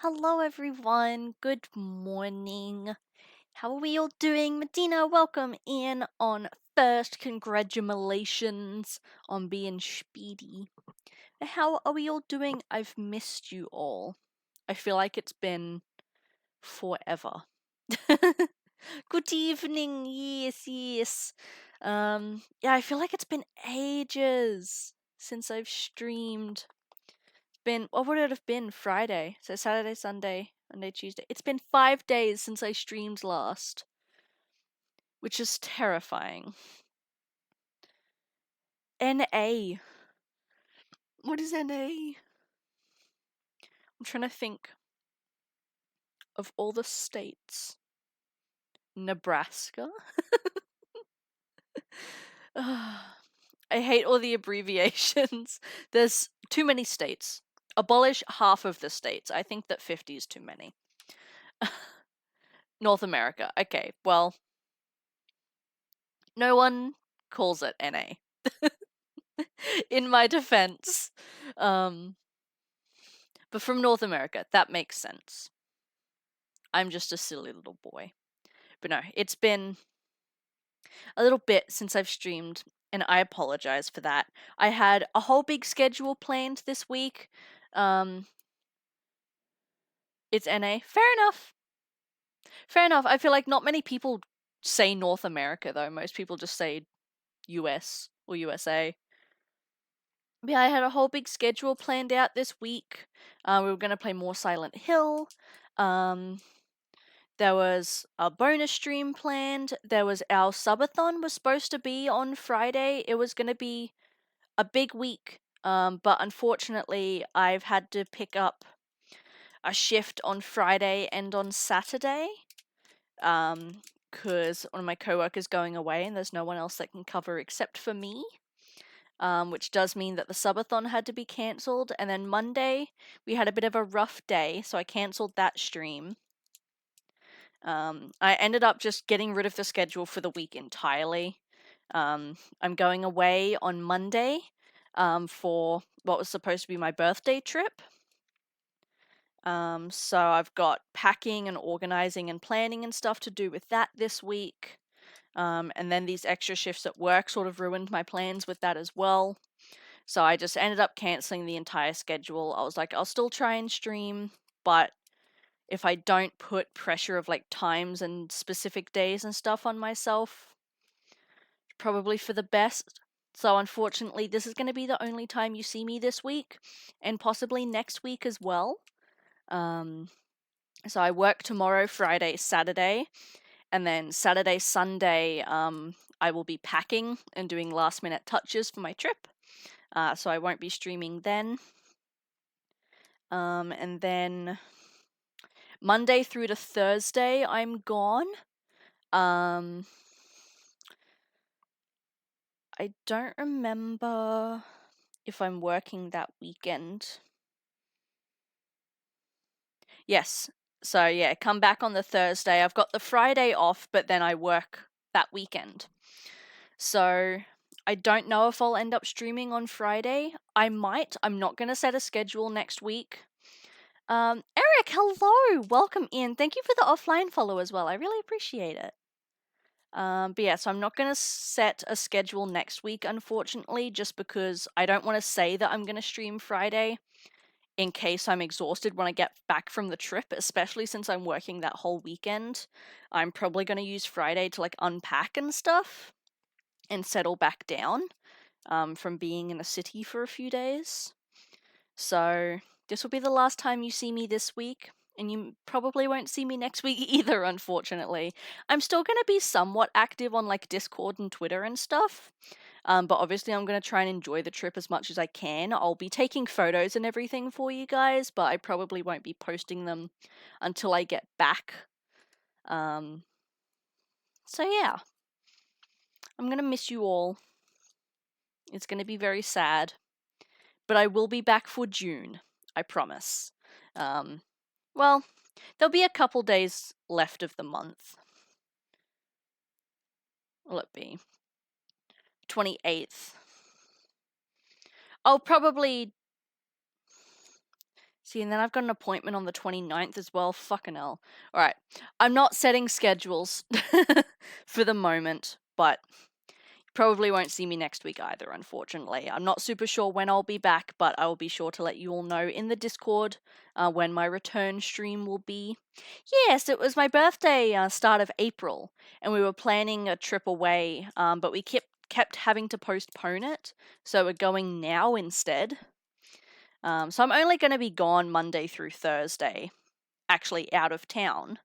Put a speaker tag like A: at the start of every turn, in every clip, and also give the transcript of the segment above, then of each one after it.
A: Hello, everyone. Good morning. How are we all doing? Medina, welcome in on first. Congratulations on being speedy. How are we all doing? I've missed you all. I feel like it's been forever. Good evening. Yes, yes. Yeah, I feel like it's been ages since I've streamed. What would it have been? Friday. So Saturday, Sunday, Monday, Tuesday. It's been 5 days since I streamed last, which is terrifying. NA. What is NA? I'm trying to think of all the states. Nebraska? I hate all the abbreviations. There's too many states. Abolish half of the states. I think that 50 is too many. North America. Okay, well, no one calls it NA. In my defense. But from North America, that makes sense. I'm just a silly little boy. But no, it's been a little bit since I've streamed, and I apologize for that. I had a whole big schedule planned this week. It's NA. Fair enough. Fair enough. I feel like not many people say North America, though. Most people just say US or USA. Yeah, I had a whole big schedule planned out this week. We were going to play more Silent Hill. There was a bonus stream planned. There was our subathon was supposed to be on Friday. It was going to be a big week. But unfortunately, I've had to pick up a shift on Friday and on Saturday. Because one of my coworkers going away and there's no one else that can cover except for me. Which does mean that the subathon had to be cancelled. And then Monday, we had a bit of a rough day, so I cancelled that stream. I ended up just getting rid of the schedule for the week entirely. I'm going away on Monday for what was supposed to be my birthday trip. So I've got packing and organizing and planning and stuff to do with that this week. And then these extra shifts at work sort of ruined my plans with that as well. So I just ended up canceling the entire schedule. I was like, I'll still try and stream, but if I don't put pressure of like times and specific days and stuff on myself, probably for the best. So unfortunately, this is going to be the only time you see me this week, and possibly next week as well. So I work tomorrow, Friday, Saturday, and then Saturday, Sunday, I will be packing and doing last minute touches for my trip. So I won't be streaming then. And then Monday through to Thursday, I'm gone. I don't remember if I'm working that weekend. Yes. So yeah, come back on the Thursday. I've got the Friday off, but then I work that weekend. So I don't know if I'll end up streaming on Friday. I might. I'm not going to set a schedule next week. Eric, hello! Welcome in. Thank you for the offline follow as well. I really appreciate it. But yeah, so I'm not going to set a schedule next week, unfortunately, just because I don't want to say that I'm going to stream Friday in case I'm exhausted when I get back from the trip, especially since I'm working that whole weekend. I'm probably going to use Friday to like unpack and stuff and settle back down from being in a city for a few days. So this will be the last time you see me this week. And you probably won't see me next week either, unfortunately. I'm still going to be somewhat active on like Discord and Twitter and stuff. But obviously I'm going to try and enjoy the trip as much as I can. I'll be taking photos and everything for you guys, but I probably won't be posting them until I get back. So yeah. I'm going to miss you all. It's going to be very sad. But I will be back for June. I promise. Well, there'll be a couple days left of the month. Will it be? 28th. I'll probably See, and then I've got an appointment on the 29th as well. Fucking hell. Alright. I'm not setting schedules for the moment, but probably won't see me next week either, unfortunately. I'm not super sure when I'll be back, but I will be sure to let you all know in the Discord when my return stream will be. Yes, it was my birthday, start of April, and we were planning a trip away, but we kept having to postpone it, so we're going now instead. So I'm only going to be gone Monday through Thursday, actually out of town.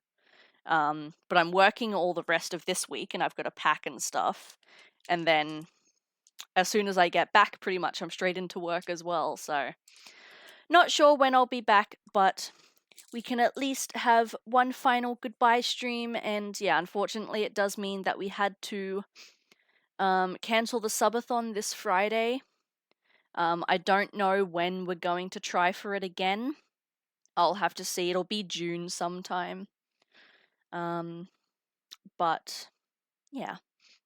A: But I'm working all the rest of this week, and I've got to pack and stuff. And then as soon as I get back, pretty much I'm straight into work as well. So not sure when I'll be back, but we can at least have one final goodbye stream. And yeah, unfortunately, it does mean that we had to cancel the subathon this Friday. I don't know when we're going to try for it again. I'll have to see. It'll be June sometime. But yeah,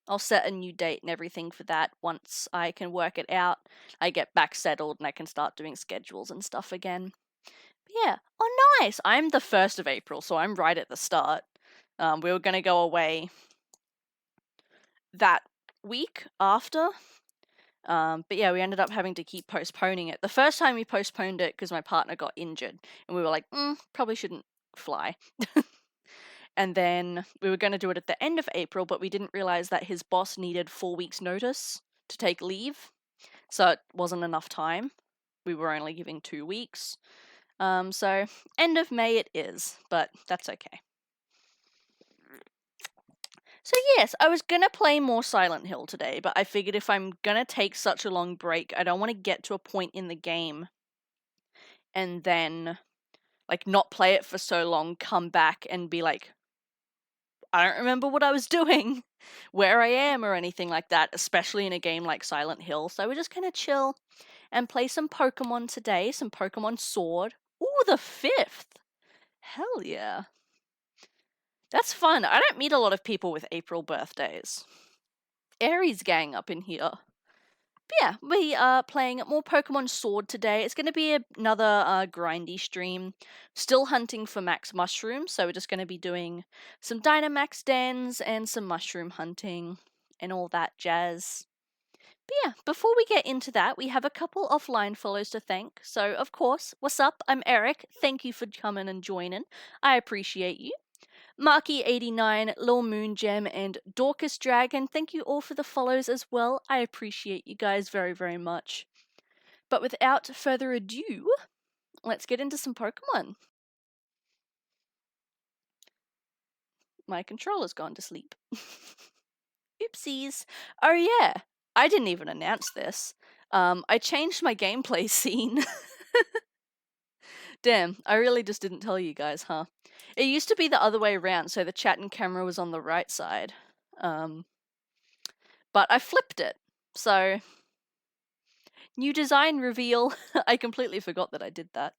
A: I'll set a new date and everything for that once I can work it out. I get back settled and I can start doing schedules and stuff again. But yeah. Oh, nice! I'm the 1st of April, so I'm right at the start. We were going to go away that week after. But yeah, we ended up having to keep postponing it. The first time we postponed it because my partner got injured, and we were like, probably shouldn't fly. And then we were going to do it at the end of April, but we didn't realize that his boss needed 4 weeks' notice to take leave. So it wasn't enough time. We were only giving 2 weeks. So end of May it is, but that's okay. So yes, I was gonna play more Silent Hill today, but I figured if I'm gonna take such a long break, I don't want to get to a point in the game and then, like, not play it for so long, come back and be like, I don't remember what I was doing, where I am, or anything like that, especially in a game like Silent Hill. So we're just gonna chill and play some Pokemon today, some Pokemon Sword. Ooh, the 5th! Hell yeah. That's fun. I don't meet a lot of people with April birthdays. Aries gang up in here. But yeah, we are playing more Pokemon Sword today. It's going to be another grindy stream. Still hunting for max mushrooms, so we're just going to be doing some Dynamax dens and some mushroom hunting and all that jazz. But yeah, before we get into that, we have a couple offline follows to thank. So, of course, what's up? I'm Eric. Thank you for coming and joining. I appreciate you. Marky89, Lil Moon Gem, and Dorcas Dragon, thank you all for the follows as well. I appreciate you guys very, very much. But without further ado, let's get into some Pokemon. My controller's gone to sleep. Oopsies. Oh yeah, I didn't even announce this. I changed my gameplay scene. Damn, I really just didn't tell you guys, huh? It used to be the other way around, so the chat and camera was on the right side. But I flipped it. So, new design reveal. I completely forgot that I did that.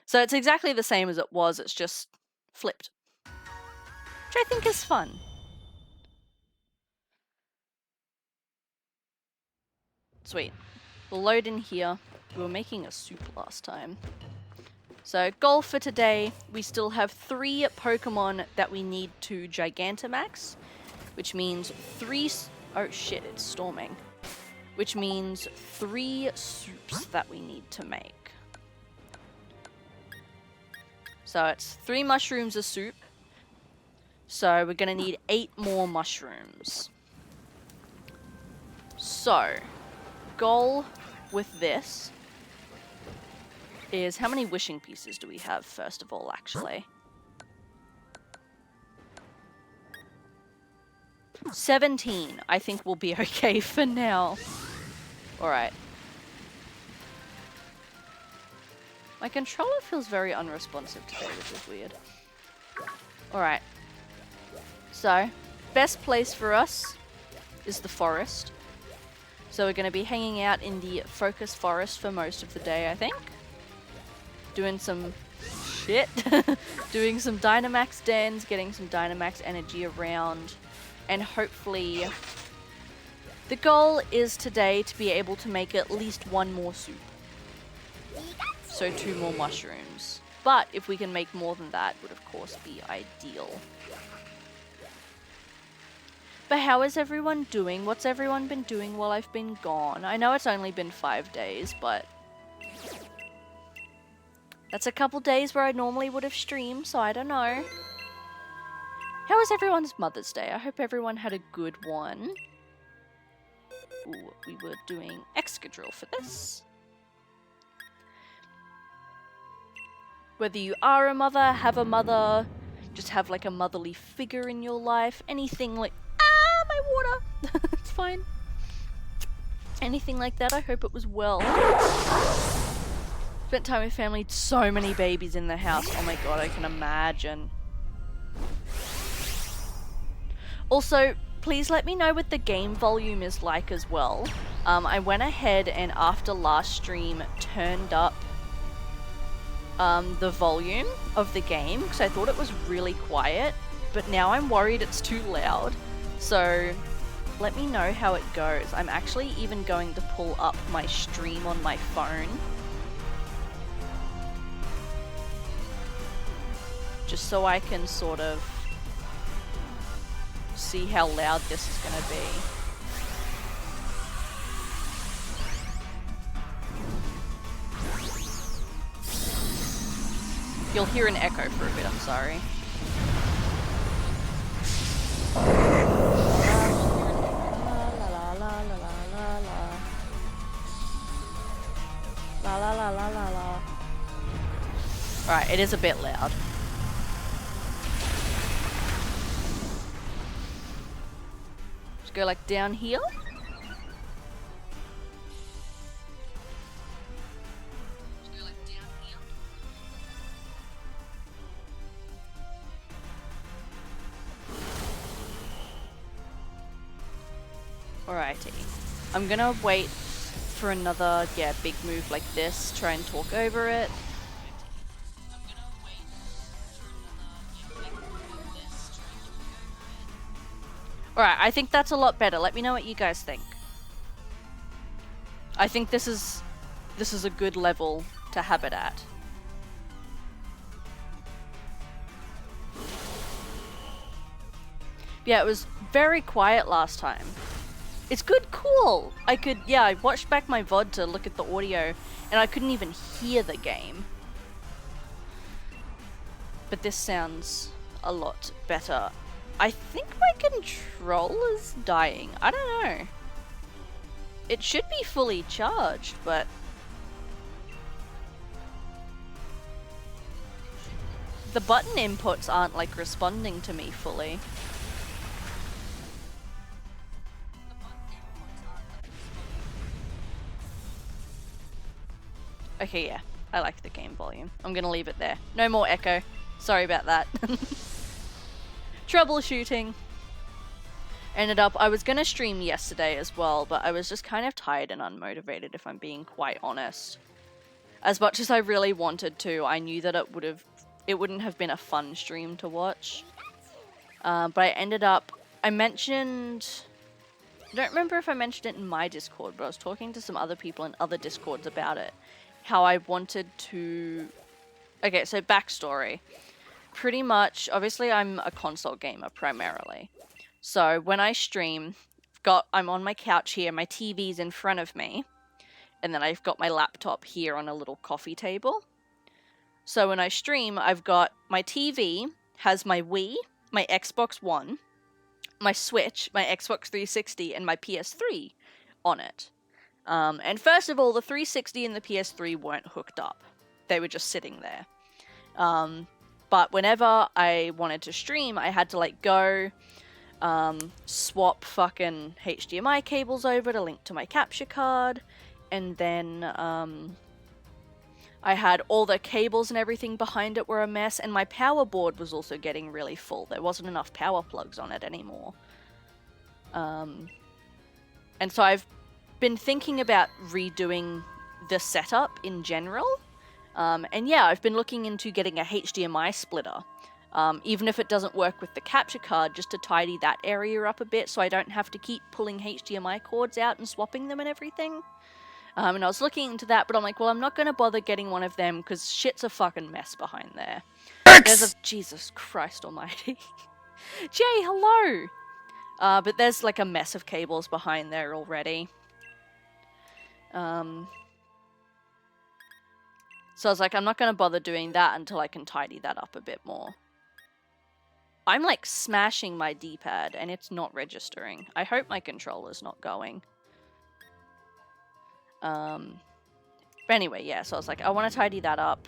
A: So it's exactly the same as it was, it's just flipped. Which I think is fun. Sweet. We'll load in here. We were making a soup last time. So, goal for today, we still have 3 Pokemon that we need to Gigantamax, which means 3... Oh shit, it's storming. Which means 3 soups that we need to make. So it's 3 mushrooms a soup. So we're gonna need 8 more mushrooms. So, goal with this is, how many wishing pieces do we have, first of all, actually? 17, I think we'll be okay for now. Alright. My controller feels very unresponsive today, which is weird. Alright. So, best place for us is the forest. So we're going to be hanging out in the Focus Forest for most of the day, I think. Doing some shit. Doing some Dynamax dens, getting some Dynamax energy around. And hopefully, the goal is today to be able to make at least 1 more soup. So 2 more mushrooms. But if we can make more than that, would of course be ideal. But how is everyone doing? What's everyone been doing while I've been gone? I know it's only been 5 days, but that's a couple days where I normally would have streamed, so I don't know. How was everyone's Mother's Day? I hope everyone had a good one. Ooh, we were doing Excadrill for this. Whether you are a mother, have a mother, just have like a motherly figure in your life, anything like, my water, it's fine. Anything like that, I hope it was well. Spent time with family, so many babies in the house, oh my god, I can imagine. Also, please let me know what the game volume is like as well. I went ahead and after last stream turned up the volume of the game because I thought it was really quiet, but now I'm worried it's too loud. So let me know how it goes. I'm actually even going to pull up my stream on my phone. Just so I can sort of see how loud this is going to be. You'll hear an echo for a bit, I'm sorry. La la la la la la. Right, it is a bit loud. Just go like down here. Alrighty. I'm gonna wait for another, big move like this, try and talk over it. Alright, I think that's a lot better. Let me know what you guys think. I think this is a good level to have it at. Yeah, it was very quiet last time. It's good, cool. I watched back my VOD to look at the audio and I couldn't even hear the game. But this sounds a lot better. I think my controller is dying. I don't know. It should be fully charged, but the button inputs aren't like responding to me fully. Okay, yeah, I like the game volume. I'm gonna leave it there. No more echo. Sorry about that. Troubleshooting. I was gonna stream yesterday as well, but I was just kind of tired and unmotivated, if I'm being quite honest. As much as I really wanted to, I knew that it wouldn't have been a fun stream to watch. But I don't remember if I mentioned it in my Discord, but I was talking to some other people in other Discords about it. How I wanted to... Okay, so backstory. Pretty much, obviously I'm a console gamer primarily. So when I stream, I'm on my couch here, my TV's in front of me, and then I've got my laptop here on a little coffee table. So when I stream, I've got my TV, has my Wii, my Xbox One, my Switch, my Xbox 360, and my PS3 on it. And first of all, the 360 and the PS3 weren't hooked up. They were just sitting there. But whenever I wanted to stream, I had to like go, swap fucking HDMI cables over to link to my capture card, and then I had all the cables and everything behind it were a mess, and my power board was also getting really full. There wasn't enough power plugs on it anymore. And so I've been thinking about redoing the setup in general. And yeah, I've been looking into getting a HDMI splitter. Even if it doesn't work with the capture card, just to tidy that area up a bit so I don't have to keep pulling HDMI cords out and swapping them and everything. And I was looking into that, but I'm like, well, I'm not going to bother getting one of them because shit's a fucking mess behind there. There's a... Jesus Christ almighty. Jay, hello! But there's like a mess of cables behind there already. So I was like, I'm not going to bother doing that until I can tidy that up a bit more. I'm like smashing my D-pad and it's not registering. I hope my controller's not going. But anyway, yeah, so I was like, I want to tidy that up.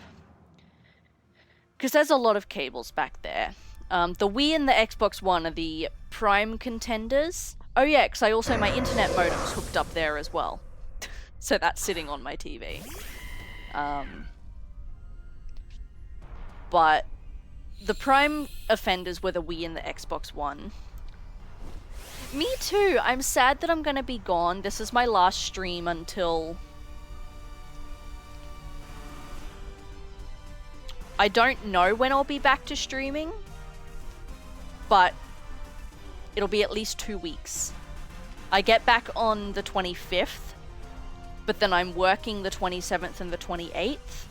A: Because there's a lot of cables back there. The Wii and the Xbox One are the prime contenders. Oh yeah, because I also, my internet modem's hooked up there as well. So that's sitting on my TV. But the prime offenders were the Wii and the Xbox One. Me too. I'm sad that I'm going to be gone. This is my last stream until... I don't know when I'll be back to streaming, but it'll be at least 2 weeks. I get back on the 25th, but then I'm working the 27th and the 28th.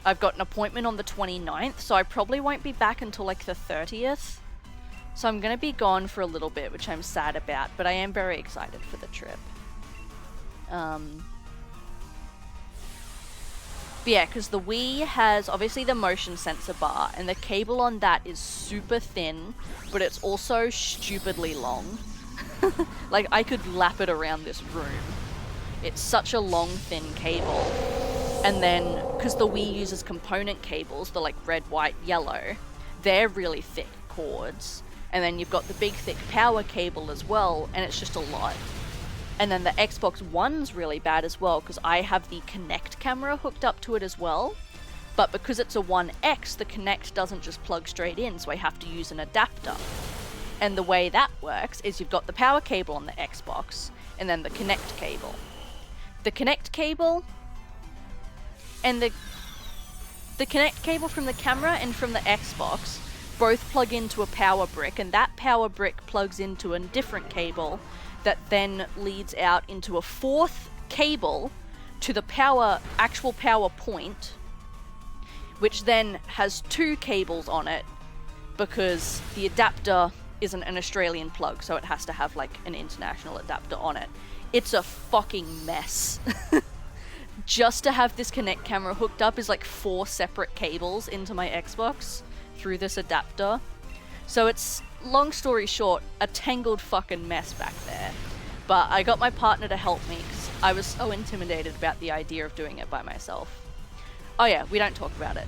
A: I've got an appointment on the 29th, so I probably won't be back until like the 30th. So I'm going to be gone for a little bit, which I'm sad about, but I am very excited for the trip. But yeah, because the Wii has obviously the motion sensor bar, and the cable on that is super thin, but it's also stupidly long. Like, I could lap it around this room. It's such a long, thin cable. And then, because the Wii uses component cables, the like red, white, yellow, they're really thick cords. And then you've got the big, thick power cable as well, and it's just a lot. And then the Xbox One's really bad as well, because I have the Kinect camera hooked up to it as well. But because it's a One X, the Kinect doesn't just plug straight in, so I have to use an adapter. And the way that works is you've got the power cable on the Xbox, and then the Kinect cable. The Kinect cable and the Kinect cable from the camera and from the Xbox both plug into a power brick, and that power brick plugs into a different cable that then leads out into a fourth cable to the actual power point, which then has 2 cables on it because the adapter isn't an Australian plug, so it has to have like an international adapter on it. It's a fucking mess. Just to have this Kinect camera hooked up is like 4 separate cables into my Xbox through this adapter. So it's, long story short, a tangled fucking mess back there. But I got my partner to help me because I was so intimidated about the idea of doing it by myself. Oh yeah, we don't talk about it.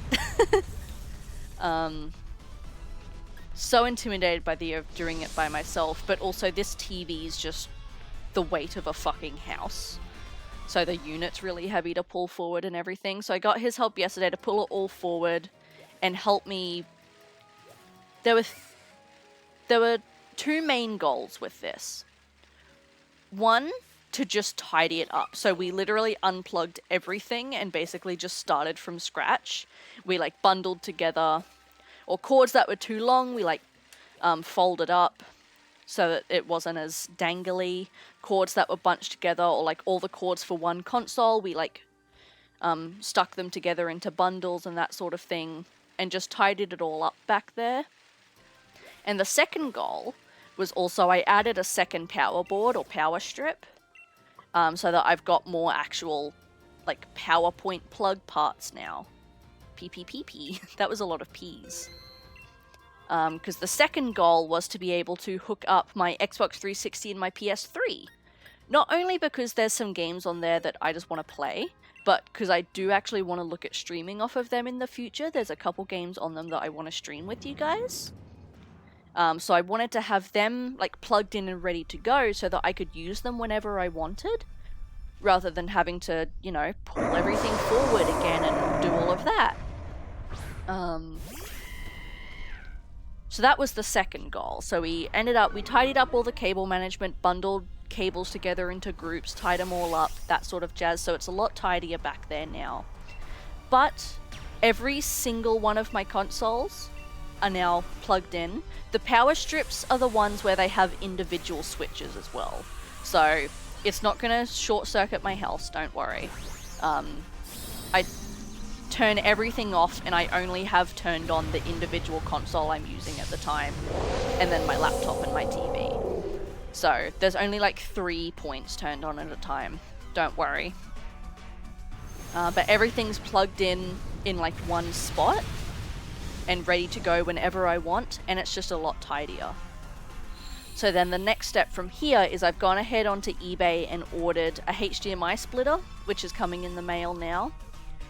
A: So intimidated by the idea of doing it by myself, but also this TV is just the weight of a fucking house. So the unit's really heavy to pull forward and everything. So I got his help yesterday to pull it all forward and help me. There were 2 main goals with this. One, to just tidy it up. So we literally unplugged everything and basically just started from scratch. We like bundled together, or cords that were too long, we like folded up so that it wasn't as dangly. Cords that were bunched together, or like all the cords for one console, we like stuck them together into bundles and that sort of thing, and just tidied it all up back there. And the second goal was also I added a second power board or power strip, so that I've got more actual like PowerPoint plug parts now. PPPP. That was a lot of P's. Because the second goal was to be able to hook up my Xbox 360 and my PS3. Not only because there's some games on there that I just want to play, but because I do actually want to look at streaming off of them in the future. There's a couple games on them that I want to stream with you guys. So I wanted to have them like plugged in and ready to go so that I could use them whenever I wanted, rather than having to, you know, pull everything forward again and do all of that. So that was the second goal. So we tidied up all the cable management, bundled cables together into groups, tied them all up, that sort of jazz. So it's a lot tidier back there now. But every single one of my consoles are now plugged in. The power strips are the ones where they have individual switches as well. So It's not gonna short circuit my house, don't worry. I turn everything off and I only have turned on the individual console I'm using at the time, and then my laptop and my TV. So there's only like 3 points turned on at a time, don't worry. But everything's plugged in like one spot and ready to go whenever I want, and it's just a lot tidier. So then the next step from here is I've gone ahead onto eBay and ordered a HDMI splitter, which is coming in the mail now.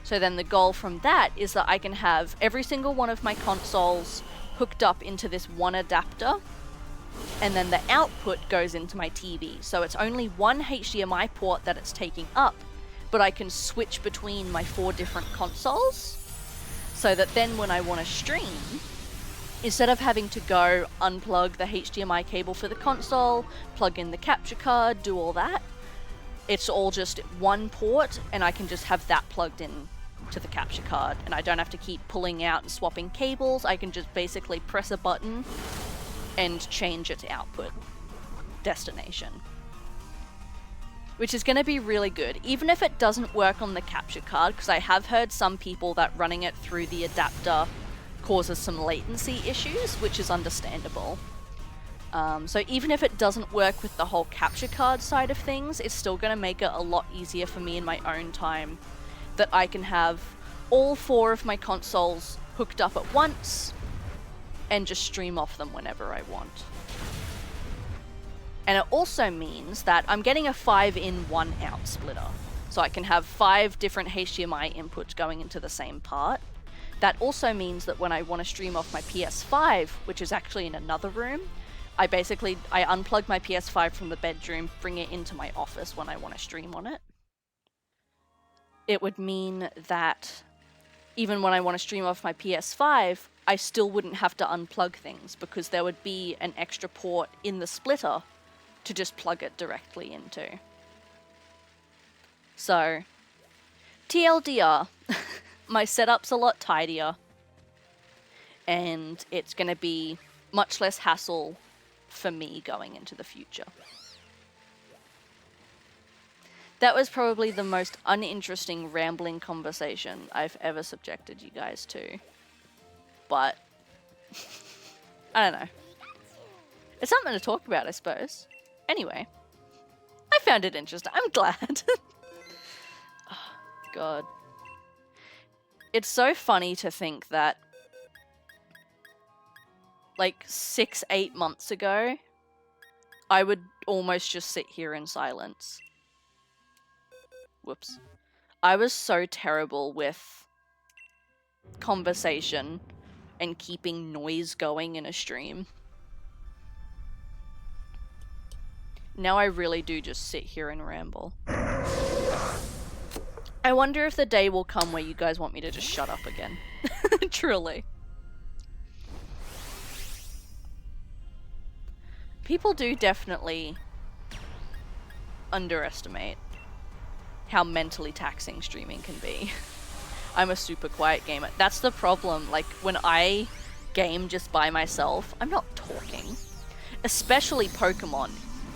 A: So then the goal from that is that I can have every single one of my consoles hooked up into this one adapter, and then the output goes into my TV. So it's only one HDMI port that it's taking up, but I can switch between my 4 different consoles, so that then when I want to stream, instead of having to go unplug the HDMI cable for the console, plug in the capture card, do all that, it's all just one port, and I can just have that plugged in to the capture card, and I don't have to keep pulling out and swapping cables. I can just basically press a button and change its output destination, which is going to be really good, even if it doesn't work on the capture card, because I have heard some people that running it through the adapter causes some latency issues, which is understandable. So even if it doesn't work with the whole capture card side of things, it's still going to make it a lot easier for me in my own time, that I can have all 4 of my consoles hooked up at once and just stream off them whenever I want. And it also means that I'm getting a 5-in 1-out splitter. So I can have 5 different HDMI inputs going into the same part. That also means that when I want to stream off my PS5, which is actually in another room, I unplug my PS5 from the bedroom, bring it into my office when I want to stream on it. It would mean that even when I want to stream off my PS5, I still wouldn't have to unplug things, because there would be an extra port in the splitter to just plug it directly into. So, TLDR, my setup's a lot tidier, and it's going to be much less hassle for me going into the future. That was probably the most uninteresting rambling conversation I've ever subjected you guys to. But, I don't know. It's something to talk about, I suppose. Anyway, I found it interesting. I'm glad. Oh, God. It's so funny to think that, like, 6-8 months ago, I would almost just sit here in silence. Whoops. I was so terrible with conversation and keeping noise going in a stream. Now I really do just sit here and ramble. I wonder if the day will come where you guys want me to just shut up again. Truly. People do definitely underestimate how mentally taxing streaming can be. I'm a super quiet gamer. That's the problem. Like, when I game just by myself, I'm not talking. Especially Pokemon.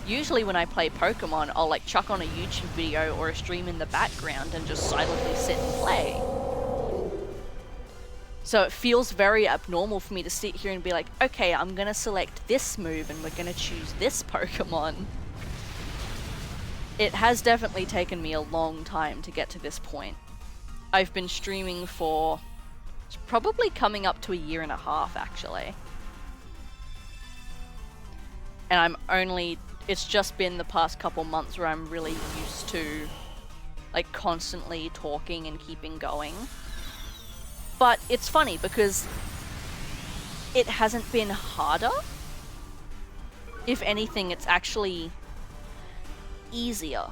A: Usually when I play Pokemon, I'll like chuck on a YouTube video or a stream in the background and just silently sit and play. So it feels very abnormal for me to sit here and be like, okay, I'm gonna select this move and we're gonna choose this Pokemon. It has definitely taken me a long time to get to this point. I've been streaming for probably coming up to 1.5 years actually. And it's just been the past couple months where I'm really used to like constantly talking and keeping going. But it's funny because it hasn't been harder. If anything, it's actually easier,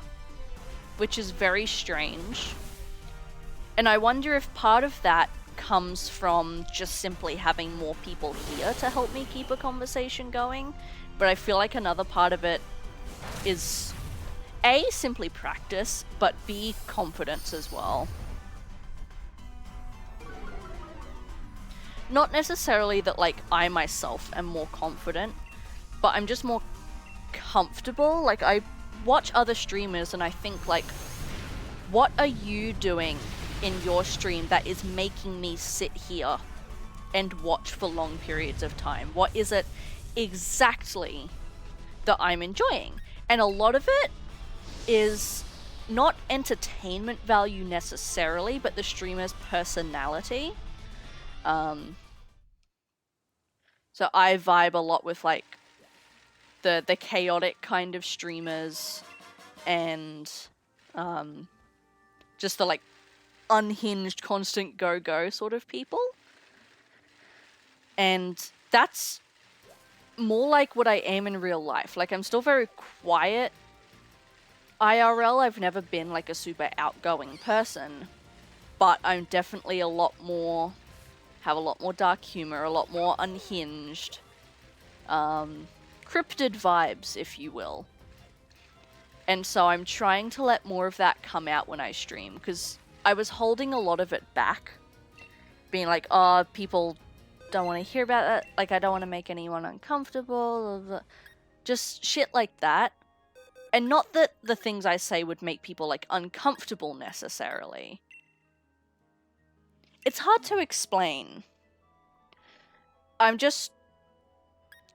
A: which is very strange. And I wonder if part of that comes from just simply having more people here to help me keep a conversation going. But I feel like another part of it is A, simply practice, but B, confidence as well. Not necessarily that like I myself am more confident, but I'm just more comfortable. Like I watch other streamers and I think like, what are you doing in your stream that is making me sit here and watch for long periods of time? What is it exactly that I'm enjoying? And a lot of it is not entertainment value necessarily, but the streamer's personality. So I vibe a lot with like the chaotic kind of streamers and just the like unhinged, constant go sort of people. And that's more like what I am in real life. Like, I'm still very quiet IRL. I've never been like a super outgoing person, but I'm definitely have a lot more dark humor, a lot more unhinged, cryptid vibes, if you will. And so I'm trying to let more of that come out when I stream, because I was holding a lot of it back, being like, oh, people don't want to hear about that, like, I don't want to make anyone uncomfortable, just shit like that. And not that the things I say would make people, like, uncomfortable necessarily. It's hard to explain. I'm just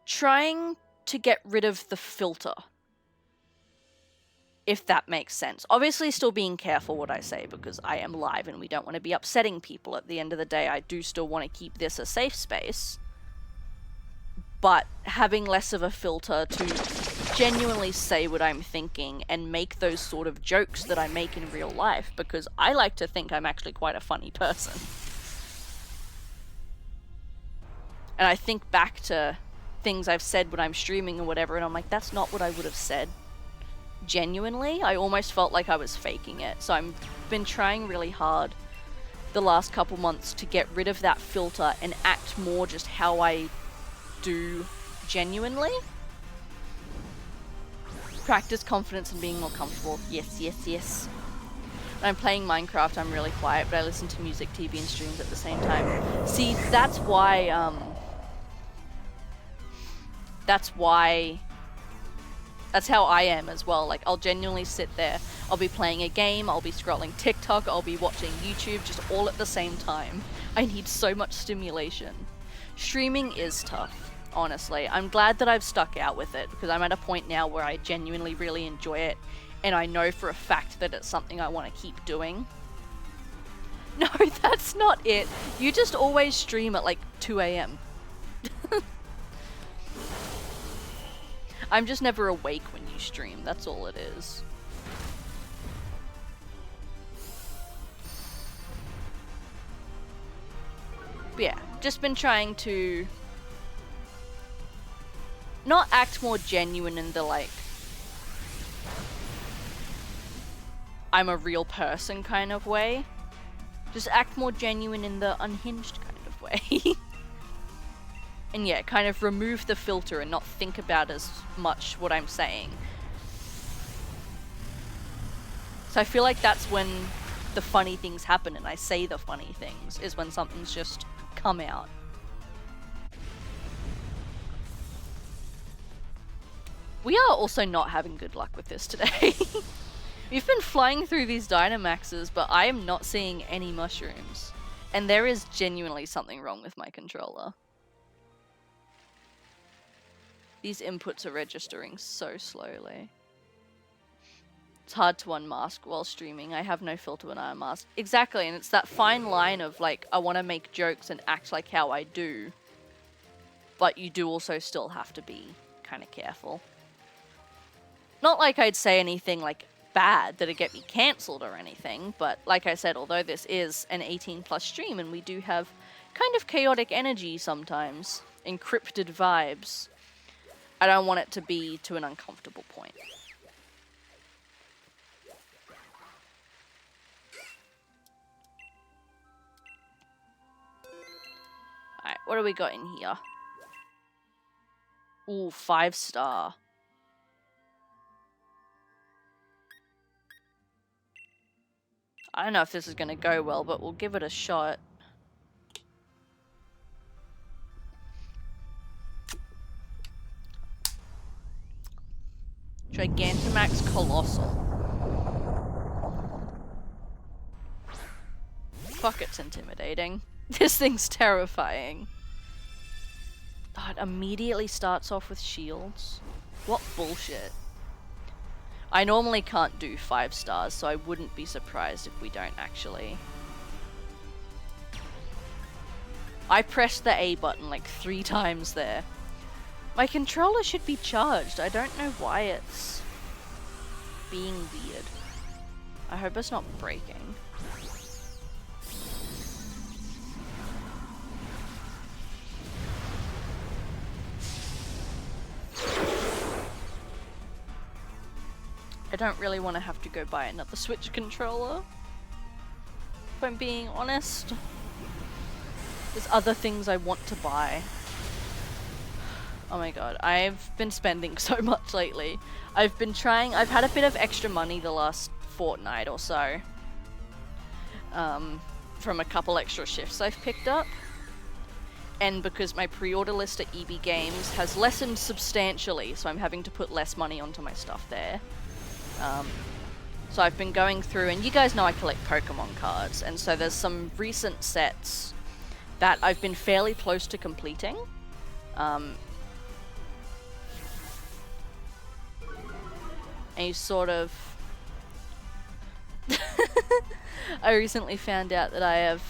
A: trying to get rid of the filter, if that makes sense. Obviously still being careful what I say, because I am live and we don't want to be upsetting people. At the end of the day, I do still want to keep this a safe space, but having less of a filter to genuinely say what I'm thinking and make those sort of jokes that I make in real life, because I like to think I'm actually quite a funny person. And I think back to things I've said when I'm streaming or whatever, and I'm like, that's not what I would have said. Genuinely, I almost felt like I was faking it. So I've been trying really hard the last couple months to get rid of that filter and act more just how I do genuinely. Practice confidence and being more comfortable. Yes, yes, yes. When I'm playing Minecraft, I'm really quiet, but I listen to music, TV, and streams at the same time. See, that's why, that's how I am as well. Like, I'll genuinely sit there, I'll be playing a game, I'll be scrolling TikTok, I'll be watching YouTube, just all at the same time. I need so much stimulation. Streaming is tough, honestly. I'm glad that I've stuck out with it, because I'm at a point now where I genuinely really enjoy it, and I know for a fact that it's something I want to keep doing. No, that's not it. You just always stream at like 2 AM. I'm just never awake when you stream, that's all it is. But yeah, just been trying to not act more genuine in the like, I'm a real person kind of way. Just act more genuine in the unhinged kind of way. And yeah, kind of remove the filter and not think about as much what I'm saying. So I feel like that's when the funny things happen and I say the funny things, is when something's just come out. We are also not having good luck with this today. We've been flying through these Dynamaxes, but I am not seeing any mushrooms. And there is genuinely something wrong with my controller. These inputs are registering so slowly. It's hard to unmask while streaming. I have no filter when I unmask. Exactly, and it's that fine line of like, I want to make jokes and act like how I do, but you do also still have to be kind of careful. Not like I'd say anything like bad that'd get me cancelled or anything, but like I said, although this is an 18+ stream and we do have kind of chaotic energy sometimes, encrypted vibes, I don't want it to be to an uncomfortable point. Alright, what do we got in here? Ooh, 5-star. I don't know if this is going to go well, but we'll give it a shot. Gigantamax Colossal. Fuck, it's intimidating. This thing's terrifying. Oh, it immediately starts off with shields. What bullshit. I normally can't do 5 stars, so I wouldn't be surprised if we don't actually. I pressed the A button like 3 times there. My controller should be charged. I don't know why it's being weird. I hope it's not breaking. I don't really want to have to go buy another Switch controller, if I'm being honest. There's other things I want to buy. Oh my god, I've been spending so much lately. I've had a bit of extra money the last fortnight or so. From a couple extra shifts I've picked up. And because my pre-order list at EB Games has lessened substantially, so I'm having to put less money onto my stuff there. So I've been going through, and you guys know I collect Pokemon cards, and so there's some recent sets that I've been fairly close to completing. And you sort of... I recently found out that I have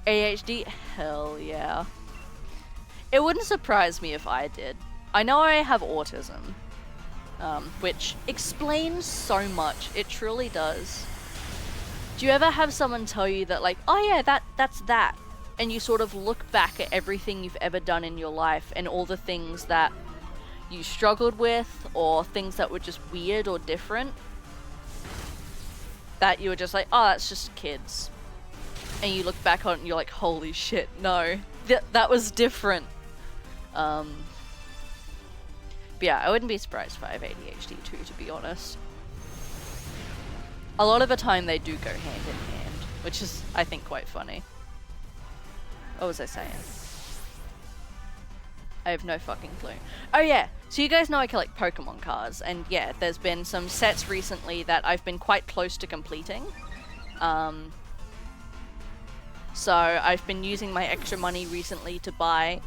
A: ADHD. Hell yeah. It wouldn't surprise me if I did. I know I have autism. Which explains so much. It truly does. Do you ever have someone tell you that, like, oh yeah, that's that, and you sort of look back at everything you've ever done in your life and all the things that you struggled with or things that were just weird or different, that you were just like, oh, that's just kids, and you look back on it and you're like, holy shit, no, that was different. But yeah, I wouldn't be surprised if I have ADHD too, to be honest. A lot of the time they do go hand in hand, which is, I think, quite funny. What was I saying? I have no fucking clue. Oh yeah, so you guys know I collect Pokemon cards, and yeah, there's been some sets recently that I've been quite close to completing. So I've been using my extra money recently to buy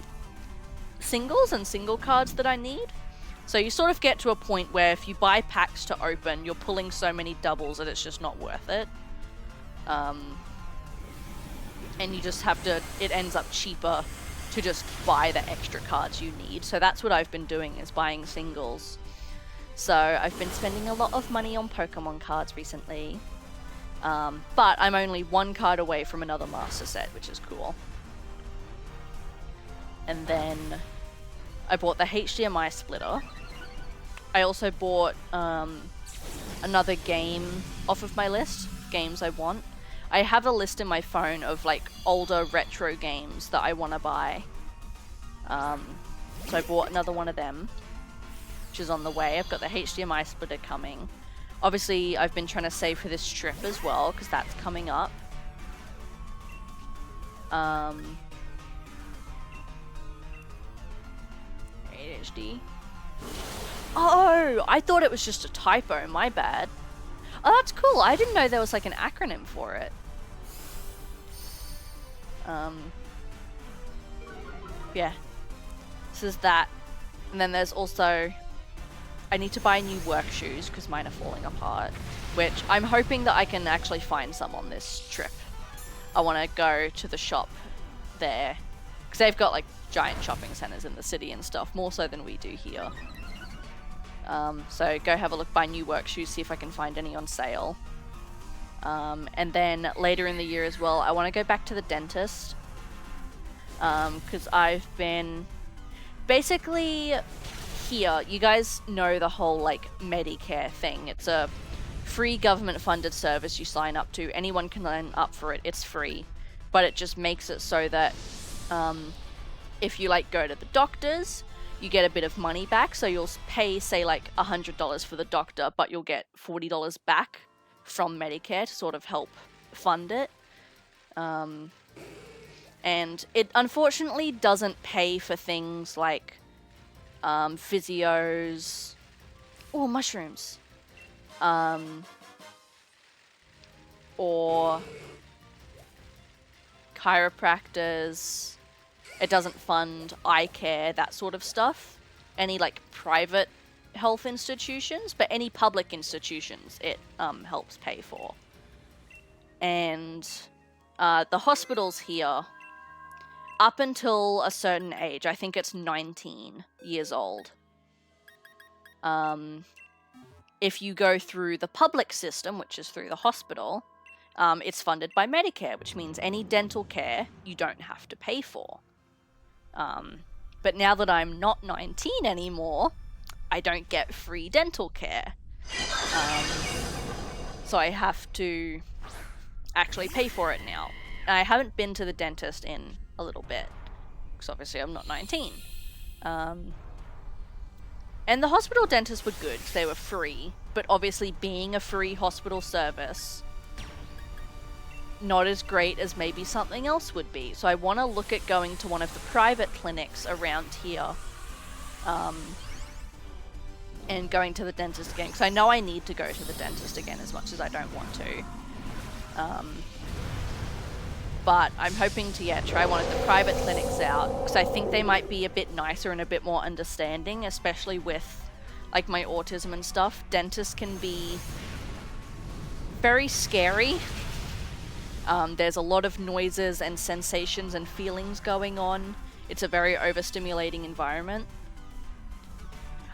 A: singles and single cards that I need. So you sort of get to a point where if you buy packs to open, you're pulling so many doubles that it's just not worth it. And you just have to, it ends up cheaper to just buy the extra cards you need. So that's what I've been doing, is buying singles. So I've been spending a lot of money on Pokemon cards recently. But I'm only 1 card away from another master set, which is cool. And then I bought the HDMI splitter. I also bought another game off of my list, games I want. I have a list in my phone of like older retro games that I want to buy. So I bought another one of them, which is on the way. I've got the HDMI splitter coming. Obviously, I've been trying to save for this trip as well, because that's coming up. ADHD. Oh, I thought it was just a typo, my bad. Oh, that's cool. I didn't know there was like an acronym for it. Yeah. This is that. And then there's also, I need to buy new work shoes because mine are falling apart, which I'm hoping that I can actually find some on this trip. I want to go to the shop there because they've got like giant shopping centers in the city and stuff, more so than we do here. So go have a look, buy new work shoes, see if I can find any on sale. And then later in the year as well, I want to go back to the dentist. Because I've been basically here, you guys know the whole like Medicare thing. It's a free government funded service you sign up to. Anyone can sign up for it. It's free, but it just makes it so that if you like go to the doctors, you get a bit of money back. So you'll pay, say, like $100 for the doctor, but you'll get $40 back from Medicare to sort of help fund it. And it unfortunately doesn't pay for things like physios or mushrooms. Or chiropractors. It doesn't fund eye care, that sort of stuff. Any like private health institutions, but any public institutions it helps pay for. And the hospitals here, up until a certain age, I think it's 19 years old, if you go through the public system, which is through the hospital, it's funded by Medicare, which means any dental care you don't have to pay for. But now that I'm not 19 anymore, I don't get free dental care. So I have to actually pay for it now. And I haven't been to the dentist in a little bit, because obviously I'm not 19. And the hospital dentists were good, they were free, but obviously being a free hospital service, not as great as maybe something else would be. So I want to look at going to one of the private clinics around here, and going to the dentist again, because I know I need to go to the dentist again as much as I don't want to. But I'm hoping to, try one of the private clinics out, because I think they might be a bit nicer and a bit more understanding, especially with, like, my autism and stuff. Dentists can be very scary. There's a lot of noises and sensations and feelings going on. It's a very overstimulating environment.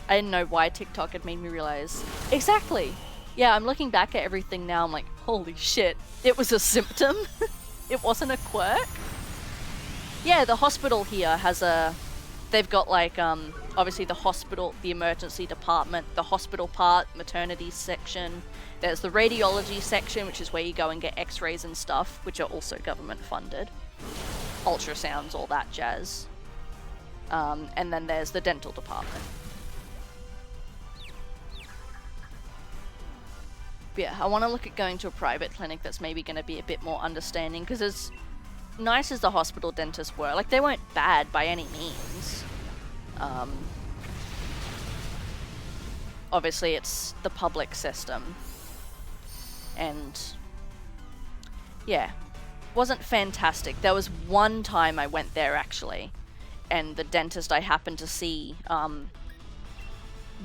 A: I didn't know why TikTok had made me realize. Exactly! Yeah, I'm looking back at everything now, I'm like, holy shit, it was a symptom? It wasn't a quirk? Yeah, the hospital here has they've got like, obviously the hospital, the emergency department, the hospital part, maternity section. There's the radiology section, which is where you go and get x-rays and stuff, which are also government funded. Ultrasounds, all that jazz. And then there's the dental department. But yeah, I want to look at going to a private clinic that's maybe going to be a bit more understanding, because as nice as the hospital dentists were, like, they weren't bad by any means. Obviously it's the public system. And yeah, wasn't fantastic. There was one time I went there actually, and the dentist I happened to see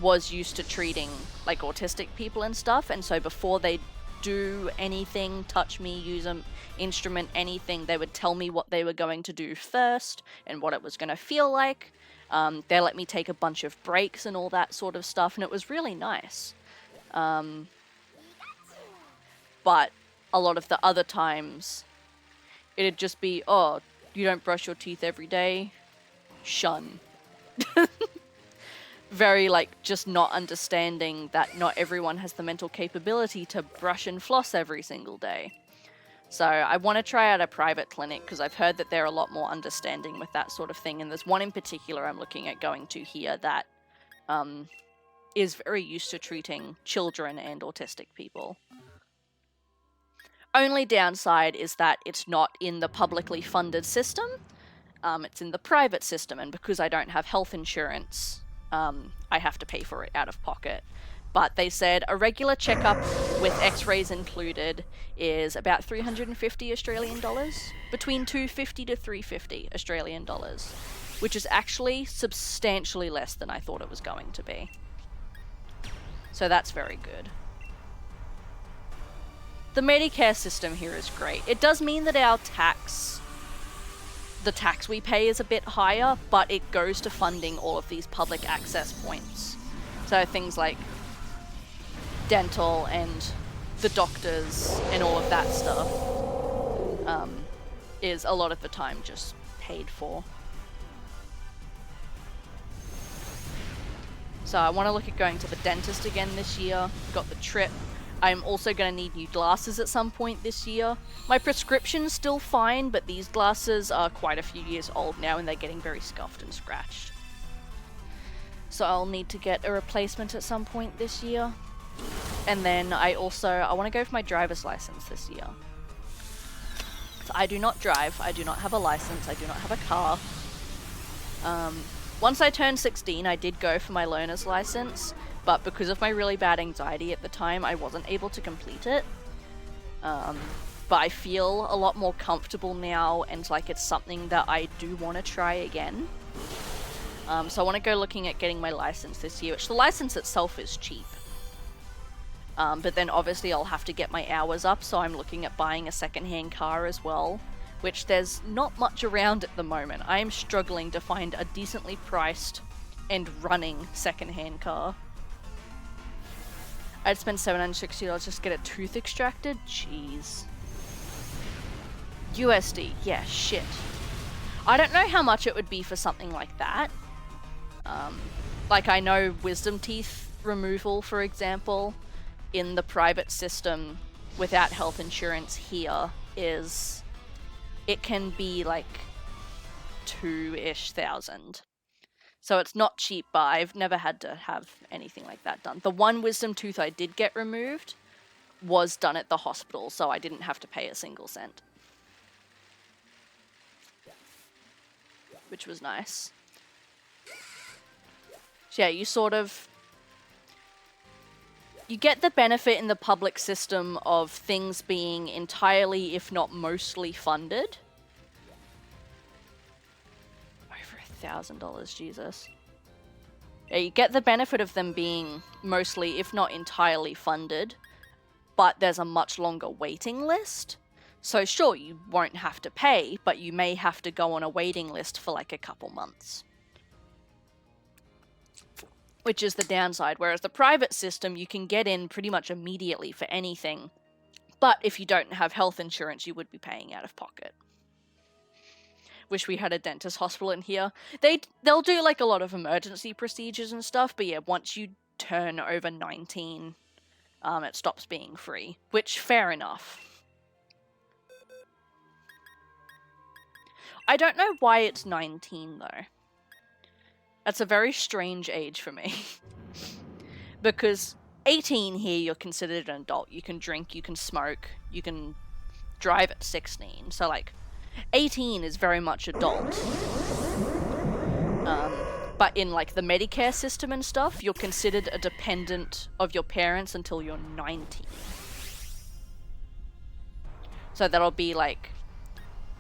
A: was used to treating like autistic people and stuff, and so before they do anything, touch me, use an instrument, anything, they would tell me what they were going to do first and what it was going to feel like. They let me take a bunch of breaks and all that sort of stuff, and it was really nice. But a lot of the other times, it'd just be, oh, you don't brush your teeth every day? Shun. Very, like, just not understanding that not everyone has the mental capability to brush and floss every single day. So I want to try out a private clinic, because I've heard that they're a lot more understanding with that sort of thing, and there's one in particular I'm looking at going to here that is very used to treating children and autistic people. Only downside is that it's not in the publicly funded system, it's in the private system, and because I don't have health insurance, I have to pay for it out of pocket. But they said a regular checkup with x-rays included is about 350 Australian dollars, between 250 to 350 Australian dollars, which is actually substantially less than I thought it was going to be. So that's very good. The Medicare system here is great. It does mean that our the tax we pay is a bit higher, but it goes to funding all of these public access points. So things like dental and the doctors and all of that stuff is a lot of the time just paid for. So I want to look at going to the dentist again this year. Got the trip. I'm also going to need new glasses at some point this year. My prescription's still fine, but these glasses are quite a few years old now and they're getting very scuffed and scratched. So I'll need to get a replacement at some point this year. And then I want to go for my driver's license this year. So I do not drive, I do not have a license, I do not have a car. Once I turned 16, I did go for my learner's license, but because of my really bad anxiety at the time, I wasn't able to complete it. But I feel a lot more comfortable now, and like it's something that I do want to try again. So I want to go looking at getting my license this year, which the license itself is cheap. But then obviously I'll have to get my hours up, so I'm looking at buying a secondhand car as well, which there's not much around at the moment. I am struggling to find a decently priced and running secondhand car. I'd spend $760 just to get a tooth extracted? Jeez. USD, yeah, shit. I don't know how much it would be for something like that. Like I know wisdom teeth removal, for example, in the private system without health insurance here it can be like 2-ish thousand. So it's not cheap, but I've never had to have anything like that done. The one wisdom tooth I did get removed was done at the hospital, so I didn't have to pay a single cent. Which was nice. So yeah, you get the benefit in the public system of things being entirely, if not mostly, funded. Over $1,000, Jesus. Yeah, you get the benefit of them being mostly, if not entirely, funded, but there's a much longer waiting list. So sure, you won't have to pay, but you may have to go on a waiting list for like a couple months. Which is the downside, whereas the private system, you can get in pretty much immediately for anything. But if you don't have health insurance, you would be paying out of pocket. Wish we had a dentist hospital in here. They'll do like a lot of emergency procedures and stuff, but yeah, once you turn over 19, it stops being free. Which, fair enough. I don't know why it's 19 though. That's a very strange age for me. Because 18 here, you're considered an adult. You can drink, you can smoke, you can drive at 16. So like, 18 is very much adult. But in like the Medicare system and stuff, you're considered a dependent of your parents until you're 19. So that'll be like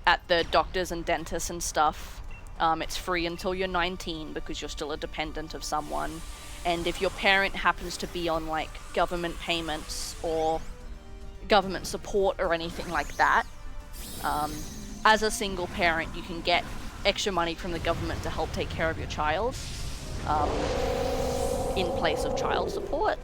A: at the doctors and dentists and stuff. It's free until you're 19 because you're still a dependent of someone. And if your parent happens to be on like government payments or government support or anything like that, as a single parent, you can get extra money from the government to help take care of your child in place of child support.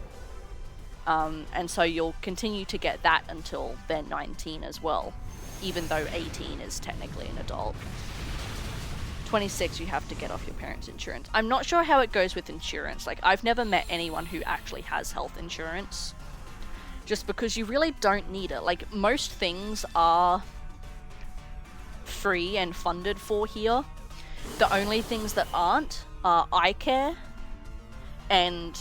A: And so you'll continue to get that until they're 19 as well, even though 18 is technically an adult. 26, you have to get off your parents' insurance. I'm not sure how it goes with insurance. Like, I've never met anyone who actually has health insurance. Just because you really don't need it. Like, most things are free and funded for here. The only things that aren't are eye care and,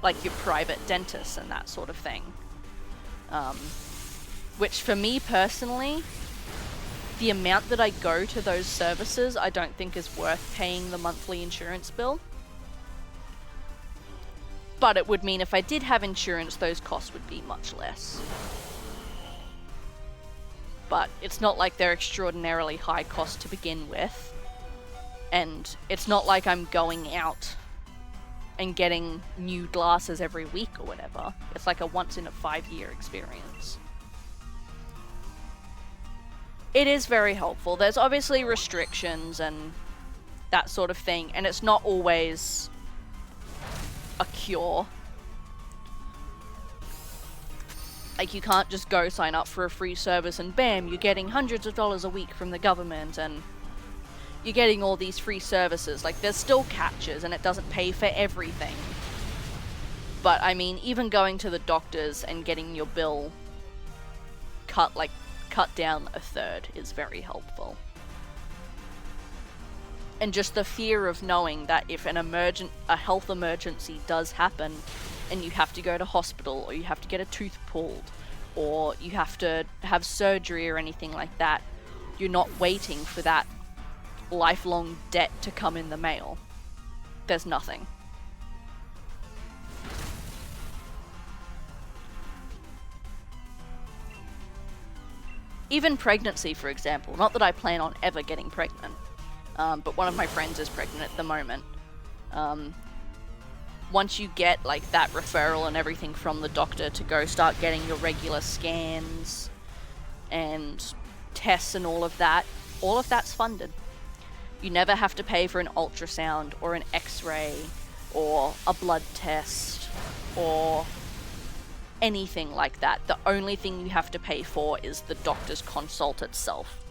A: like, your private dentists and that sort of thing. Which, for me personally, the amount that I go to those services, I don't think is worth paying the monthly insurance bill. But it would mean if I did have insurance, those costs would be much less. But it's not like they're extraordinarily high cost to begin with. And it's not like I'm going out and getting new glasses every week or whatever. It's like a once in a 5-year experience. It is very helpful. There's obviously restrictions and that sort of thing, and it's not always a cure. Like, you can't just go sign up for a free service and bam, you're getting hundreds of dollars a week from the government and you're getting all these free services. Like, there's still catches and it doesn't pay for everything. But, I mean, even going to the doctors and getting your bill cut down a third is very helpful. And just the fear of knowing that if a health emergency does happen and you have to go to hospital or you have to get a tooth pulled or you have to have surgery or anything like that, you're not waiting for that lifelong debt to come in the mail. There's nothing. Even pregnancy, for example. Not that I plan on ever getting pregnant, but one of my friends is pregnant at the moment. Once you get like that referral and everything from the doctor to go start getting your regular scans and tests and all of that's funded. You never have to pay for an ultrasound or an x-ray or a blood test or anything like that. The only thing you have to pay for is the doctor's consult itself.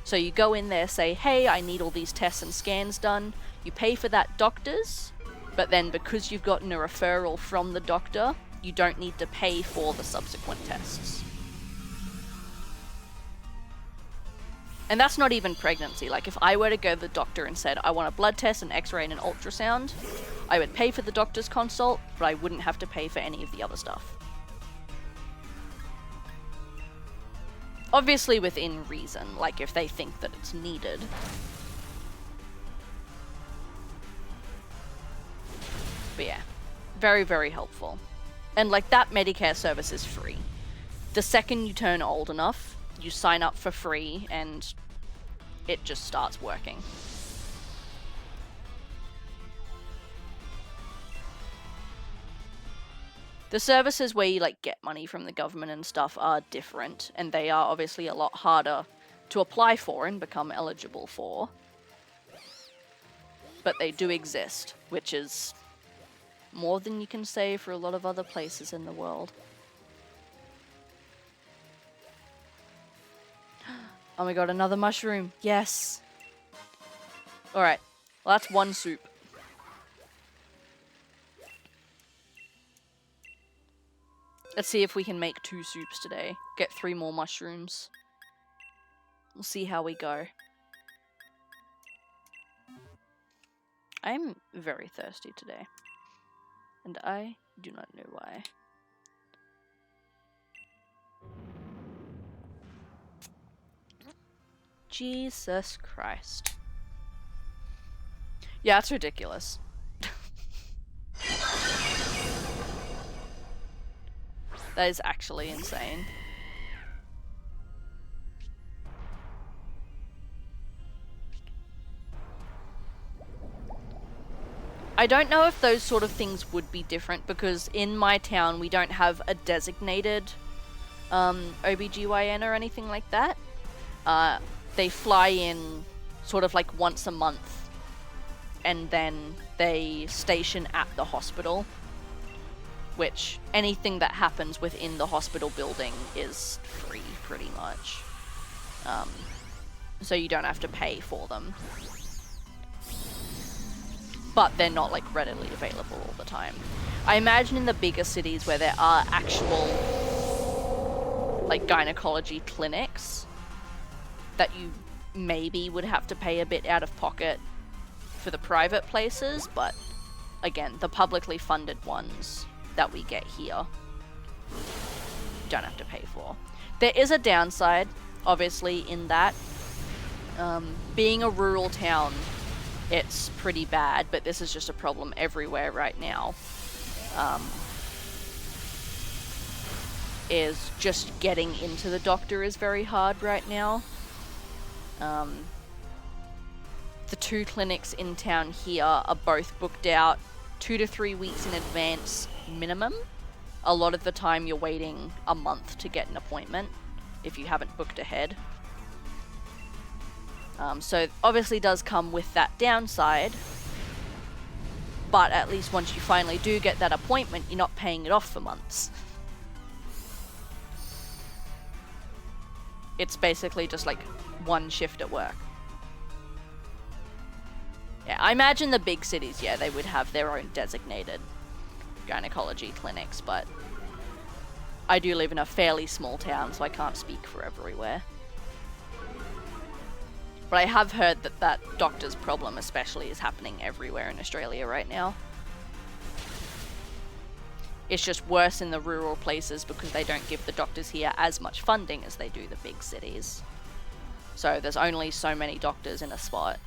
A: So you go in there, say, hey, I need all these tests and scans done. You pay for that doctor's, but then because you've gotten a referral from the doctor, you don't need to pay for the subsequent tests. And that's not even pregnancy. Like, if I were to go to the doctor and said, I want a blood test, an x-ray, and an ultrasound, I would pay for the doctor's consult, but I wouldn't have to pay for any of the other stuff. Obviously within reason, like if they think that it's needed. But yeah, very, very helpful. And like that Medicare service is free. The second you turn old enough, you sign up for free and it just starts working. The services where you like get money from the government and stuff are different, and they are obviously a lot harder to apply for and become eligible for. But they do exist, which is more than you can say for a lot of other places in the world. Oh my god, another mushroom. Yes. Alright. Well, that's one soup. Let's see if we can make 2 soups today. Get 3 more mushrooms. We'll see how we go. I'm very thirsty today. And I do not know why. Jesus Christ. Yeah, it's ridiculous. That is actually insane. I don't know if those sort of things would be different because in my town we don't have a designated OBGYN or anything like that. They fly in sort of like once a month and then they station at the hospital, which anything that happens within the hospital building is free pretty much. So you don't have to pay for them. But they're not like readily available all the time. I imagine in the bigger cities where there are actual like gynecology clinics that you maybe would have to pay a bit out of pocket for the private places, but again, the publicly funded ones that we get here don't have to pay for. There is a downside, obviously, in that being a rural town, it's pretty bad, but this is just a problem everywhere right now. Is just getting into the doctor is very hard right now. The 2 clinics in town here are both booked out 2 to 3 weeks in advance minimum. A lot of the time you're waiting a month to get an appointment if you haven't booked ahead. So obviously does come with that downside, but at least once you finally do get that appointment, you're not paying it off for months. It's basically just like one shift at work. Yeah, I imagine the big cities, yeah, they would have their own designated gynecology clinics, but I do live in a fairly small town, so I can't speak for everywhere. But I have heard that that doctor's problem especially is happening everywhere in Australia right now. It's just worse in the rural places because they don't give the doctors here as much funding as they do the big cities. So there's only so many doctors in a spot.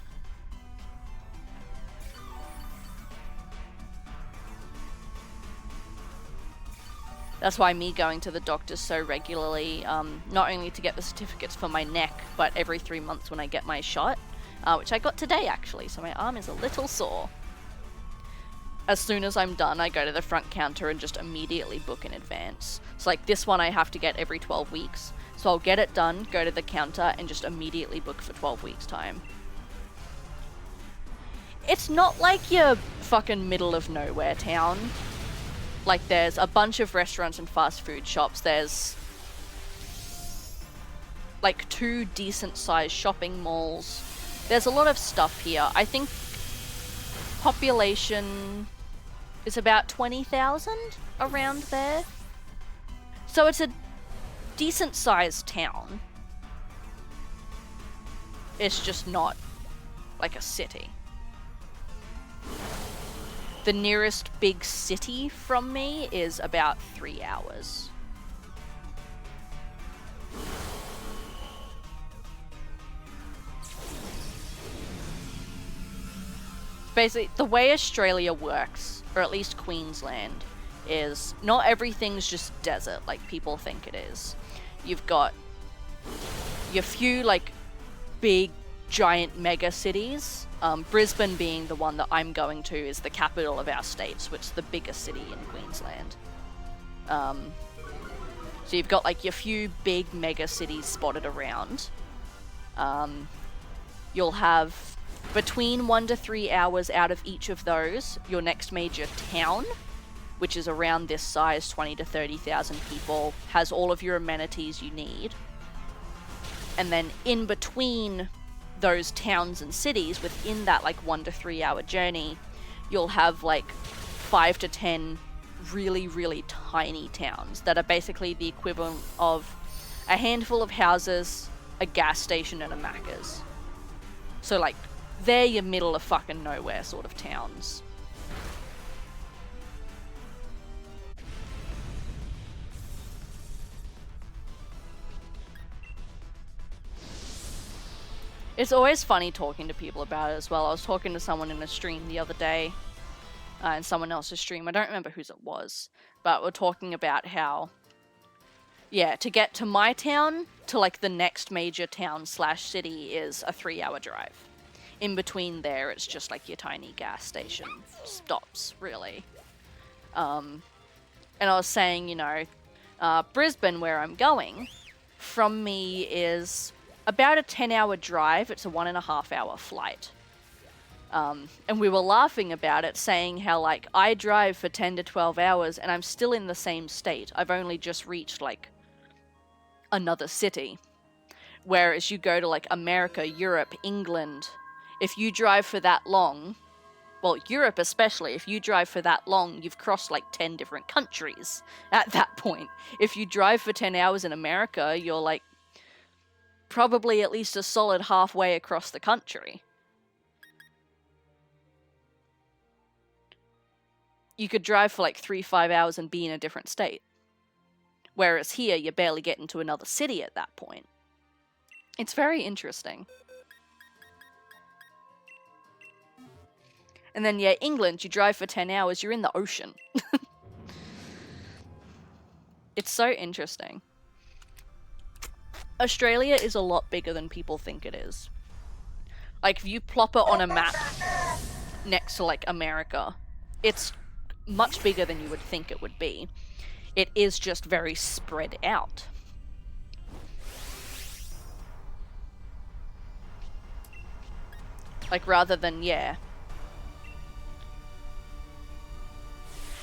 A: That's why me going to the doctor so regularly, not only to get the certificates for my neck, but every 3 months when I get my shot, which I got today actually, so my arm is a little sore. As soon as I'm done, I go to the front counter and just immediately book in advance. So like this one I have to get every 12 weeks. So I'll get it done, go to the counter, and just immediately book for 12 weeks time. It's not like your fucking middle of nowhere town. Like there's a bunch of restaurants and fast food shops. There's like 2 decent sized shopping malls. There's a lot of stuff here. I think population is about 20,000 around there. So it's a decent sized town. It's just not like a city. The nearest big city from me is about 3 hours. Basically, the way Australia works, or at least Queensland, is not everything's just desert like people think it is. You've got your few like big giant mega cities. Brisbane being the one that I'm going to is the capital of our state, so it's the biggest city in Queensland. So you've got like your few big mega cities spotted around. You'll have between 1 to 3 hours out of each of those, your next major town, which is around this size, 20 to 30,000 people, has all of your amenities you need. And then in between those towns and cities, within that like 1 to 3 hour journey, you'll have like 5 to 10 really, really tiny towns that are basically the equivalent of a handful of houses, a gas station, and a Macca's. So like, they're your middle of fucking nowhere sort of towns. It's always funny talking to people about it as well. I was talking to someone in a stream the other day, in someone else's stream. I don't remember whose it was, but we're talking about how, yeah, to get to my town, to like the next major town / city is a 3 hour drive. In between there, it's just like your tiny gas station stops, really. And I was saying, you know, Brisbane, where I'm going, from me is about a 10-hour drive. It's a 1.5 hour flight. And we were laughing about it, saying how, like, I drive for 10 to 12 hours and I'm still in the same state. I've only just reached, like, another city. Whereas you go to, like, America, Europe, England, if you drive for that long, well, Europe especially, if you drive for that long, you've crossed, like, 10 different countries at that point. If you drive for 10 hours in America, you're, like, probably at least a solid halfway across the country. You could drive for like 3-5 hours and be in a different state. Whereas here, you barely get into another city at that point. It's very interesting. And then, yeah, England, you drive for 10 hours, you're in the ocean. It's so interesting. Australia is a lot bigger than people think it is. Like, if you plop it on a map next to, like, America, it's much bigger than you would think it would be. It is just very spread out. Like, rather than, yeah.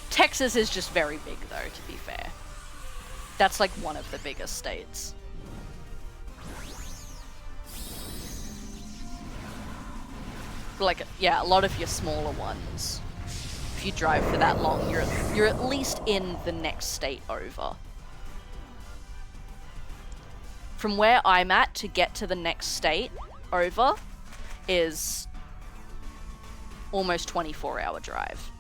A: Texas is just very big, though, to be fair. That's, like, one of the biggest states. Like, yeah, a lot of your smaller ones, if you drive for that long, you're at least in the next state over. From where I'm at to get to the next state over is almost 24-hour drive.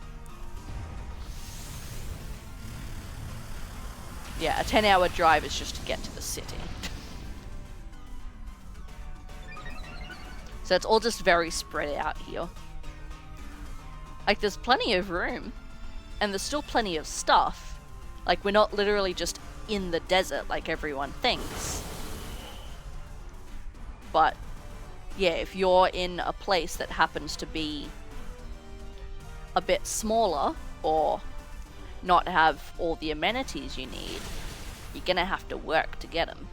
A: Yeah, a 10-hour drive is just to get to the city. So it's all just very spread out here. Like, there's plenty of room, and there's still plenty of stuff. Like, we're not literally just in the desert like everyone thinks. But, yeah, if you're in a place that happens to be a bit smaller or not have all the amenities you need, you're gonna have to work to get them.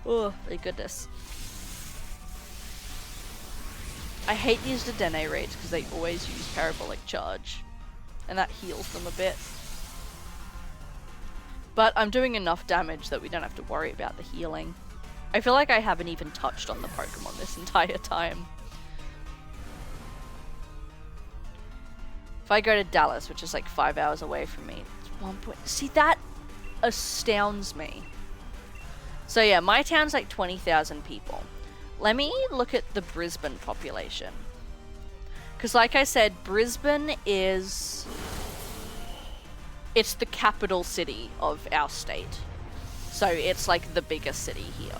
A: Oh, my goodness. I hate these Dedenne raids because they always use parabolic charge, and that heals them a bit. But I'm doing enough damage that we don't have to worry about the healing. I feel like I haven't even touched on the Pokemon this entire time. If I go to Dallas, which is like 5 hours away from me, it's 1 point. See, that astounds me. So yeah, my town's like 20,000 people. Let me look at the Brisbane population. Because like I said, Brisbane is... it's the capital city of our state. So it's like the biggest city here.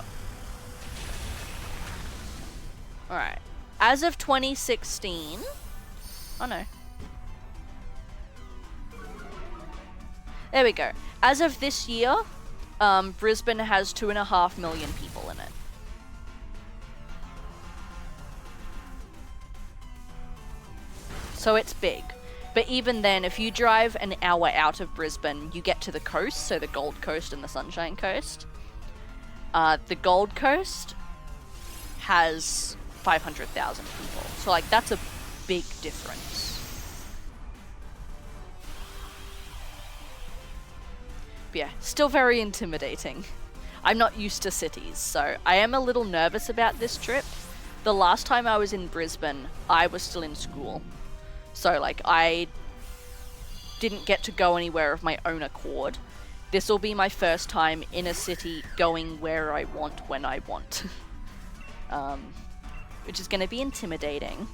A: Alright. As of 2016... oh no. There we go. As of this year, Brisbane has 2.5 million people in it. So it's big. But even then, if you drive an hour out of Brisbane, you get to the coast, so the Gold Coast and the Sunshine Coast. The Gold Coast has 500,000 people. So, like, that's a big difference. But yeah, still very intimidating. I'm not used to cities, so I am a little nervous about this trip. The last time I was in Brisbane, I was still in school. So, like, I didn't get to go anywhere of my own accord. This will be my first time in a city going where I want when I want. Which is going to be intimidating.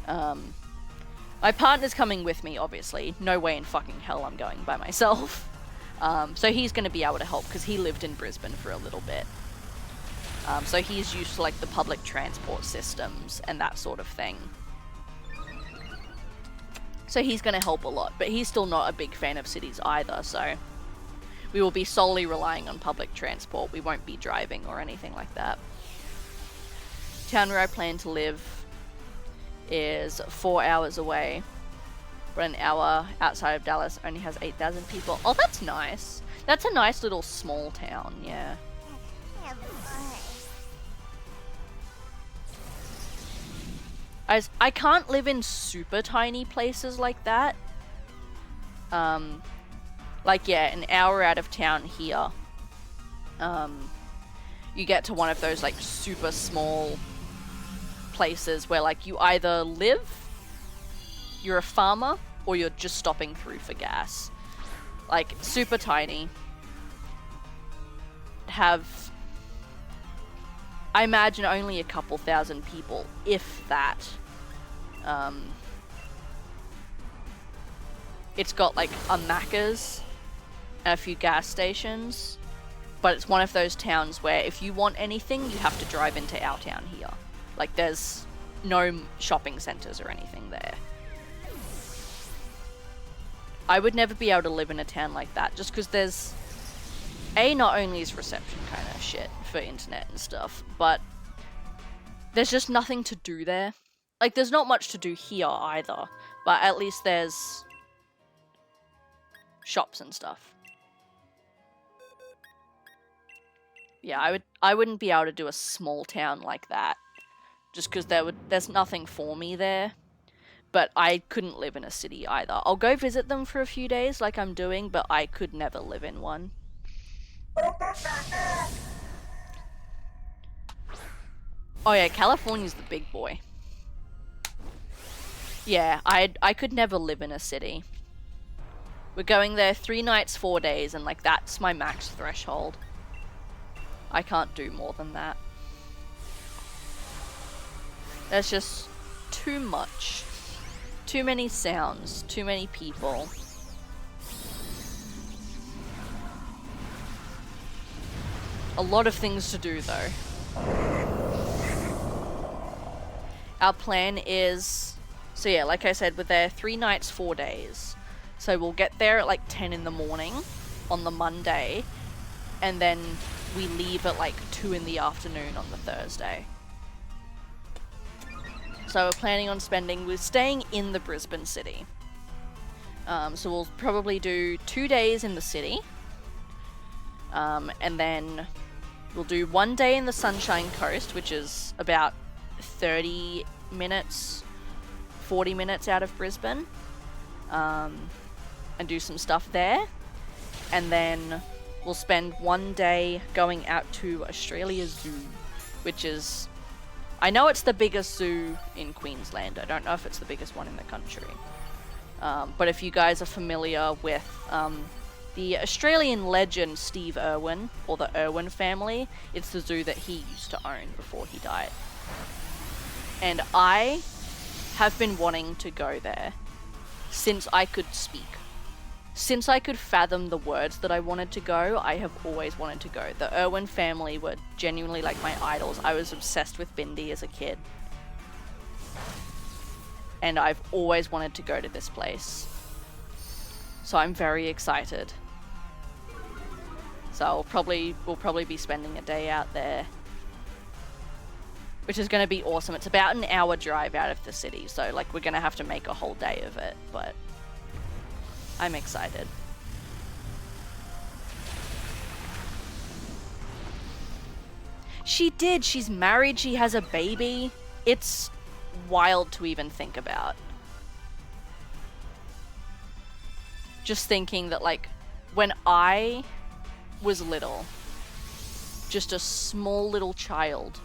A: My partner's coming with me, obviously. No way in fucking hell I'm going by myself. So he's going to be able to help because he lived in Brisbane for a little bit. So he's used to, like, the public transport systems and that sort of thing. So he's going to help a lot, but he's still not a big fan of cities either, so we will be solely relying on public transport. We won't be driving or anything like that. Town where I plan to live is 4 hours away, but an hour outside of Dallas only has 8,000 people. Oh, that's nice. That's a nice little small town, yeah. I can't live in super tiny places like that. Like, yeah, an hour out of town here. You get to one of those, like, super small places where, like, you either live, you're a farmer, or you're just stopping through for gas. Like, super tiny. Have, I imagine, only a couple thousand people, if that. It's got, like, a Macca's and a few gas stations, but it's one of those towns where if you want anything, you have to drive into our town here. Like, there's no shopping centers or anything there. I would never be able to live in a town like that, just because there's... not only is reception kind of shit for internet and stuff, but there's just nothing to do there. Like, there's not much to do here either, but at least there's shops and stuff. Yeah, I wouldn't be able to do a small town like that, just because there's nothing for me there. But I couldn't live in a city either. I'll go visit them for a few days like I'm doing, but I could never live in one. Oh yeah, California's the big boy. Yeah, I could never live in a city. We're going there 3 nights, 4 days, and, like, that's my max threshold. I can't do more than that. There's just too much. Too many sounds, too many people. A lot of things to do, though. our plan is, so yeah, like I said, we're there 3 nights, 4 days. So we'll get there at like 10 in the morning on the Monday, and then we leave at like 2 in the afternoon on the Thursday. So we're planning on we're staying in the Brisbane city. So we'll probably do 2 days in the city. And then we'll do 1 day in the Sunshine Coast, which is about 30 minutes, 40 minutes out of Brisbane. And do some stuff there. And then we'll spend 1 day going out to Australia Zoo, which is, I know it's the biggest zoo in Queensland. I don't know if it's the biggest one in the country. But if you guys are familiar with the Australian legend Steve Irwin, or the Irwin family, it's the zoo that he used to own before he died. And I have been wanting to go there since I could speak. Since I could fathom the words that I wanted to go, I have always wanted to go. The Irwin family were genuinely like my idols. I was obsessed with Bindi as a kid. And I've always wanted to go to this place. So I'm very excited. So we'll probably be spending a day out there, which is going to be awesome. It's about an hour drive out of the city, so like we're going to have to make a whole day of it, but I'm excited. She did. She's married. She has a baby. It's wild to even think about. Just thinking that, like, when I was little, just a small little child,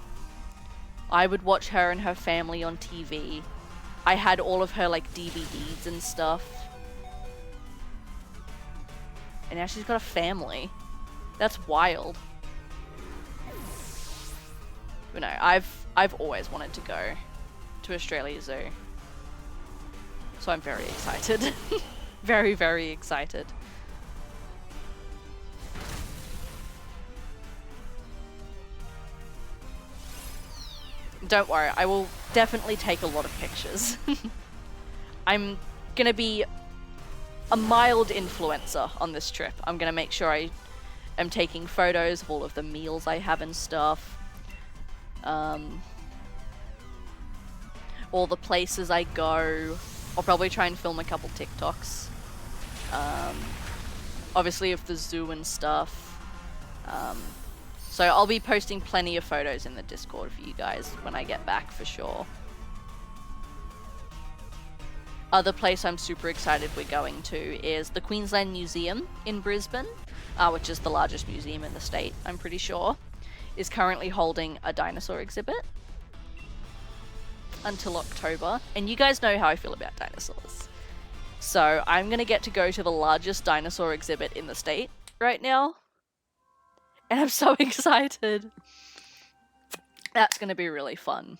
A: I would watch her and her family on TV. I had all of her, like, DVDs and stuff. And now she's got a family. That's wild. But no, I've always wanted to go to Australia Zoo. So I'm very excited. Very, very excited. Don't worry, I will definitely take a lot of pictures. I'm gonna be a mild influencer on this trip. I'm gonna make sure I am taking photos of all of the meals I have and stuff. All the places I go. I'll probably try and film a couple TikToks. Obviously of the zoo and stuff. So I'll be posting plenty of photos in the Discord for you guys when I get back for sure. Other place I'm super excited we're going to is the Queensland Museum in Brisbane, which is the largest museum in the state, I'm pretty sure, is currently holding a dinosaur exhibit until October. And you guys know how I feel about dinosaurs. So I'm going to get to go to the largest dinosaur exhibit in the state right now. And I'm so excited. That's going to be really fun.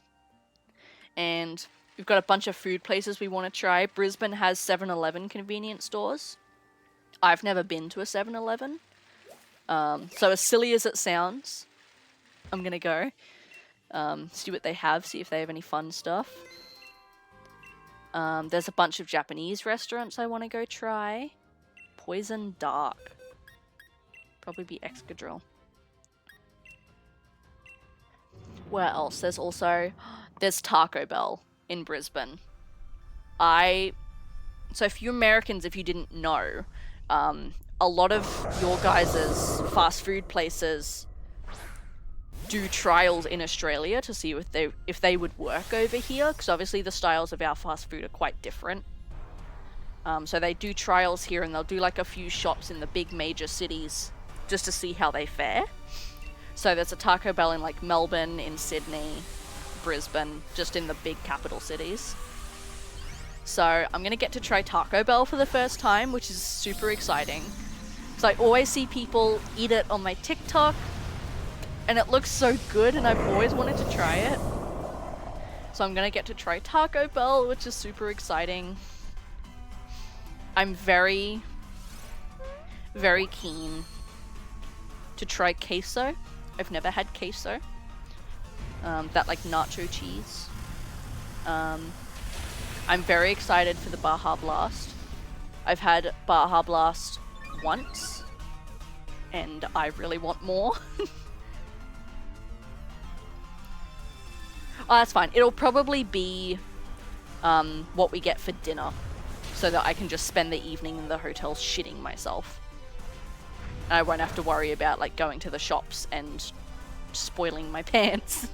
A: And we've got a bunch of food places we want to try. Brisbane has 7-Eleven convenience stores. I've never been to a 7-Eleven. So as silly as it sounds, I'm going to go. See what they have, see if they have any fun stuff. There's a bunch of Japanese restaurants I want to go try. Poison Dark. Probably be Excadrill. Where else? There's Taco Bell in Brisbane. So for you Americans, if you didn't know, a lot of your guys' fast food places do trials in Australia to see if they would work over here, because obviously the styles of our fast food are quite different. So they do trials here, and they'll do like a few shops in the big major cities just to see how they fare. So there's a Taco Bell in like Melbourne, in Sydney, Brisbane, just in the big capital cities. So I'm gonna get to try Taco Bell for the first time, which is super exciting. So I always see people eat it on my TikTok, and it looks so good, and I've always wanted to try it. So I'm gonna get to try Taco Bell, which is super exciting. I'm very, very keen to try queso. I've never had queso. That like nacho cheese. I'm very excited for the Baja Blast. I've had Baja Blast once, and I really want more. Oh, that's fine. It'll probably be what we get for dinner, so that I can just spend the evening in the hotel shitting myself. And I won't have to worry about like going to the shops and spoiling my pants.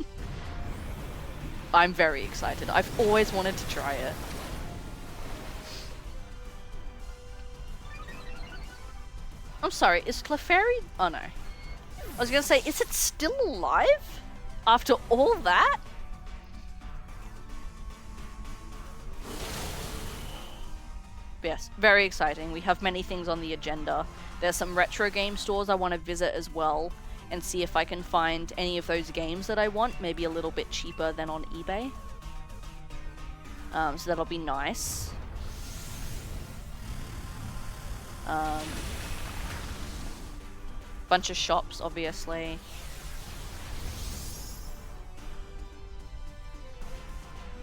A: I'm very excited. I've always wanted to try it. I'm sorry, is Clefairy? Oh no. I was gonna say, is it still alive? After all that? Yes, very exciting. We have many things on the agenda. There's some retro game stores I want to visit as well, and see if I can find any of those games that I want, maybe a little bit cheaper than on eBay. So that'll be nice. Bunch of shops, obviously.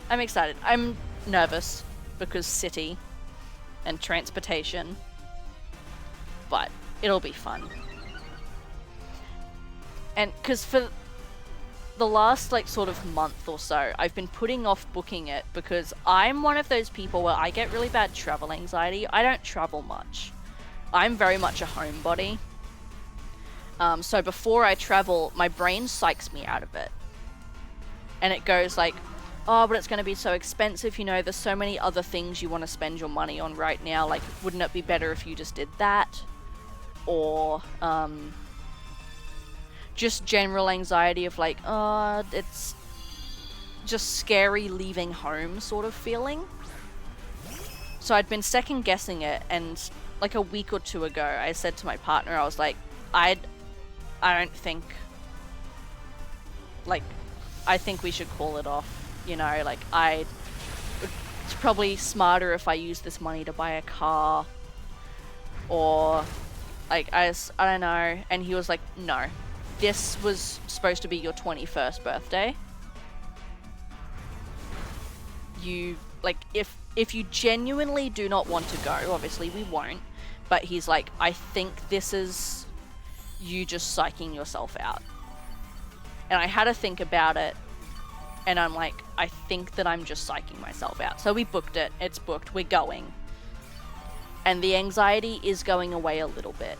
A: I'm excited. I'm nervous because city and transportation, but it'll be fun. And because for the last like sort of month or so, I've been putting off booking it because I'm one of those people where I get really bad travel anxiety. I don't travel much. I'm very much a homebody. So before I travel, my brain psychs me out of it. And it goes like, oh, but it's going to be so expensive, you know, there's so many other things you want to spend your money on right now, like, wouldn't it be better if you just did that? Or, just general anxiety of like, oh, it's just scary leaving home sort of feeling. So I'd been second guessing it, and like a week or two ago, I said to my partner, I was like, I don't think, like, I think we should call it off. You know, like, it's probably smarter if I use this money to buy a car, or like, I don't know. And he was like, no, this was supposed to be your 21st birthday. You, like, if you genuinely do not want to go, obviously we won't, but he's like, I think this is you just psyching yourself out. And I had to think about it, and I'm like, I think that I'm just psyching myself out. So we booked it, it's booked, we're going. And the anxiety is going away a little bit.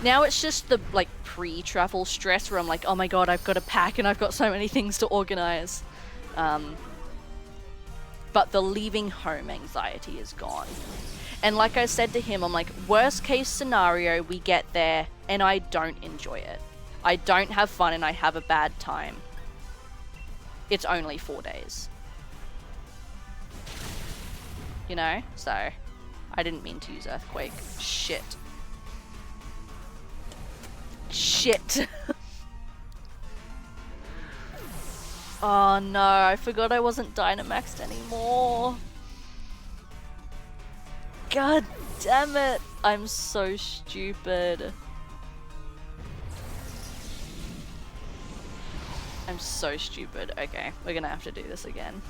A: Now it's just the, like, pre-travel stress where I'm like, oh my god, I've got to pack and I've got so many things to organize. But the leaving home anxiety is gone. And like I said to him, I'm like, worst case scenario, we get there and I don't enjoy it. I don't have fun and I have a bad time. It's only 4 days. You know? So, I didn't mean to use earthquake. Shit. Shit. Oh no, I forgot I wasn't Dynamaxed anymore. God damn it. I'm so stupid. I'm so stupid. Okay, we're gonna have to do this again.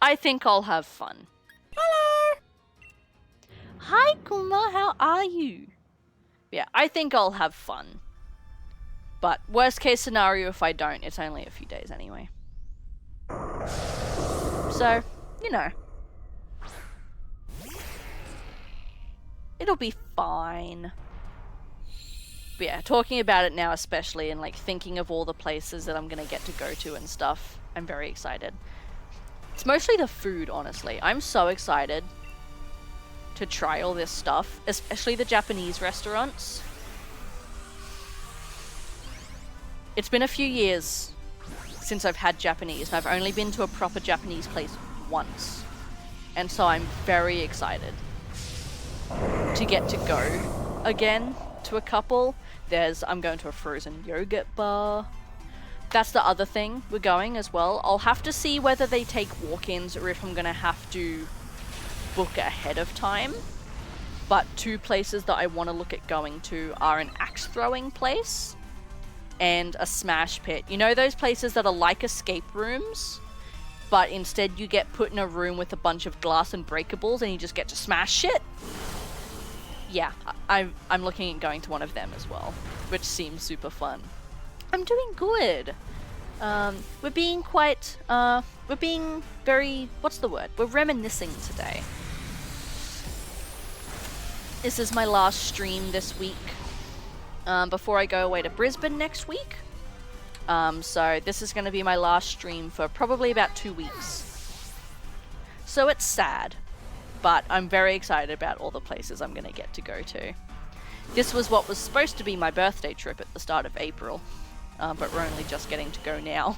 A: I think I'll have fun. Hello! Hi, Kuma, how are you? Yeah, I think I'll have fun. But worst case scenario, if I don't, it's only a few days anyway. So, you know. It'll be fine. But yeah, talking about it now especially, and like thinking of all the places that I'm gonna get to go to and stuff, I'm very excited. It's mostly the food, honestly. I'm so excited to try all this stuff, especially the Japanese restaurants. It's been a few years since I've had Japanese, and I've only been to a proper Japanese place once. And so I'm very excited to get to go again to a couple. I'm going to a frozen yogurt bar. That's the other thing we're going as well. I'll have to see whether they take walk-ins or if I'm gonna have to book ahead of time. but 2 places that I want to look at going to are an axe throwing place and a smash pit. You know those places that are like escape rooms, but instead you get put in a room with a bunch of glass and breakables and you just get to smash shit? Yeah, I'm looking at going to one of them as well, which seems super fun. I'm doing good. We're being quite, we're being very, what's the word? We're reminiscing today. This is my last stream this week, before I go away to Brisbane next week. So this is going to be my last stream for probably about 2 weeks. So it's sad, but I'm very excited about all the places I'm going to get to go to. This was what was supposed to be my birthday trip at the start of April. But we're only just getting to go now.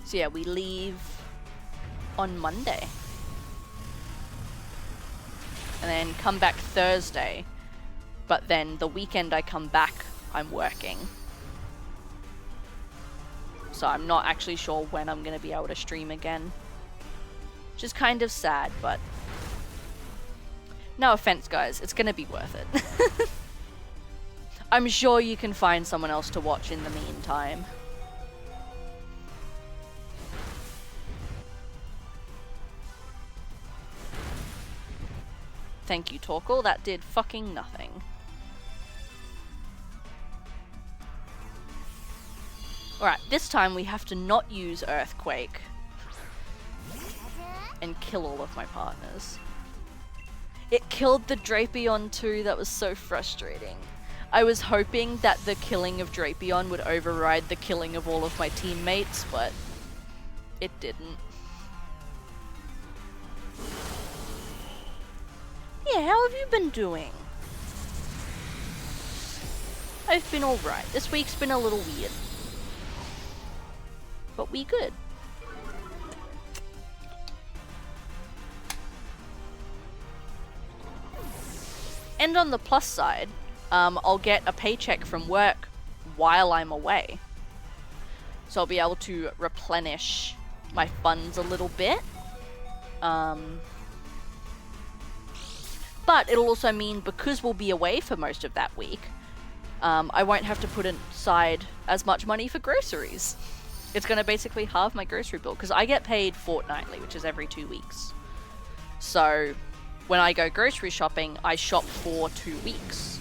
A: So yeah, we leave on Monday. And then come back Thursday. But then the weekend I come back, I'm working. So I'm not actually sure when I'm going to be able to stream again. Which is kind of sad, but... no offense, guys. It's gonna be worth it. I'm sure you can find someone else to watch in the meantime. Thank you, Torkel. That did fucking nothing. Alright, this time we have to not use Earthquake. And kill all of my partners. It killed the Drapion too, that was so frustrating. I was hoping that the killing of Drapion would override the killing of all of my teammates, but it didn't. Yeah, how have you been doing? I've been alright. This week's been a little weird. But we good. And on the plus side, I'll get a paycheck from work while I'm away. So I'll be able to replenish my funds a little bit. But it'll also mean because we'll be away for most of that week, I won't have to put aside as much money for groceries. It's going to basically halve my grocery bill because I get paid fortnightly, which is every 2 weeks. So... when I go grocery shopping, I shop for 2 weeks.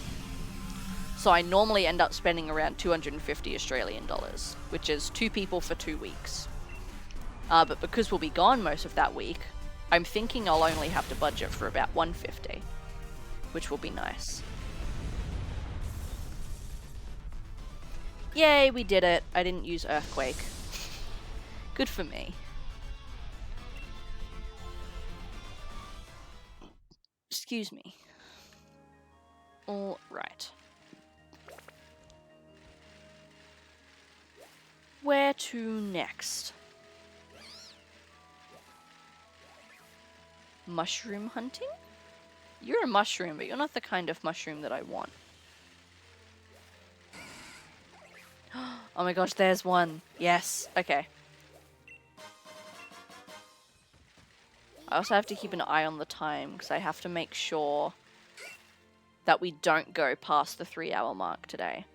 A: So I normally end up spending around 250 Australian dollars, which is 2 people for 2 weeks. But because we'll be gone most of that week, I'm thinking I'll only have to budget for about 150, which will be nice. Yay, we did it. I didn't use Earthquake. Good for me. Excuse me. All right. Where to next? Mushroom hunting? You're a mushroom, but you're not the kind of mushroom that I want. Oh my gosh, there's one. Yes. Okay. I also have to keep an eye on the time because I have to make sure that we don't go past the 3-hour mark today.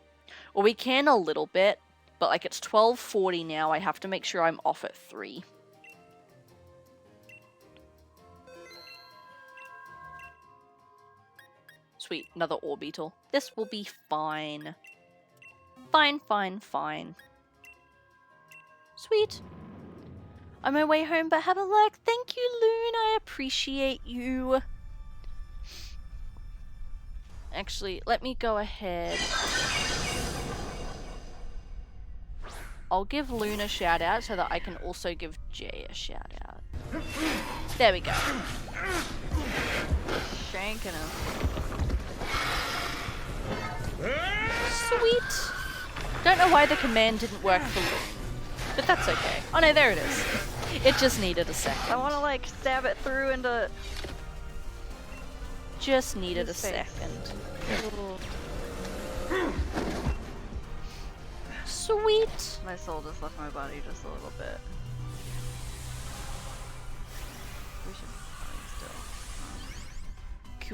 A: Well, we can a little bit, but like it's 12:40 now. I have to make sure I'm off at 3. Sweet, another orbital. This will be fine. Fine, fine, fine. Sweet. On my way home, but have a look. Thank you, Loon. I appreciate you. Actually, let me go ahead. I'll give Loon a shout out so that I can also give Jay a shout out. There we go. Shanking him. Sweet. Don't know why the command didn't work for Loon, but that's okay. Oh no, there it is. It just needed a second.
B: I want to like stab it through into...
A: Just needed a second. Sweet.
B: My soul just left my body just a little bit. We should be fine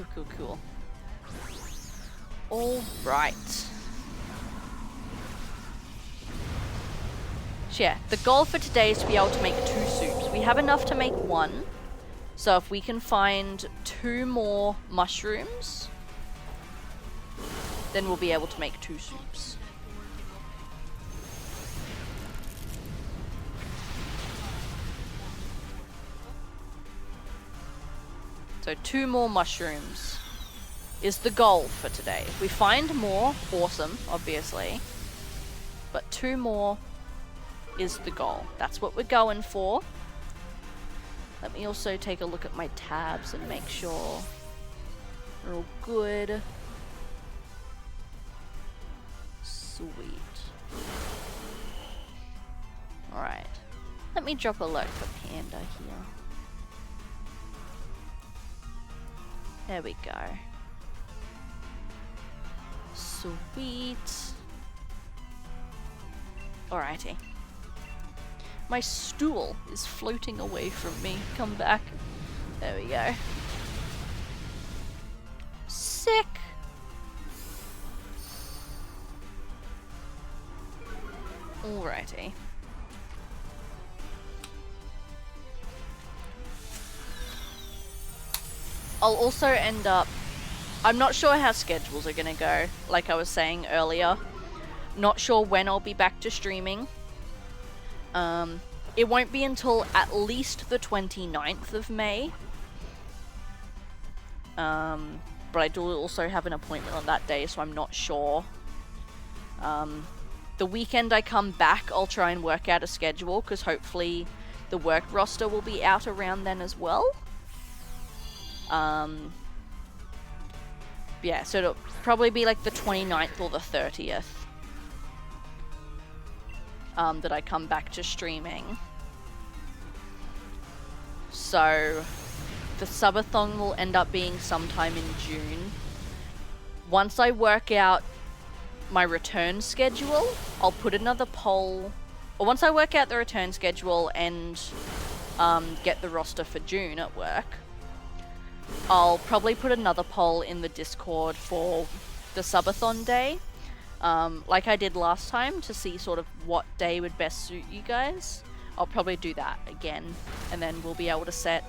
B: still.
A: Cool. All right. So yeah, the goal for today is to be able to make 2 soups. We have enough to make 1. So if we can find 2 more mushrooms, then we'll be able to make 2 soups. So 2 more mushrooms is the goal for today. If we find more, awesome, obviously. But 2 more is the goal. That's what we're going for. Let me also take a look at my tabs and make sure they're all good. Sweet. Alright. Let me drop a alert for Panda here. There we go. Sweet. Alrighty. My stool is floating away from me. Come back. There we go. Sick. Alrighty. I'll also end up... I'm not sure how schedules are gonna go, like I was saying earlier. Not sure when I'll be back to streaming. It won't be until at least the 29th of May. But I do also have an appointment on that day, so I'm not sure. The weekend I come back, I'll try and work out a schedule, because hopefully the work roster will be out around then as well. Yeah, so it'll probably be like the 29th or the 30th. That I come back to streaming. So the subathon will end up being sometime in June. Once I work out my return schedule, I'll put another poll, or once I work out the return schedule and get the roster for June at work, I'll probably put another poll in the Discord for the subathon day. Like I did last time, to see sort of what day would best suit you guys. I'll probably do that again, and then we'll be able to set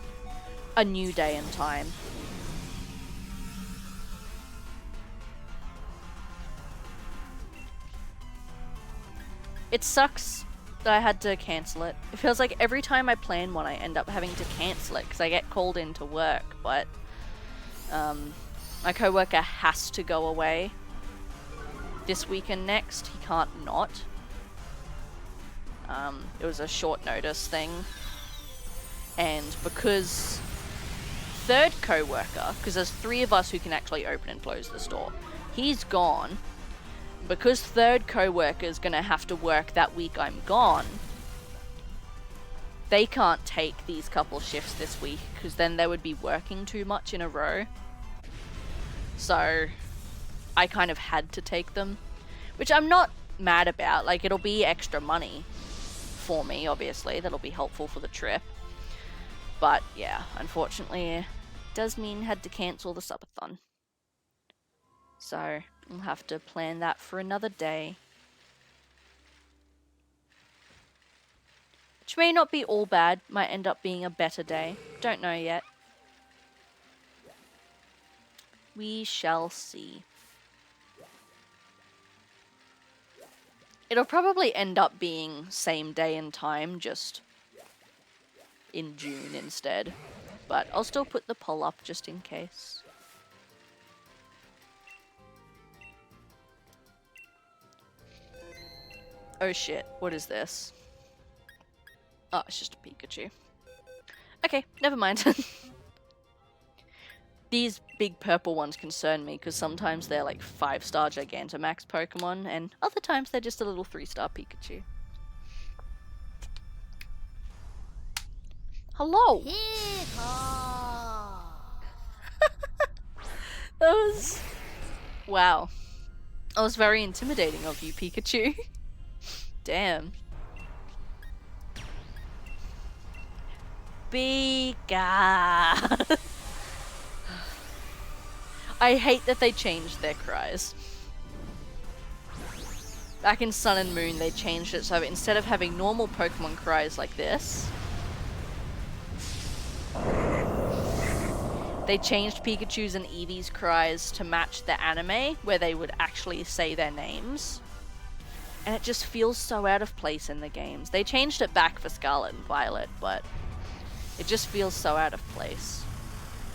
A: a new day and time. It sucks that I had to cancel it. It feels like every time I plan one, I end up having to cancel it because I get called into work, but my coworker has to go away this week and next. He can't not. It was a short notice thing. And because third co-worker, because there's 3 of us who can actually open and close the store, he's gone. Because third co-worker is going to have to work that week I'm gone, they can't take these couple shifts this week, because then they would be working too much in a row. So I kind of had to take them, which I'm not mad about. Like, it'll be extra money for me, obviously. That'll be helpful for the trip. But yeah, unfortunately, it does mean had to cancel the subathon. So I'll have to plan that for another day. Which may not be all bad, might end up being a better day. Don't know yet. We shall see. It'll probably end up being same day and time, just in June instead. But I'll still put the poll up just in case. Oh shit, what is this? Oh, it's just a Pikachu. Okay, never mind. These big purple ones concern me because sometimes they're like 5-star gigantamax Pokemon and other times they're just a little 3-star Pikachu. Hello! That was... Wow. That was very intimidating of you, Pikachu. Damn. Pika. I hate that they changed their cries. Back in Sun and Moon, they changed it so instead of having normal Pokemon cries like this, they changed Pikachu's and Eevee's cries to match the anime, where they would actually say their names. And it just feels so out of place in the games. They changed it back for Scarlet and Violet, but it just feels so out of place.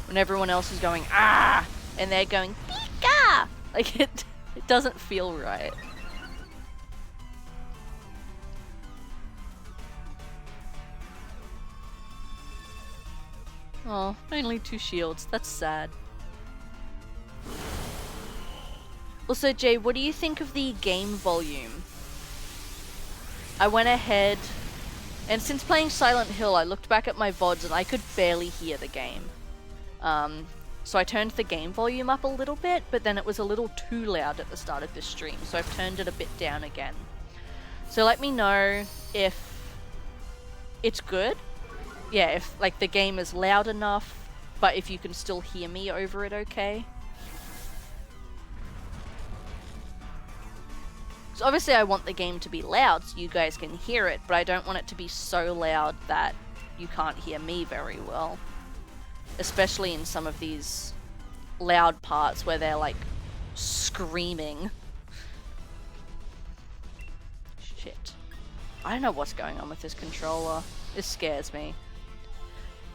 A: When everyone else is going, ah! And they're going, Pika! Like, it doesn't feel right. Oh, only 2 shields. That's sad. Also, Jay, what do you think of the game volume? I went ahead, and since playing Silent Hill, I looked back at my VODs and I could barely hear the game. So I turned the game volume up a little bit, but then it was a little too loud at the start of this stream, so I've turned it a bit down again. So let me know if it's good. Yeah, if like the game is loud enough, but if you can still hear me over it okay. So obviously I want the game to be loud so you guys can hear it, but I don't want it to be so loud that you can't hear me very well. Especially in some of these loud parts where they're like screaming. Shit. I don't know what's going on with this controller. This scares me.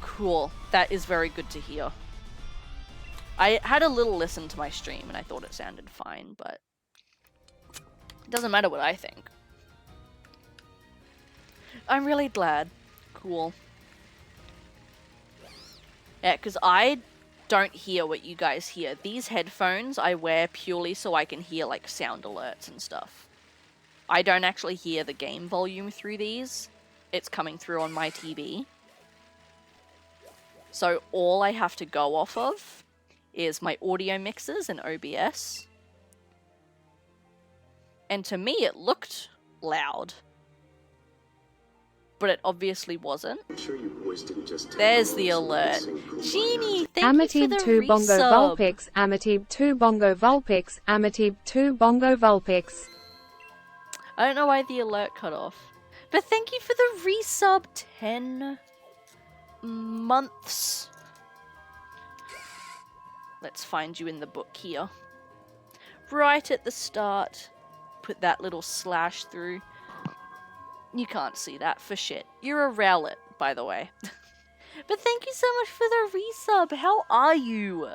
A: Cool. That is very good to hear. I had a little listen to my stream and I thought it sounded fine, but it doesn't matter what I think. I'm really glad. Cool. Yeah, because I don't hear what you guys hear. These headphones I wear purely so I can hear like sound alerts and stuff. I don't actually hear the game volume through these. It's coming through on my TV. So all I have to go off of is my audio mixers and OBS. And to me it looked loud. But it obviously wasn't.
C: I'm sure you boys didn't just
A: There's the alert. Genie, thank you for the
D: 2 Bongo
A: resub.
D: Vulpix, Amatib 2 Bongo Vulpix, Amatib 2 Bongo Vulpix.
A: I don't know why the alert cut off. But thank you for the resub. 10 months. Let's find you in the book here. Right at the start. Put that little slash through. You can't see that for shit. You're a Rowlet, by the way. But thank you so much for the resub. How are you?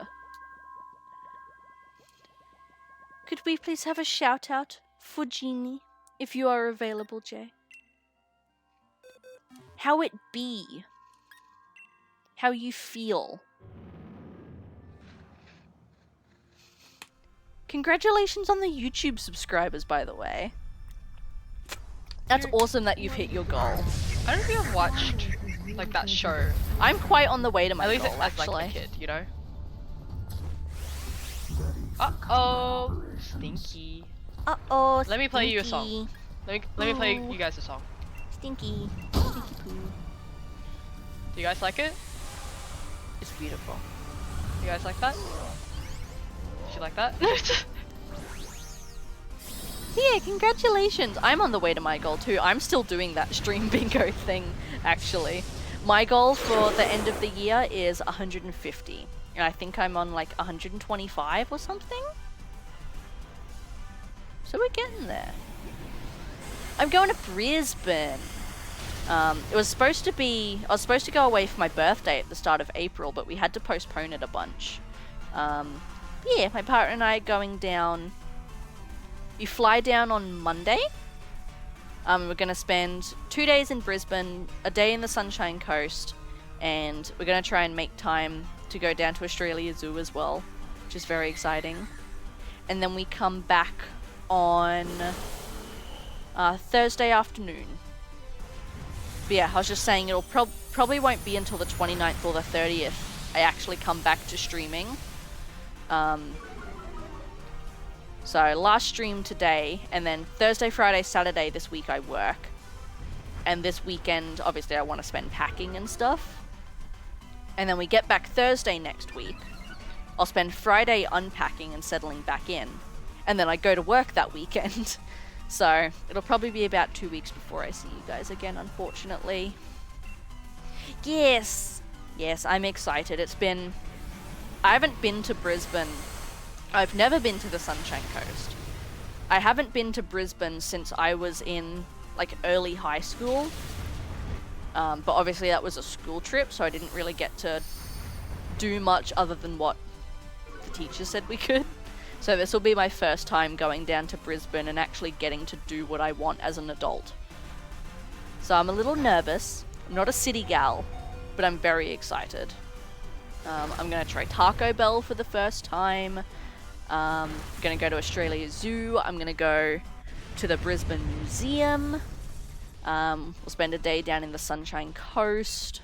A: Could we please have a shout out for Genie, if you are available, Jay? How it be? How you feel? Congratulations on the YouTube subscribers, by the way. That's awesome that you've hit your goal.
E: I don't think I've watched like that show.
A: I'm quite on the way to my
E: At least
A: goal,
E: as
A: actually.
E: like a kid, you know. Uh-oh, stinky.
A: Uh-oh,
E: Let me play you a
A: stinky.
E: song. Let me play you guys a song.
A: Stinky. Stinky poo.
E: Do you guys like it?
A: It's beautiful.
E: You guys like that? Did you like that?
A: Yeah, congratulations. I'm on the way to my goal too. I'm still doing that stream bingo thing, actually. My goal for the end of the year is 150. And I think I'm on like 125 or something. So we're getting there. I'm going to Brisbane. It was supposed to be... I was supposed to go away for my birthday at the start of April, but we had to postpone it a bunch. Yeah, my partner and I are going down... We fly down on Monday. We're going to spend 2 days in Brisbane, a day in the Sunshine Coast, and we're going to try and make time to go down to Australia Zoo as well, which is very exciting. And then we come back on Thursday afternoon. But yeah, I was just saying it'll probably won't be until the 29th or the 30th I actually come back to streaming. So last stream today, and then Thursday, Friday, Saturday this week I work. And this weekend, obviously I want to spend packing and stuff. And then we get back Thursday next week. I'll spend Friday unpacking and settling back in. And then I go to work that weekend. So it'll probably be about 2 weeks before I see you guys again, unfortunately. Yes, I'm excited. I haven't been to Brisbane. I've never been to the Sunshine Coast. I haven't been to Brisbane since I was in like early high school. But obviously that was a school trip, so I didn't really get to do much other than what the teacher said we could. So this will be my first time going down to Brisbane and actually getting to do what I want as an adult. So I'm a little nervous. I'm not a city gal, but I'm very excited. I'm going to try Taco Bell for the first time. I'm going to go to Australia Zoo. I'm going to go to the Brisbane Museum. We'll spend a day down in the Sunshine Coast.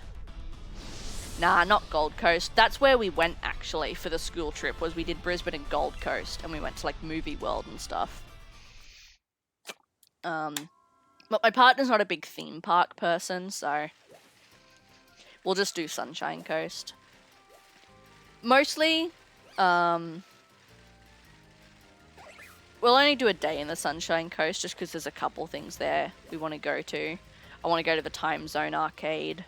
A: Nah, not Gold Coast. That's where we went, actually, for the school trip, was we did Brisbane and Gold Coast, and we went to, like, Movie World and stuff. But my partner's not a big theme park person, so we'll just do Sunshine Coast. Mostly, we'll only do a day in the Sunshine Coast, just because there's a couple things there we want to go to. I want to go to the Time Zone arcade.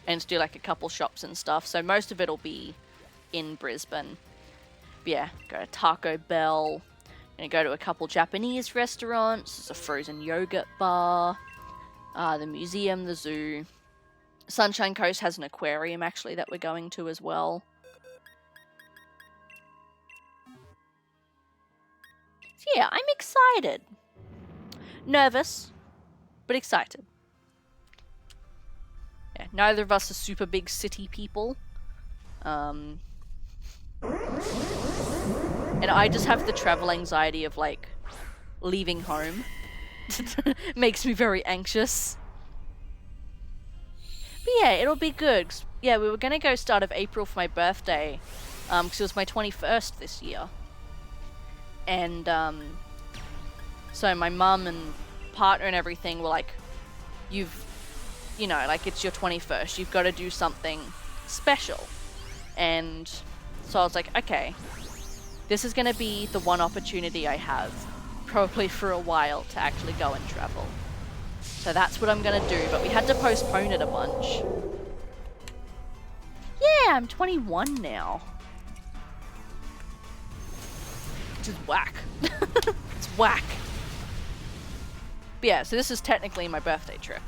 A: And do like a couple shops and stuff. So most of it'll be in Brisbane. But yeah, go to Taco Bell. Gonna go to a couple Japanese restaurants. There's a frozen yogurt bar. The museum, the zoo. Sunshine Coast has an aquarium actually that we're going to as well. So yeah, I'm excited. Nervous, but excited. Yeah, neither of us are super big city people. And I just have the travel anxiety of, like, leaving home. Makes me very anxious. But yeah, it'll be good. Yeah, we were gonna go start of April for my birthday. Because it was my 21st this year. And, so my mum and partner and everything were like, you know, like, it's your 21st. You've got to do something special. And so I was like, okay, this is going to be the one opportunity I have, probably for a while, to actually go and travel. So that's what I'm going to do, but we had to postpone it a bunch. Yeah, I'm 21 now. Which is whack. It's whack. But yeah, so this is technically my birthday trip.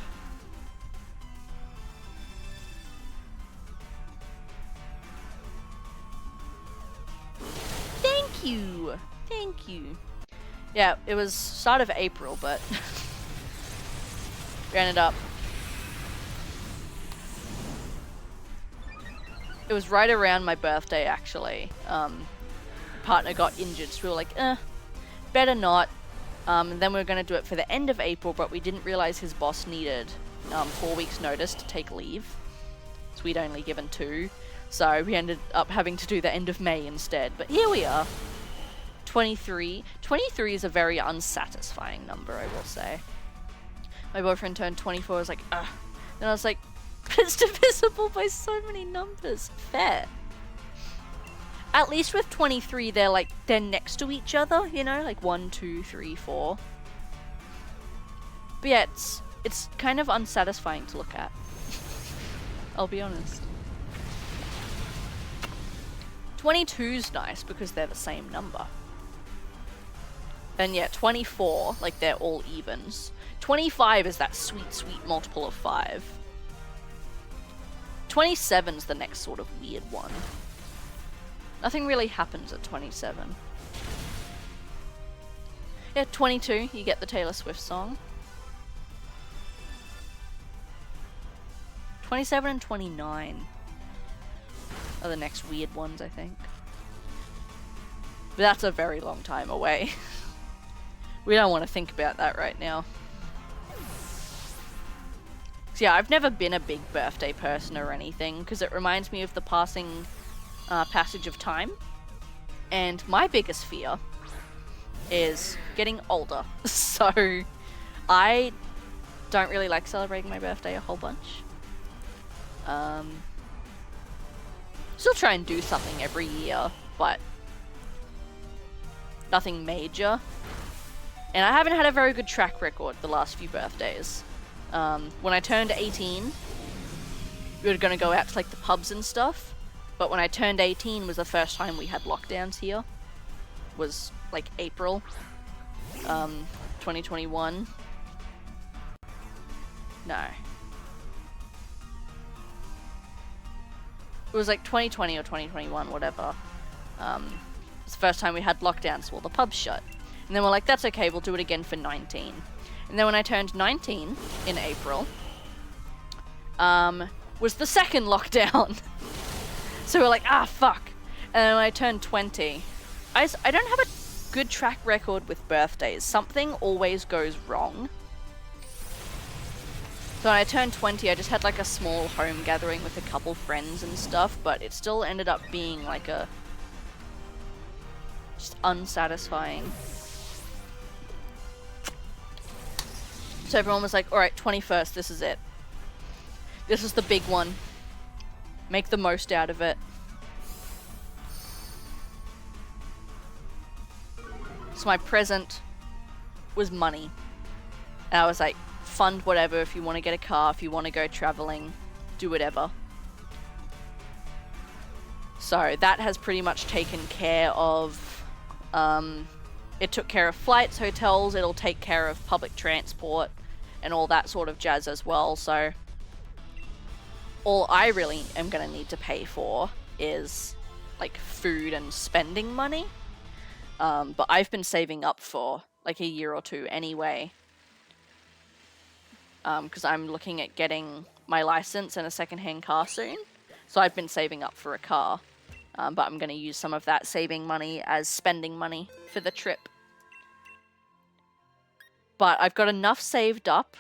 A: Thank you. Yeah, it was start of April, but we ended up. It was right around my birthday, actually. Partner got injured, so we were like, better not. And then we were going to do it for the end of April, but we didn't realize his boss needed 4 weeks notice to take leave. So we'd only given 2. So we ended up having to do the end of May instead. But here we are. 23. 23 is a very unsatisfying number, I will say. My boyfriend turned 24, I was like, ugh. And I was like, it's divisible by so many numbers. Fair. At least with 23, they're next to each other, you know? Like 1, 2, 3, 4. But yeah, it's kind of unsatisfying to look at. I'll be honest. 22's nice because they're the same number. And yeah, 24, like, they're all evens. 25 is that sweet, sweet multiple of 5. 27's the next sort of weird one. Nothing really happens at 27. Yeah, 22, you get the Taylor Swift song. 27 and 29 are the next weird ones, I think. But that's a very long time away. We don't want to think about that right now. So yeah, I've never been a big birthday person or anything, because it reminds me of the passage of time. And my biggest fear is getting older. So I don't really like celebrating my birthday a whole bunch. Still try and do something every year, but nothing major. And I haven't had a very good track record the last few birthdays. When I turned 18, we were going to go out to like the pubs and stuff. But when I turned 18 was the first time we had lockdowns here. Was like April 2021. No. It was like 2020 or 2021, whatever. It's the first time we had lockdowns, so all the pubs shut. And then we're like, that's okay, we'll do it again for 19. And then when I turned 19 in April, was the second lockdown. So we're like, ah, fuck. And then when I turned 20, I don't have a good track record with birthdays. Something always goes wrong. So when I turned 20, I just had like a small home gathering with a couple friends and stuff, but it still ended up being like a just unsatisfying. So everyone was like, alright, 21st, this is it. This is the big one. Make the most out of it. So my present was money. And I was like, fund whatever, if you want to get a car, if you want to go traveling, do whatever. So that has pretty much taken care of, it took care of flights, hotels, it'll take care of public transport and all that sort of jazz as well. So all I really am going to need to pay for is like food and spending money. But I've been saving up for like a year or two anyway. Because I'm looking at getting my license and a secondhand car soon. So I've been saving up for a car. But I'm going to use some of that saving money as spending money for the trip. But I've got enough saved up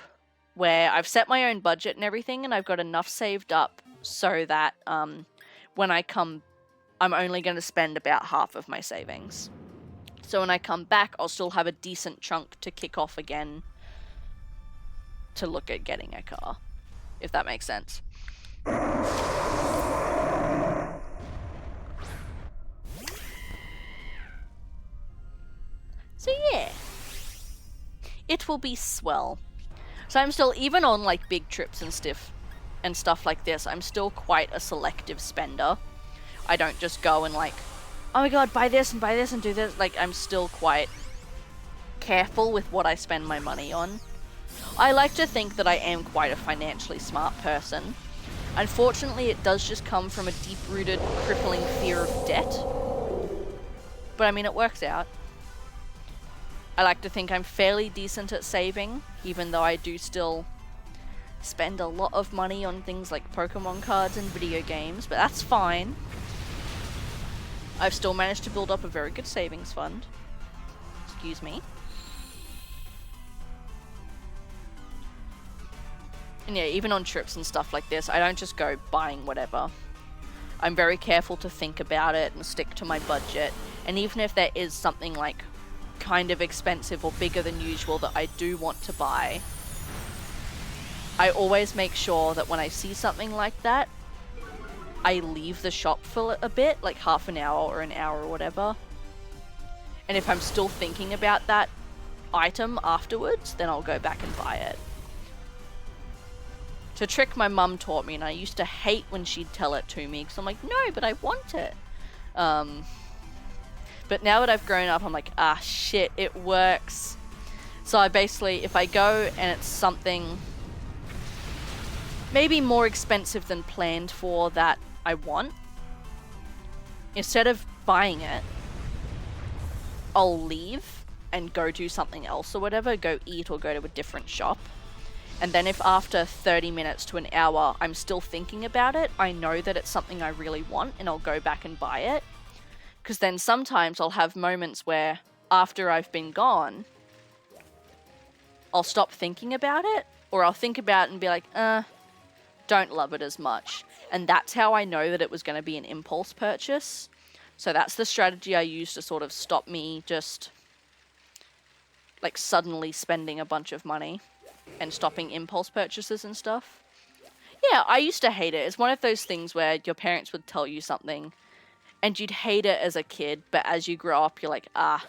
A: where I've set my own budget and everything, and I've got enough saved up so that when I come, I'm only going to spend about half of my savings. So when I come back, I'll still have a decent chunk to kick off again to look at getting a car, if that makes sense. So yeah, it will be swell. So I'm still, even on like big trips and stuff like this, I'm still quite a selective spender. I don't just go and like, oh my god, buy this and do this. Like, I'm still quite careful with what I spend my money on. I like to think that I am quite a financially smart person. Unfortunately, it does just come from a deep-rooted, crippling fear of debt. But I mean, it works out. I like to think I'm fairly decent at saving, even though I do still spend a lot of money on things like Pokemon cards and video games, but that's fine. I've still managed to build up a very good savings fund. Excuse me. And yeah, even on trips and stuff like this, I don't just go buying whatever. I'm very careful to think about it and stick to my budget. And even if there is something like kind of expensive or bigger than usual that I do want to buy, I always make sure that when I see something like that, I leave the shop for a bit, like half an hour or an hour or whatever. And if I'm still thinking about that item afterwards, then I'll go back and buy it. It's a trick my mum taught me, and I used to hate when she'd tell it to me, because I'm like, no, but I want it. But now that I've grown up, I'm like, ah, shit, it works. So I basically, if I go and it's something maybe more expensive than planned for that I want, instead of buying it, I'll leave and go do something else or whatever, go eat or go to a different shop. And then if after 30 minutes to an hour I'm still thinking about it, I know that it's something I really want and I'll go back and buy it. Because then sometimes I'll have moments where after I've been gone, I'll stop thinking about it, or I'll think about it and be like, don't love it as much. And that's how I know that it was going to be an impulse purchase. So that's the strategy I use to sort of stop me just like suddenly spending a bunch of money and stopping impulse purchases and stuff. Yeah, I used to hate it. It's one of those things where your parents would tell you something and you'd hate it as a kid, but as you grow up, you're like, ah,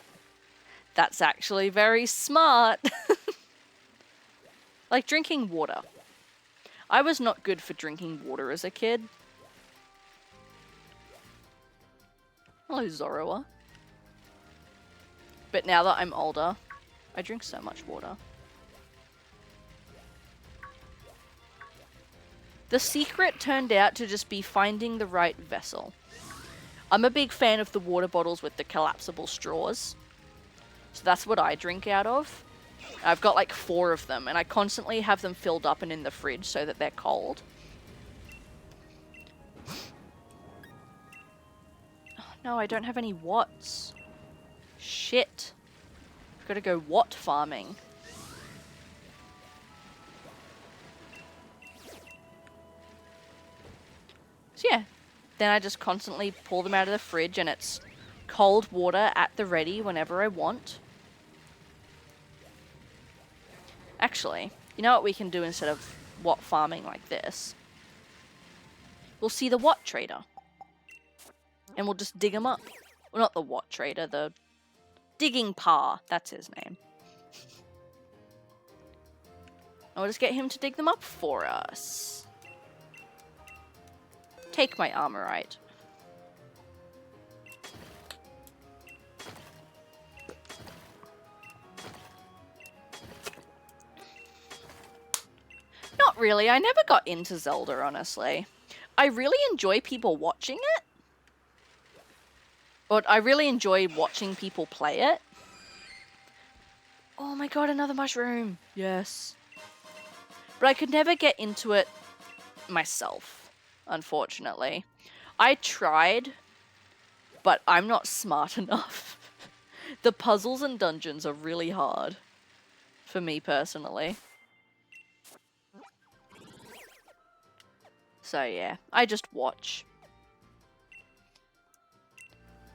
A: that's actually very smart. Like drinking water. I was not good for drinking water as a kid. Hello, Zoroa. But now that I'm older, I drink so much water. The secret turned out to just be finding the right vessel. I'm a big fan of the water bottles with the collapsible straws. So that's what I drink out of. I've got like 4 of them, and I constantly have them filled up and in the fridge so that they're cold. Oh, no, I don't have any watts. Shit. I've got to go watt farming. So yeah, then I just constantly pull them out of the fridge and it's cold water at the ready whenever I want. Actually, you know what we can do instead of watt farming like this? We'll see the watt trader. And we'll just dig him up. Well, not the watt trader, the digging pa. That's his name. And we'll just get him to dig them up for us. Take my armorite. Not really. I never got into Zelda, honestly. I really enjoy people watching it. But I really enjoy watching people play it. Oh my god, another mushroom. Yes. But I could never get into it myself, unfortunately. I tried, but I'm not smart enough. The puzzles and dungeons are really hard for me personally. So yeah, I just watch.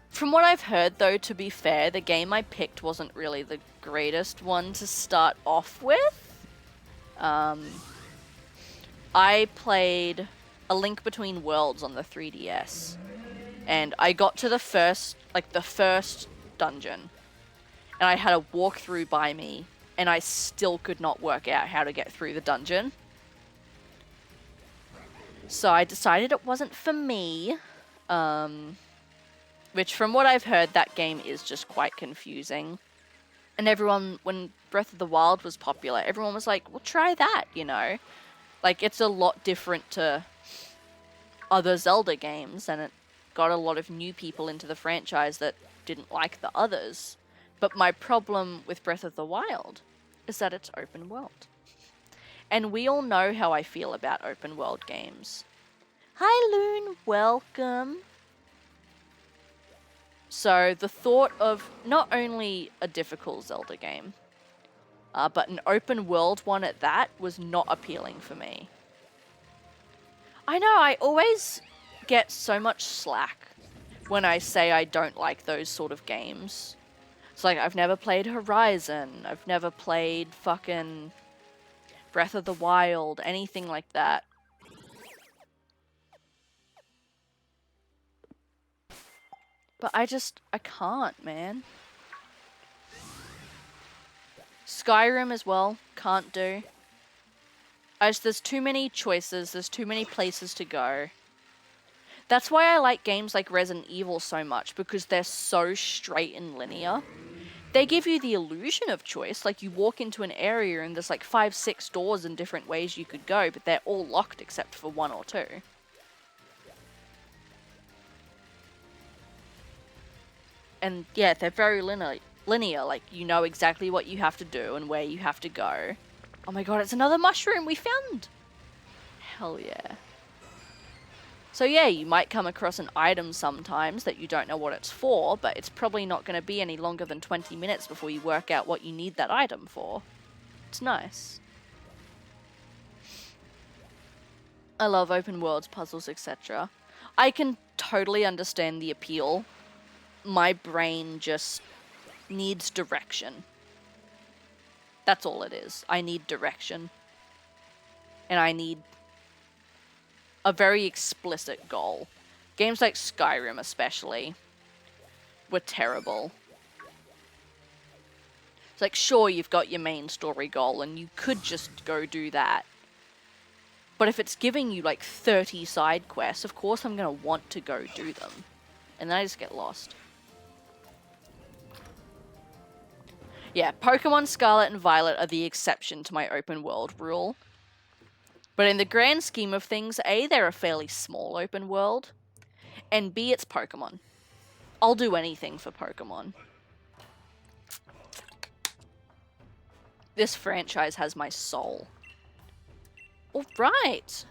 A: From what I've heard though, to be fair, the game I picked wasn't really the greatest one to start off with. I played A Link Between Worlds on the 3DS. And I got to the first dungeon. And I had a walkthrough by me. And I still could not work out how to get through the dungeon. So I decided it wasn't for me. Which, from what I've heard, that game is just quite confusing. And everyone, when Breath of the Wild was popular, everyone was like, well, try that, you know? Like, it's a lot different to other Zelda games, and it got a lot of new people into the franchise that didn't like the others. But my problem with Breath of the Wild is that it's open world. And we all know how I feel about open world games. Hi, Loon. Welcome. So the thought of not only a difficult Zelda game, but an open world one at that was not appealing for me. I know, I always get so much slack when I say I don't like those sort of games. It's like, I've never played Horizon, I've never played fucking Breath of the Wild, anything like that. But I can't, man. Skyrim as well, can't do. There's too many choices, there's too many places to go. That's why I like games like Resident Evil so much, because they're so straight and linear. They give you the illusion of choice, like you walk into an area and there's like 5, 6 doors in different ways you could go, but they're all locked except for 1 or 2. And yeah, they're very linear, like you know exactly what you have to do and where you have to go. Oh my god, it's another mushroom we found! Hell yeah. So yeah, you might come across an item sometimes that you don't know what it's for, but it's probably not going to be any longer than 20 minutes before you work out what you need that item for. It's nice. I love open worlds, puzzles, etc. I can totally understand the appeal. My brain just needs direction. That's all it is. I need direction. And I need a very explicit goal. Games like Skyrim especially were terrible. It's like, sure, you've got your main story goal and you could just go do that. But if it's giving you like 30 side quests, of course I'm going to want to go do them. And then I just get lost. Yeah, Pokemon Scarlet and Violet are the exception to my open world rule. But in the grand scheme of things, A, they're a fairly small open world, and B, it's Pokemon. I'll do anything for Pokemon. This franchise has my soul. Alright!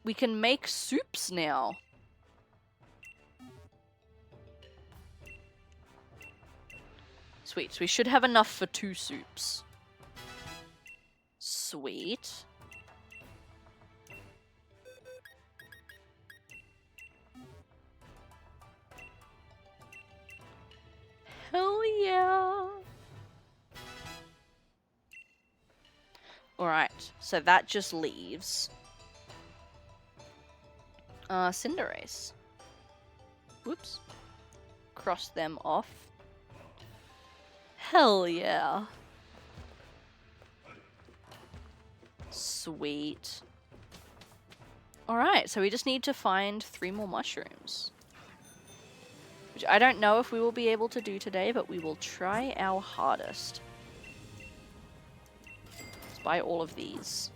A: We can make soups now. Sweet, so we should have enough for 2 soups. Sweet. Hell yeah! Alright, so that just leaves Cinderace. Whoops. Cross them off. Hell yeah. Sweet. Alright, so we just need to find 3 more mushrooms. Which I don't know if we will be able to do today, but we will try our hardest. Let's buy all of these.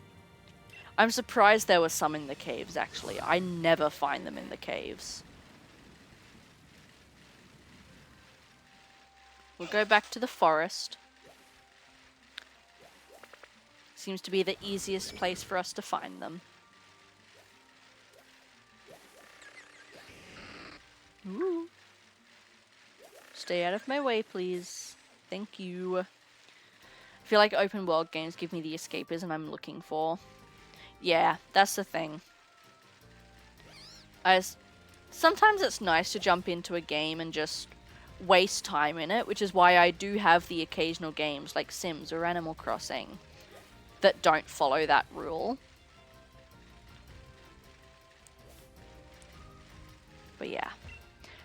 A: I'm surprised there were some in the caves, actually. I never find them in the caves. We'll go back to the forest. Seems to be the easiest place for us to find them. Ooh. Stay out of my way, please. Thank you. I feel like open world games give me the escapism I'm looking for. Yeah, that's the thing. Sometimes it's nice to jump into a game and just waste time in it, which is why I do have the occasional games like Sims or Animal Crossing that don't follow that rule. But yeah,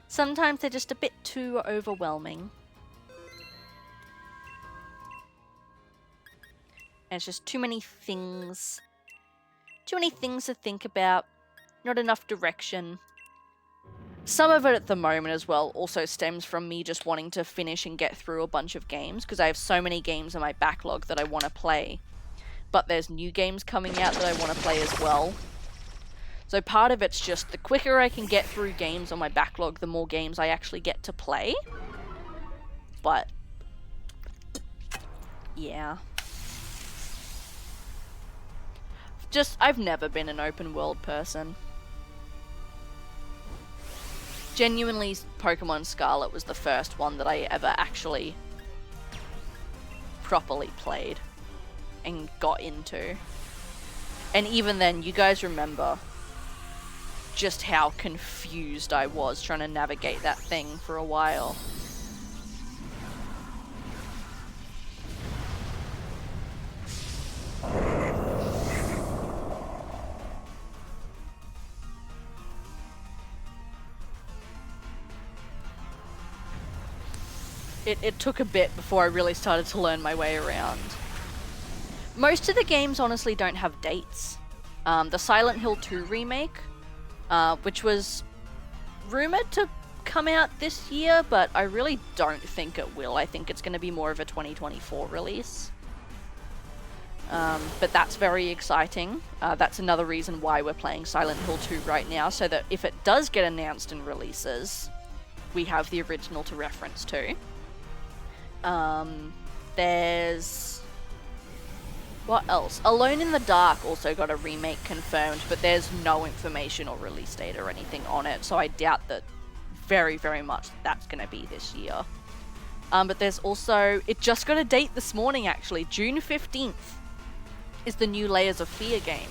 A: sometimes they're just a bit too overwhelming. And it's just too many things. Too many things to think about. Not enough direction. Some of it at the moment as well also stems from me just wanting to finish and get through a bunch of games, because I have so many games in my backlog that I want to play. But there's new games coming out that I want to play as well. So part of it's just the quicker I can get through games on my backlog, the more games I actually get to play. But yeah. I've never been an open world person. Genuinely, Pokemon Scarlet was the first one that I ever actually properly played and got into. And even then, you guys remember just how confused I was trying to navigate that thing for a while. It took a bit before I really started to learn my way around. Most of the games honestly don't have dates. The Silent Hill 2 remake, which was rumored to come out this year, but I really don't think it will. I think it's going to be more of a 2024 release. But that's very exciting. That's another reason why we're playing Silent Hill 2 right now, so that if it does get announced and releases, we have the original to reference to. There's... what else? Alone in the Dark also got a remake confirmed, but there's no information or release date or anything on it, so I doubt that very, very much that's going to be this year. But there's also... it just got a date this morning, actually. June 15th is the new Layers of Fear game,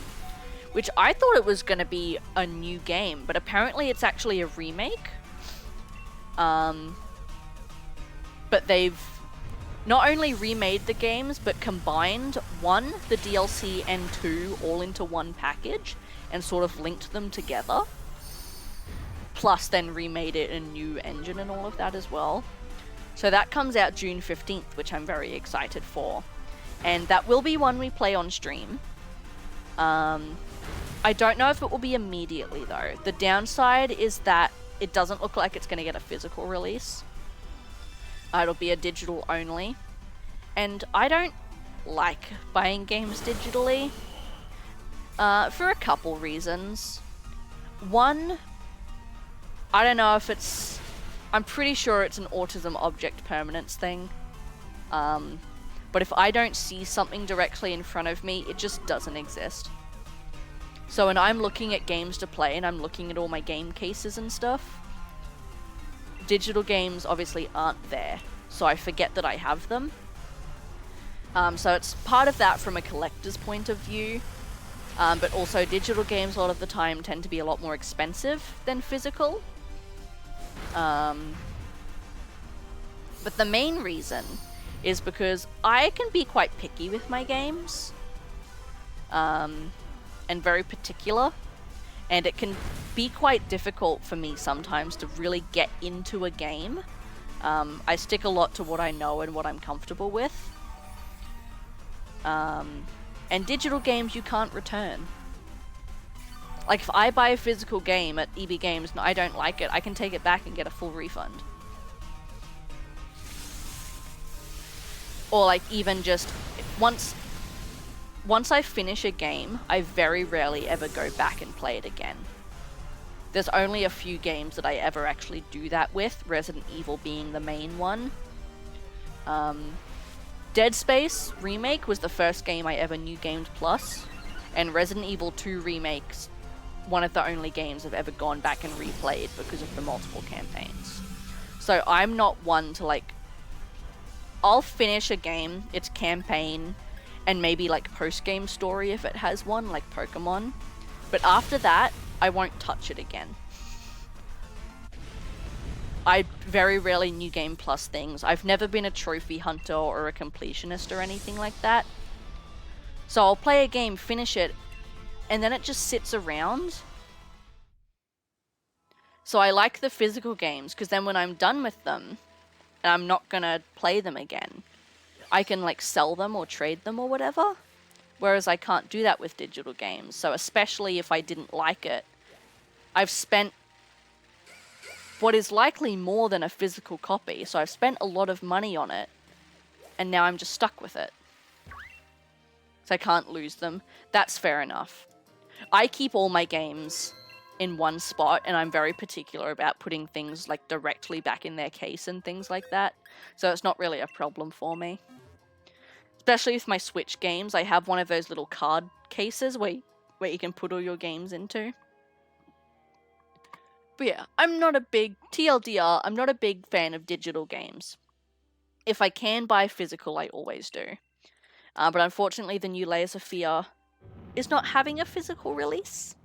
A: which I thought it was going to be a new game, but apparently it's actually a remake. But they've not only remade the games, but combined 1, the DLC, and 2 all into one package and sort of linked them together. Plus then remade it in a new engine and all of that as well. So that comes out June 15th, which I'm very excited for. And that will be one we play on stream. I don't know if it will be immediately though. The downside is that it doesn't look like it's going to get a physical release. It'll be a digital only. And I don't like buying games digitally for a couple reasons. One, I don't know if it's... I'm pretty sure it's an autism object permanence thing. But if I don't see something directly in front of me, it just doesn't exist. So when I'm looking at games to play and I'm looking at all my game cases and stuff, digital games obviously aren't there, so I forget that I have them. So it's part of that from a collector's point of view, but also digital games a lot of the time tend to be a lot more expensive than physical. But the main reason is because I can be quite picky with my games, and very particular. And it can be quite difficult for me sometimes to really get into a game. I stick a lot to what I know and what I'm comfortable with. And digital games you can't return. Like if I buy a physical game at EB Games and I don't like it, I can take it back and get a full refund. Or like even just once I finish a game, I very rarely ever go back and play it again. There's only a few games that I ever actually do that with, Resident Evil being the main one. Dead Space Remake was the first game I ever New Games Plus, and Resident Evil 2 Remake's one of the only games I've ever gone back and replayed because of the multiple campaigns. So I'm not one to like... I'll finish a game, its campaign, and maybe like post-game story if it has one, like Pokemon. But after that, I won't touch it again. I very rarely New Game Plus things. I've never been a trophy hunter or a completionist or anything like that. So I'll play a game, finish it, and then it just sits around. So I like the physical games, because then when I'm done with them, and I'm not gonna play them again, I can like sell them or trade them or whatever. Whereas I can't do that with digital games. So especially if I didn't like it, I've spent what is likely more than a physical copy. So I've spent a lot of money on it, and now I'm just stuck with it. So I can't lose them. That's fair enough. I keep all my games in one spot, and I'm very particular about putting things like directly back in their case and things like that. So it's not really a problem for me. Especially with my Switch games, I have one of those little card cases where you can put all your games into. But yeah, I'm not a big, TLDR, I'm not a big fan of digital games. If I can buy physical, I always do. But unfortunately, the new Layers of Fear is not having a physical release.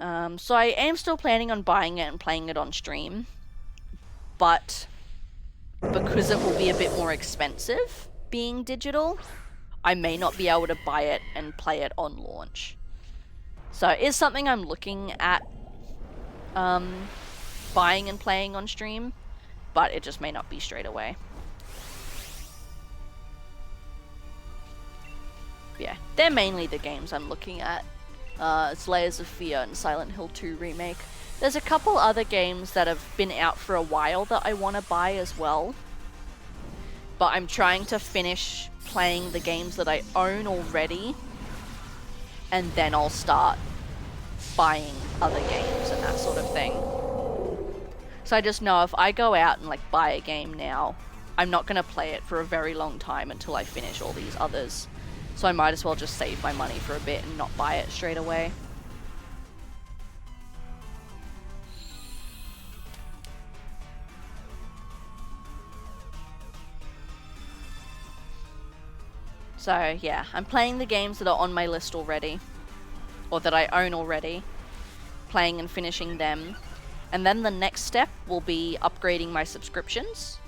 A: So I am still planning on buying it and playing it on stream. But because it will be a bit more expensive being digital, I may not be able to buy it and play it on launch. So it is something I'm looking at buying and playing on stream, but it just may not be straight away. Yeah, they're mainly the games I'm looking at. It's Layers of Fear and Silent Hill 2 Remake. There's a couple other games that have been out for a while that I want to buy as well. But I'm trying to finish playing the games that I own already, and then I'll start buying other games and that sort of thing. So I just know if I go out and like buy a game now, I'm not going to play it for a very long time until I finish all these others. So I might as well just save my money for a bit and not buy it straight away. So yeah, I'm playing the games that are on my list already, or that I own already, playing and finishing them. And then the next step will be upgrading my subscriptions.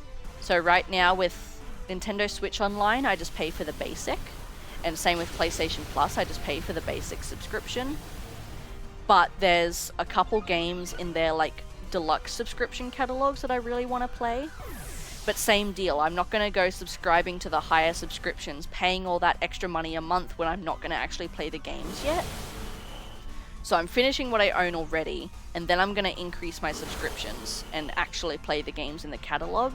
A: So right now with Nintendo Switch Online, I just pay for the basic. And same with PlayStation Plus, I just pay for the basic subscription. But there's a couple games in their like deluxe subscription catalogs that I really want to play. But same deal, I'm not going to go subscribing to the higher subscriptions, paying all that extra money a month when I'm not going to actually play the games yet. So I'm finishing what I own already, and then I'm going to increase my subscriptions and actually play the games in the catalog.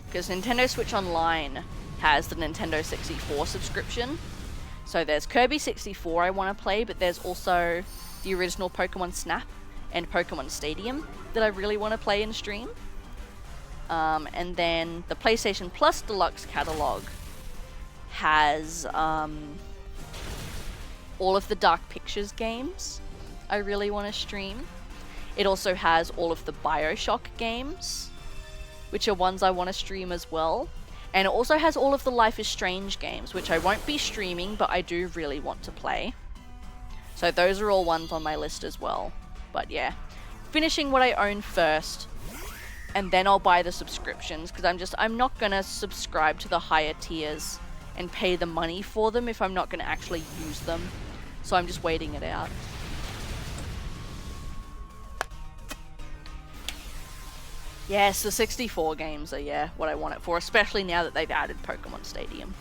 A: Because Nintendo Switch Online has the Nintendo 64 subscription. So there's Kirby 64 I want to play, but there's also the original Pokemon Snap and Pokemon Stadium that I really want to play and stream. And then the PlayStation Plus Deluxe catalog has all of the Dark Pictures games I really want to stream. It also has all of the BioShock games, which are ones I want to stream as well. And it also has all of the Life is Strange games, which I won't be streaming, but I do really want to play. So those are all ones on my list as well. But yeah, finishing what I own first, and then I'll buy the subscriptions, because I'm not going to subscribe to the higher tiers and pay the money for them if I'm not going to actually use them. So I'm just waiting it out. Yes, the 64 games are, what I want it for, especially now that they've added Pokemon Stadium.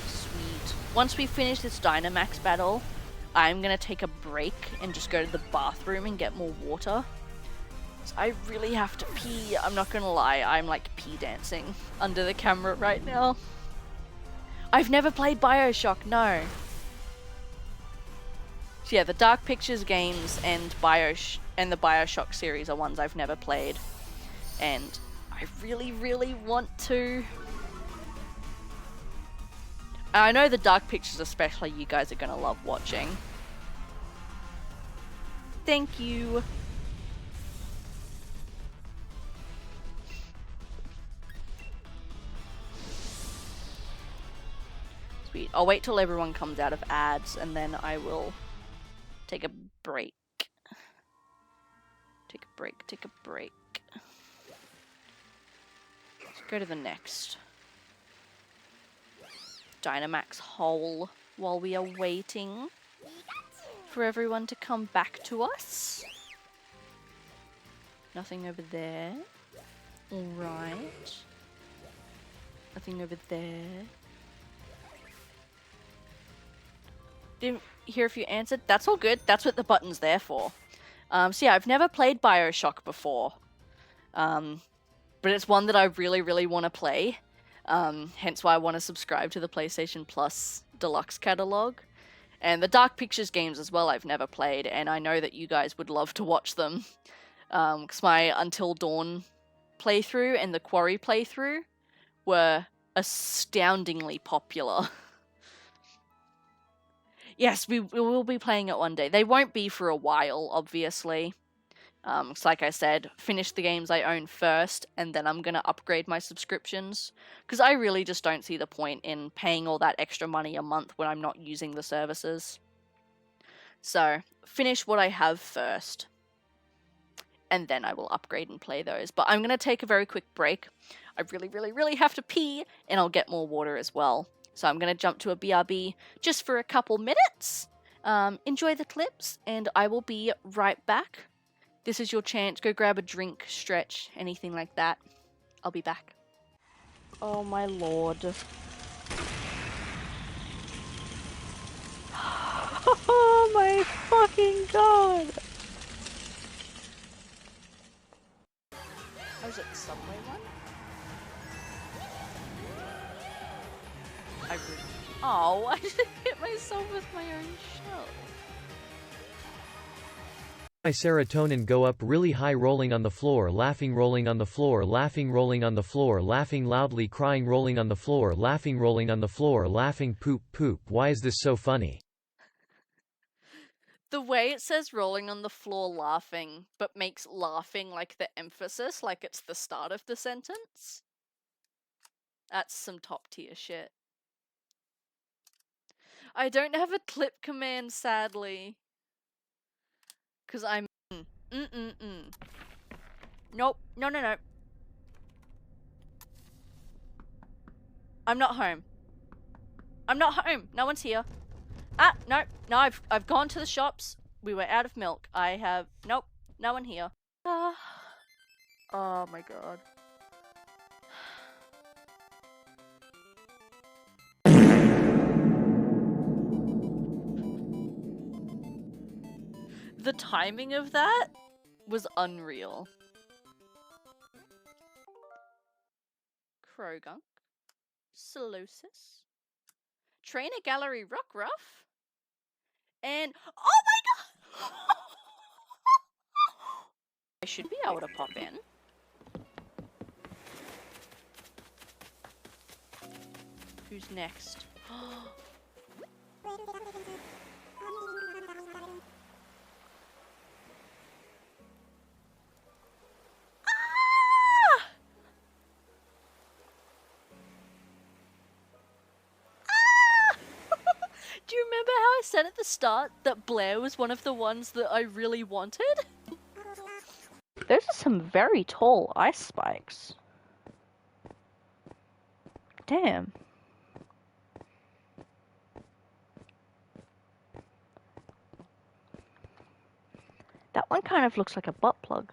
A: Sweet. Once we finish this Dynamax battle, I'm gonna take a break and just go to the bathroom and get more water. So I really have to pee, I'm not gonna lie, I'm like pee dancing under the camera right now. I've never played BioShock, no. So yeah, the Dark Pictures games and the BioShock series are ones I've never played. And I really, really want to. I know the Dark Pictures especially you guys are gonna love watching. Thank you. Sweet. I'll wait till everyone comes out of ads and then I will take a break. Take a break. Let's go to the next Dynamax hole while we are waiting for everyone to come back to us. Nothing over there. Alright. Nothing over there. Didn't hear if you answered. That's all good. That's what the button's there for. So yeah, I've never played BioShock before. But it's one that I really, really want to play. Hence why I want to subscribe to the PlayStation Plus Deluxe catalog. And the Dark Pictures games as well I've never played, and I know that you guys would love to watch them. Because my Until Dawn playthrough and the Quarry playthrough were astoundingly popular. Yes, we will be playing it one day. They won't be for a while, obviously. So like I said, finish the games I own first, and then I'm going to upgrade my subscriptions. Because I really just don't see the point in paying all that extra money a month when I'm not using the services. So, finish what I have first. And then I will upgrade and play those. But I'm going to take a very quick break. I really, really, really have to pee, and I'll get more water as well. So I'm going to jump to a BRB just for a couple minutes. Enjoy the clips, and I will be right back. This is your chance. Go grab a drink, stretch, anything like that. I'll be back. Oh my lord. Oh my fucking god! Oh, is it the subway one? Oh, I just hit myself with my own shell.
C: My serotonin go up really high, rolling on the floor, laughing, rolling on the floor, laughing, rolling on the floor, laughing loudly, crying, rolling on the floor, laughing, rolling on the floor, laughing, poop, poop. Why is this so funny?
A: The way it says rolling on the floor laughing, but makes laughing like the emphasis, like it's the start of the sentence. That's some top tier shit. I don't have a clip command, sadly. Because I'm... Mm-mm-mm. Nope. No, no, no. I'm not home. I'm not home. No one's here. Ah, no. No, I've gone to the shops. We were out of milk. I have... Nope. No one here. Ah. Oh my god. The timing of that was unreal. Krogunk. Solosis. Trainer Gallery Rockruff. And... Oh my god! I should be able to pop in. Who's next? Do you remember how I said at the start that Blair was one of the ones that I really wanted? Those are some very tall ice spikes. Damn. That one kind of looks like a butt plug.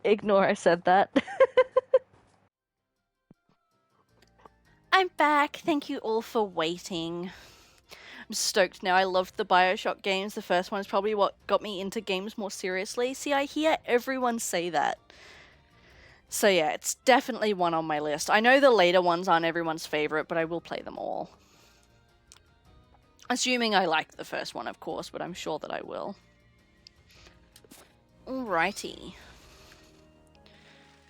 A: Ignore I said that. I'm back. Thank you all for waiting. I'm stoked now. I loved the Bioshock games. The first one is probably what got me into games more seriously. See, I hear everyone say that. So yeah, it's definitely one on my list. I know the later ones aren't everyone's favorite, but I will play them all. Assuming I like the first one, of course, but I'm sure that I will. Alrighty.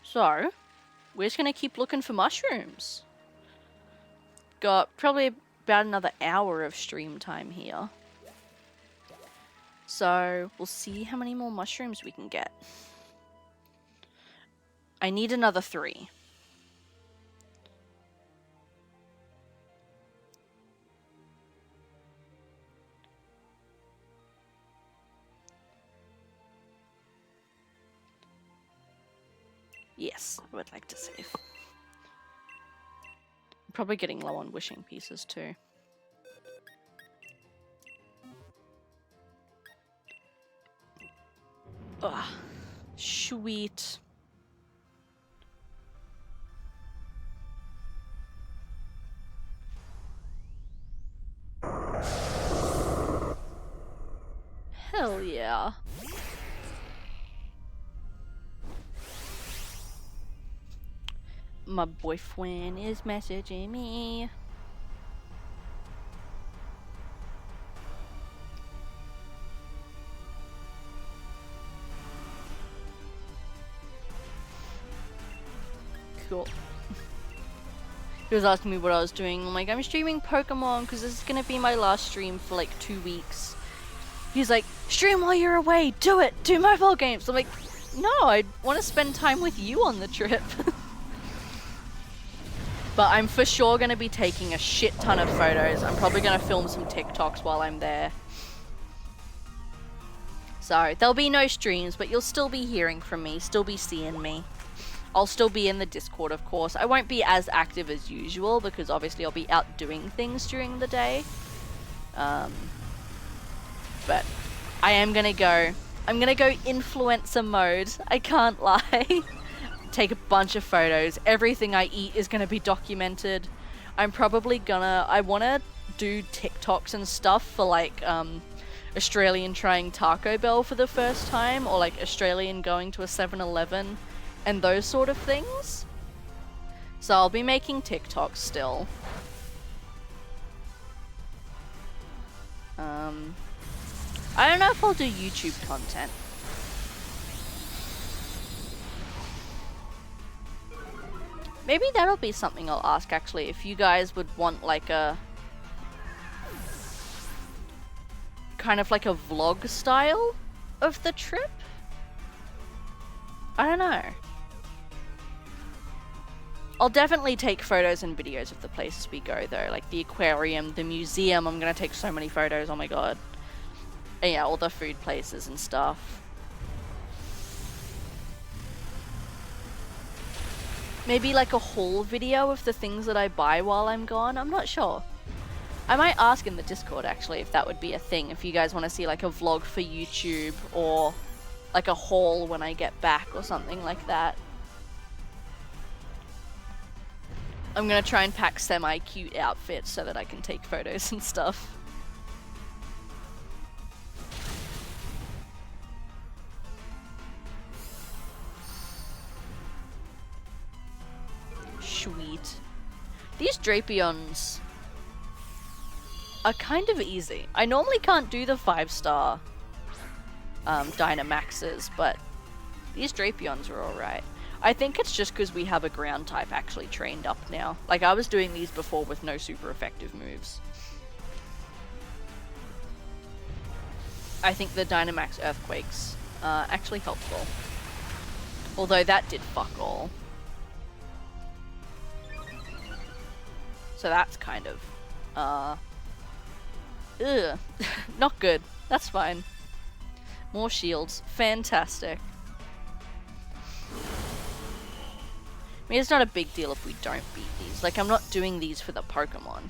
A: So, we're just gonna keep looking for mushrooms. Got probably about another hour of stream time here. So, we'll see how many more mushrooms we can get. I need another 3. Yes, I would like to save. I'm probably getting low on wishing pieces too. Ugh, sweet. Hell yeah. My boyfriend is messaging me. Cool. He was asking me what I was doing. I'm like, I'm streaming Pokemon because this is gonna be my last stream for like 2 weeks. He's like, stream while you're away, do it, do mobile games. I'm like, no, I want to spend time with you on the trip. But I'm for sure going to be taking a shit ton of photos. I'm probably going to film some TikToks while I'm there. So, there'll be no streams, but you'll still be hearing from me, still be seeing me. I'll still be in the Discord, of course. I won't be as active as usual, because obviously I'll be out doing things during the day. But I am going to go... I'm going to go influencer mode. I can't lie. Take a bunch of photos. Everything I eat is going to be documented. I'm probably gonna... I want to do TikToks and stuff for like Australian trying Taco Bell for the first time, or like Australian going to a 7-Eleven and those sort of things. So I'll be making TikToks still. I don't know if I'll do YouTube content. Maybe that'll be something I'll ask, actually, if you guys would want, like, a... kind of like a vlog style of the trip? I don't know. I'll definitely take photos and videos of the places we go though, like the aquarium, the museum. I'm gonna take so many photos, oh my god. And yeah, all the food places and stuff. Maybe like a haul video of the things that I buy while I'm gone, I'm not sure. I might ask in the Discord actually if that would be a thing, if you guys want to see like a vlog for YouTube or like a haul when I get back or something like that. I'm gonna try and pack semi-cute outfits so that I can take photos and stuff. Sweet. These Drapions are kind of easy. I normally can't do the 5-star Dynamaxes, but these Drapions are alright. I think it's just because we have a ground type actually trained up now. Like, I was doing these before with no super effective moves. I think the Dynamax Earthquakes are actually helpful. Although that did fuck all. So that's kind of, ugh, not good. That's fine. More shields. Fantastic. I mean, it's not a big deal if we don't beat these. Like, I'm not doing these for the Pokemon.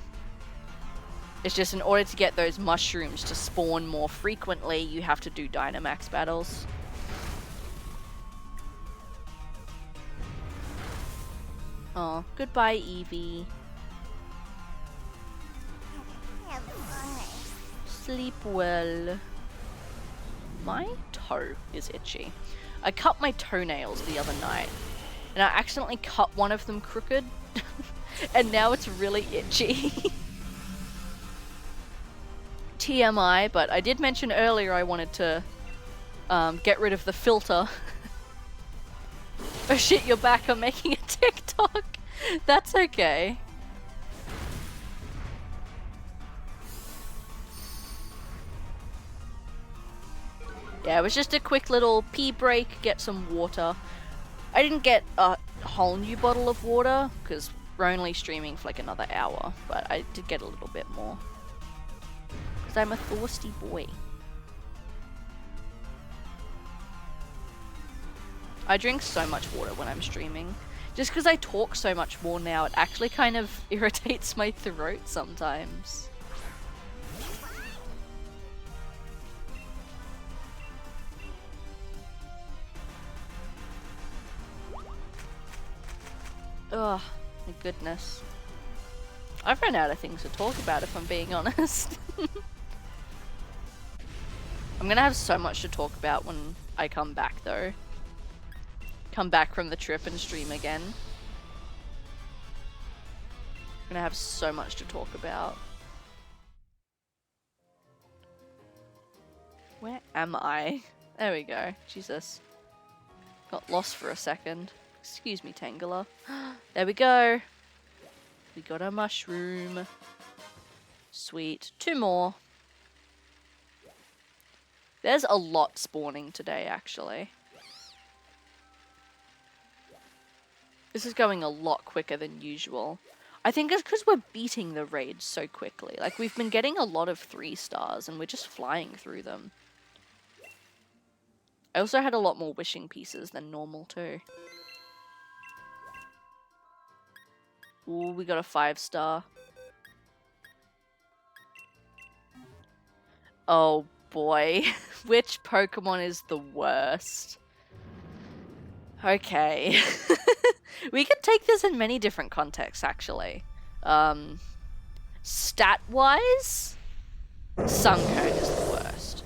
A: It's just in order to get those mushrooms to spawn more frequently, you have to do Dynamax battles. Oh, goodbye, Eevee. Sleep well. My toe is itchy. I cut my toenails the other night, and I accidentally cut one of them crooked, and now it's really itchy. TMI, but I did mention earlier I wanted to get rid of the filter. Oh shit, you're back, I'm making a TikTok. That's okay. Yeah, it was just a quick little pee break, get some water. I didn't get a whole new bottle of water, because we're only streaming for like another hour, but I did get a little bit more. Because I'm a thirsty boy. I drink so much water when I'm streaming. Just because I talk so much more now, it actually kind of irritates my throat sometimes. Ugh, my goodness. I've run out of things to talk about if I'm being honest. I'm gonna have so much to talk about when I come back though. Come back from the trip and stream again. I'm gonna have so much to talk about. Where am I? There we go. Jesus. Got lost for a second. Excuse me, Tangela. There we go. We got a mushroom. Sweet. 2 more. There's a lot spawning today, actually. This is going a lot quicker than usual. I think it's because we're beating the raids so quickly. Like, we've been getting a lot of 3 stars and we're just flying through them. I also had a lot more wishing pieces than normal, too. Ooh, we got a 5-star. Oh boy. Which Pokemon is the worst? Okay. We can take this in many different contexts, actually. Stat-wise, Sunkern is the worst.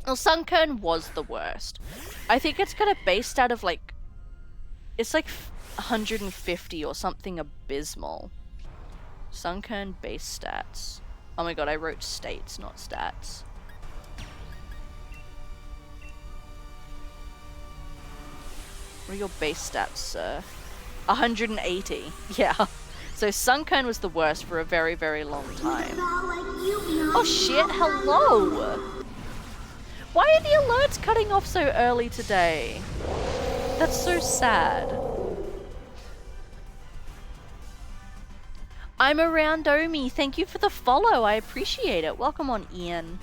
A: Well, Sunkern was the worst. I think it's got a base stat of like... It's like 150 or something abysmal. Sunkern base stats. Oh my god, I wrote states, not stats. What are your base stats, sir? 180. Yeah. So Sunkern was the worst for a very, very long time. Oh shit, hello! Why are the alerts cutting off so early today? That's so sad. I'm around Omi. Thank you for the follow. I appreciate it. Welcome on, Ian.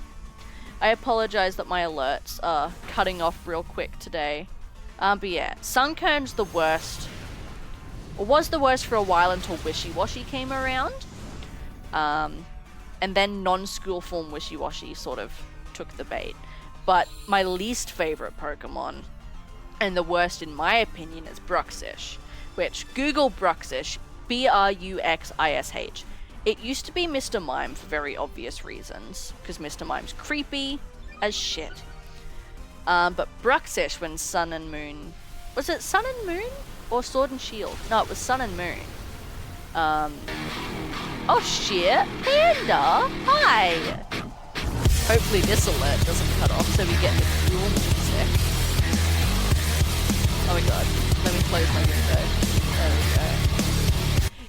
A: I apologize that my alerts are cutting off real quick today. But yeah, Sunkern's the worst. Or was the worst for a while until Wishy-Washy came around. And then non-school form Wishy-Washy sort of took the bait. But my least favorite Pokemon, and the worst in my opinion, is Bruxish. Which, Google Bruxish, Bruxish. It used to be Mr. Mime for very obvious reasons, because Mr. Mime's creepy as shit. But Bruxish, when Sun and Moon... Was it Sun and Moon? Or Sword and Shield? No, it was Sun and Moon. Oh shit! Panda! Hi! Hopefully this alert doesn't cut off so we get the cool music. Oh my god. Let me close my window. There we go.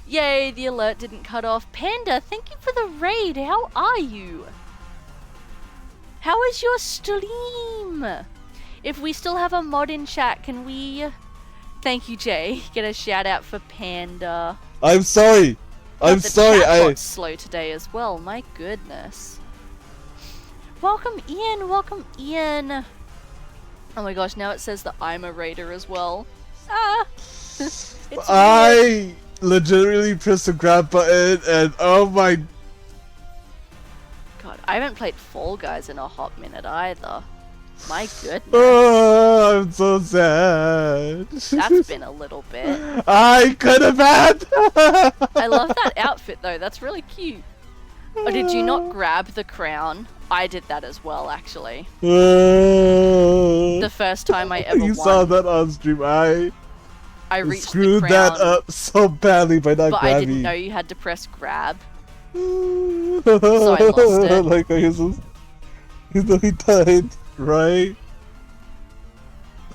A: Yay, the alert didn't cut off. Panda, thank you for the raid. How are you? How is your stream? If we still have a mod in chat, can we... Thank you, Jay. Get a shout out for Panda.
F: I'm sorry. I'm sorry.
A: Chatbot's slow today as well. My goodness. Welcome, Ian. Welcome, Ian. Oh my gosh, now it says that I'm a raider as well. Ah!
F: I legitimately pressed the grab button and oh my...
A: God, I haven't played Fall Guys in a hot minute either. My goodness.
F: Oh, I'm so sad.
A: That's been a little bit.
F: I could have had.
A: I love that outfit though, that's really cute. Oh, did you not grab the crown? I did that as well, actually. The first time I ever
F: You
A: won.
F: saw that on stream. I
A: reached
F: screwed
A: the crown,
F: that up so badly by not
A: but
F: grabbing.
A: I didn't know you had to press grab.
F: So
A: I lost it.
F: Like, he died, right?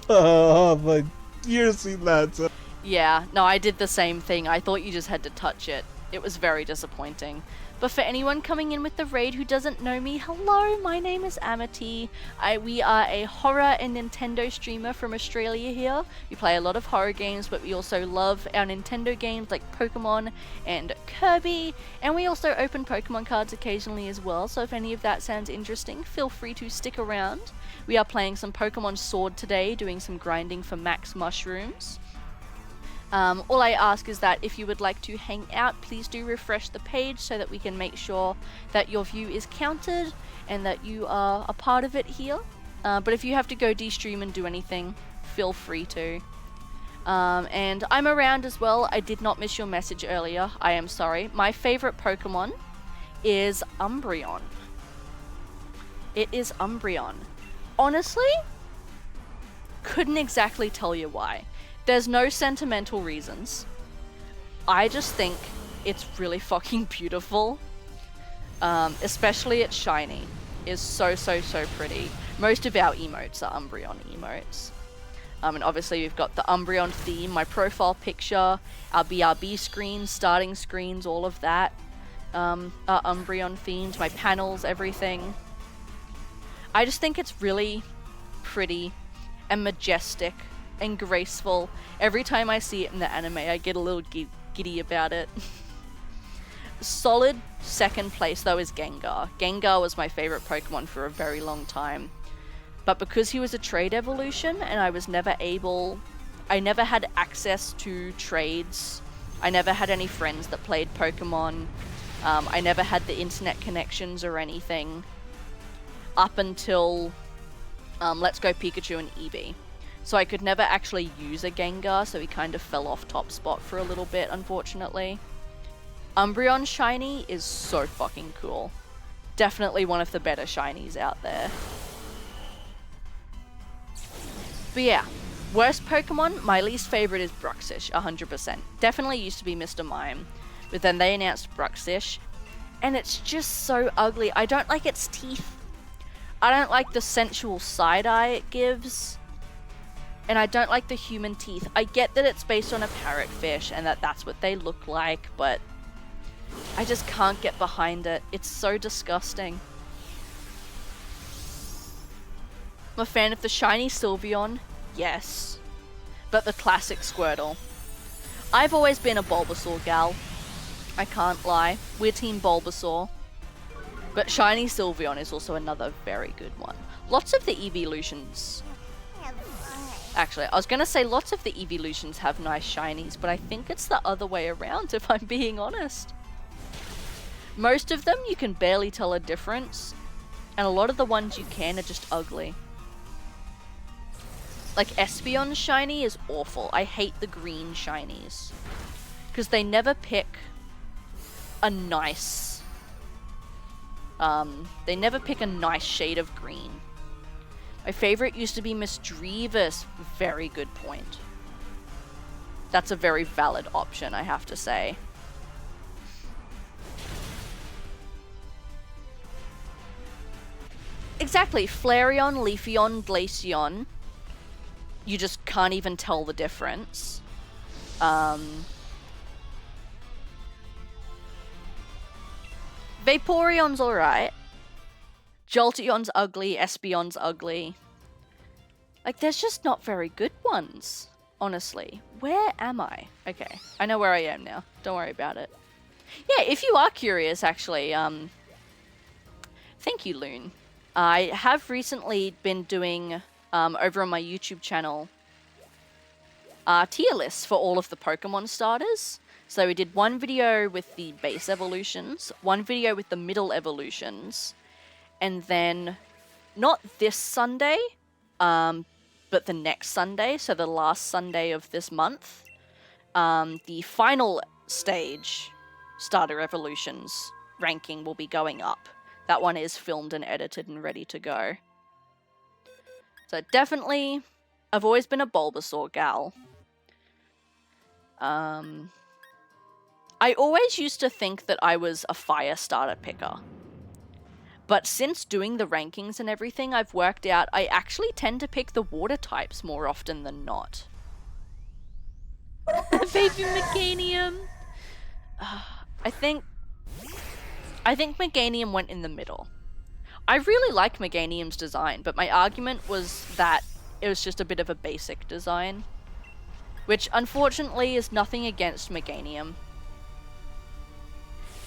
F: Oh, my dear sweet lads.
A: Yeah, no, I did the same thing. I thought you just had to touch it. It was very disappointing. But for anyone coming in with the raid who doesn't know me, hello, my name is Amity. We are a horror and Nintendo streamer from Australia here. We play a lot of horror games, but we also love our Nintendo games like Pokemon and Kirby. And we also open Pokemon cards occasionally as well, so if any of that sounds interesting, feel free to stick around. We are playing some Pokemon Sword today, doing some grinding for max mushrooms. All I ask is that if you would like to hang out, please do refresh the page so that we can make sure that your view is counted and that you are a part of it here. But if you have to go de-stream and do anything, feel free to. And I'm around as well. I did not miss your message earlier. I am sorry. My favorite Pokemon is Umbreon. It is Umbreon. Honestly, couldn't exactly tell you why. There's no sentimental reasons. I just think it's really fucking beautiful. Especially its shiny. Is so pretty. Most of our emotes are Umbreon emotes. And obviously we've got the Umbreon theme, my profile picture, our BRB screens, starting screens, all of that. Are Umbreon themed, my panels, everything. I just think it's really pretty and majestic and graceful. Every time I see it in the anime, I get a little giddy about it. Solid second place though is Gengar. Gengar was my favorite Pokemon for a very long time. But because he was a trade evolution and I never had access to trades. I never had any friends that played Pokemon. I never had the internet connections or anything. Up until Let's Go Pikachu and Eevee. So I could never actually use a Gengar, so he kind of fell off top spot for a little bit, unfortunately. Umbreon shiny is so fucking cool. Definitely one of the better shinies out there. But yeah, worst Pokemon, my least favorite is Bruxish, 100%. Definitely used to be Mr. Mime, but then they announced Bruxish, and it's just so ugly. I don't like its teeth. I don't like the sensual side-eye it gives. And I don't like the human teeth. I get that it's based on a parrotfish and that that's what they look like, but I just can't get behind it. It's so disgusting. I'm a fan of the shiny Sylveon, yes, but the classic Squirtle. I've always been a Bulbasaur gal. I can't lie. We're Team Bulbasaur. But Shiny Sylveon is also another very good one. Lots of the evolutions... Actually, I was going to say lots of the evolutions have nice shinies, but I think it's the other way around, if I'm being honest. Most of them, you can barely tell a difference, and a lot of the ones you can are just ugly. Like, Espeon's shiny is awful. I hate the green shinies. Because they never pick a nice... they never pick a nice shade of green. My favorite used to be Misdreavus. Very good point. That's a very valid option, I have to say. Exactly. Flareon, Leafeon, Glaceon. You just can't even tell the difference. Vaporeon's alright. Jolteon's ugly, Espeon's ugly. Like, there's just not very good ones, honestly. Where am I? Okay, I know where I am now. Don't worry about it. Yeah, if you are curious, actually, thank you, Loon. I have recently been doing, over on my YouTube channel, tier lists for all of the Pokemon starters. So we did one video with the base evolutions, one video with the middle evolutions, and then, not this Sunday, but the next Sunday, so the last Sunday of this month, the final stage starter evolutions ranking will be going up. That one is filmed and edited and ready to go. So definitely, I've always been a Bulbasaur gal. I always used to think that I was a fire starter picker. But since doing the rankings and everything, I've worked out I actually tend to pick the water types more often than not. Baby Meganium! I think Meganium went in the middle. I really like Meganium's design, but my argument was that it was just a bit of a basic design. Which, unfortunately, is nothing against Meganium.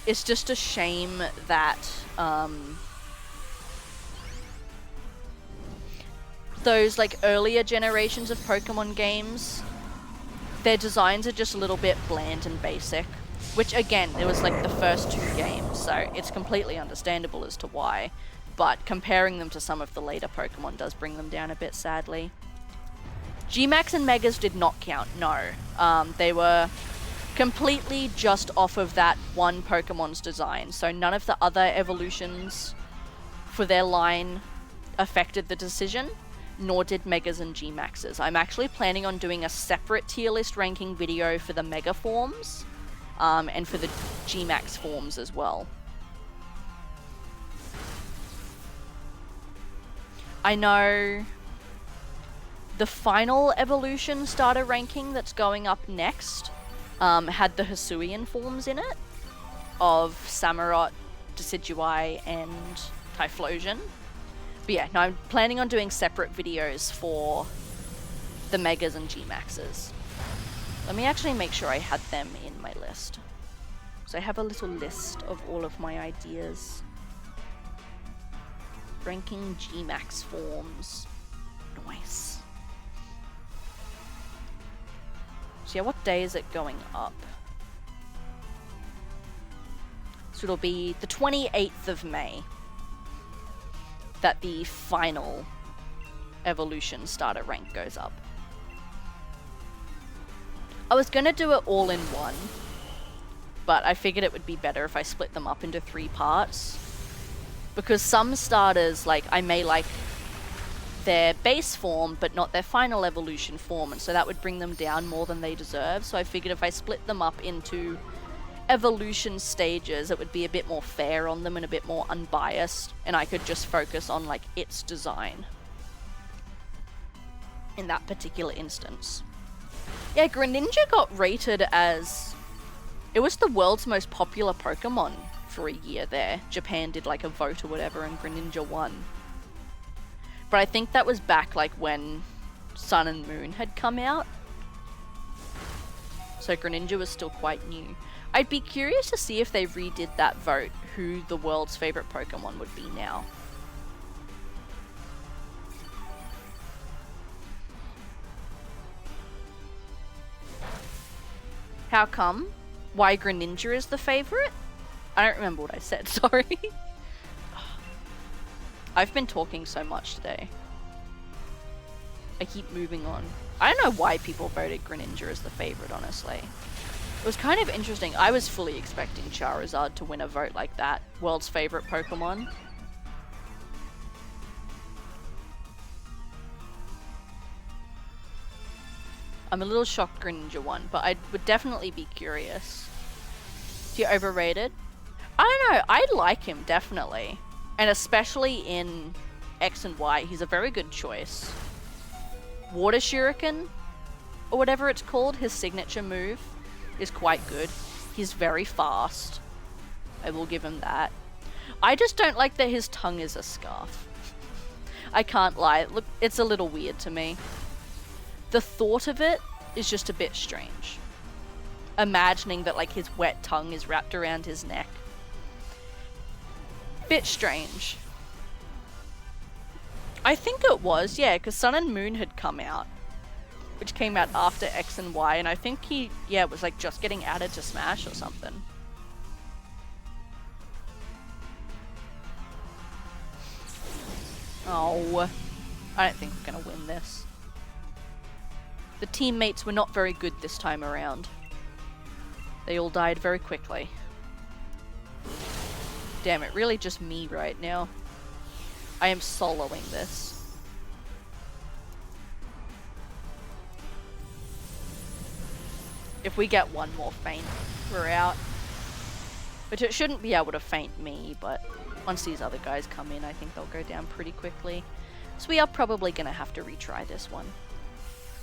A: It's just a shame that, those, like, earlier generations of Pokemon games, their designs are just a little bit bland and basic. Which, again, it was, like, the first 2 games, so it's completely understandable as to why. But comparing them to some of the later Pokemon does bring them down a bit, sadly. Gmax and Megas did not count, no. They were completely just off of that one Pokemon's design, so none of the other evolutions for their line affected the decision, nor did Megas and Gmaxes. I'm actually planning on doing a separate tier list ranking video for the Mega forms, and for the Gmax forms as well. I know the final evolution starter ranking that's going up next had the Hisuian forms in it, of Samurott, Decidueye, and Typhlosion. But yeah, no, I'm planning on doing separate videos for the Megas and Gmaxes. Let me actually make sure I had them in my list. So I have a little list of all of my ideas. Ranking Gmax forms. Nice. So yeah, what day is it going up? So it'll be the 28th of May that the final evolution starter rank goes up. I was gonna do it all in one, but I figured it would be better if I split them up into 3 parts. Because some starters, like, I may like their base form, but not their final evolution form, and so that would bring them down more than they deserve. So I figured if I split them up into evolution stages, it would be a bit more fair on them and a bit more unbiased, and I could just focus on, like, its design in that particular instance. Yeah, Greninja got rated as... it was the world's most popular Pokemon for a year there. Japan did, like, a vote or whatever, and Greninja won. But I think that was back, like, when Sun and Moon had come out. So Greninja was still quite new. I'd be curious to see if they redid that vote, who the world's favorite Pokemon would be now. How come? Why Greninja is the favorite? I don't remember what I said, sorry. I've been talking so much today. I keep moving on. I don't know why people voted Greninja as the favorite, honestly. It was kind of interesting. I was fully expecting Charizard to win a vote like that. World's favorite Pokemon. I'm a little shocked Greninja won, but I would definitely be curious. Is he overrated? I don't know. I like him, definitely. And especially in X and Y, he's a very good choice. Water Shuriken, or whatever it's called, his signature move, is quite good. He's very fast. I will give him that. I just don't like that his tongue is a scarf. I can't lie. Look, it's a little weird to me. The thought of it is just a bit strange. Imagining that like his wet tongue is wrapped around his neck. Bit strange. I think it was, yeah, because Sun and Moon had come out. Which came out after X and Y, and I think he, yeah, was like just getting added to Smash or something. Oh, I don't think we're gonna win this. The teammates were not very good this time around. They all died very quickly. Damn it, really just me right now. I am soloing this. If we get one more feint, we're out. Which it shouldn't be able to feint me, but once these other guys come in, I think they'll go down pretty quickly. So we are probably going to have to retry this one.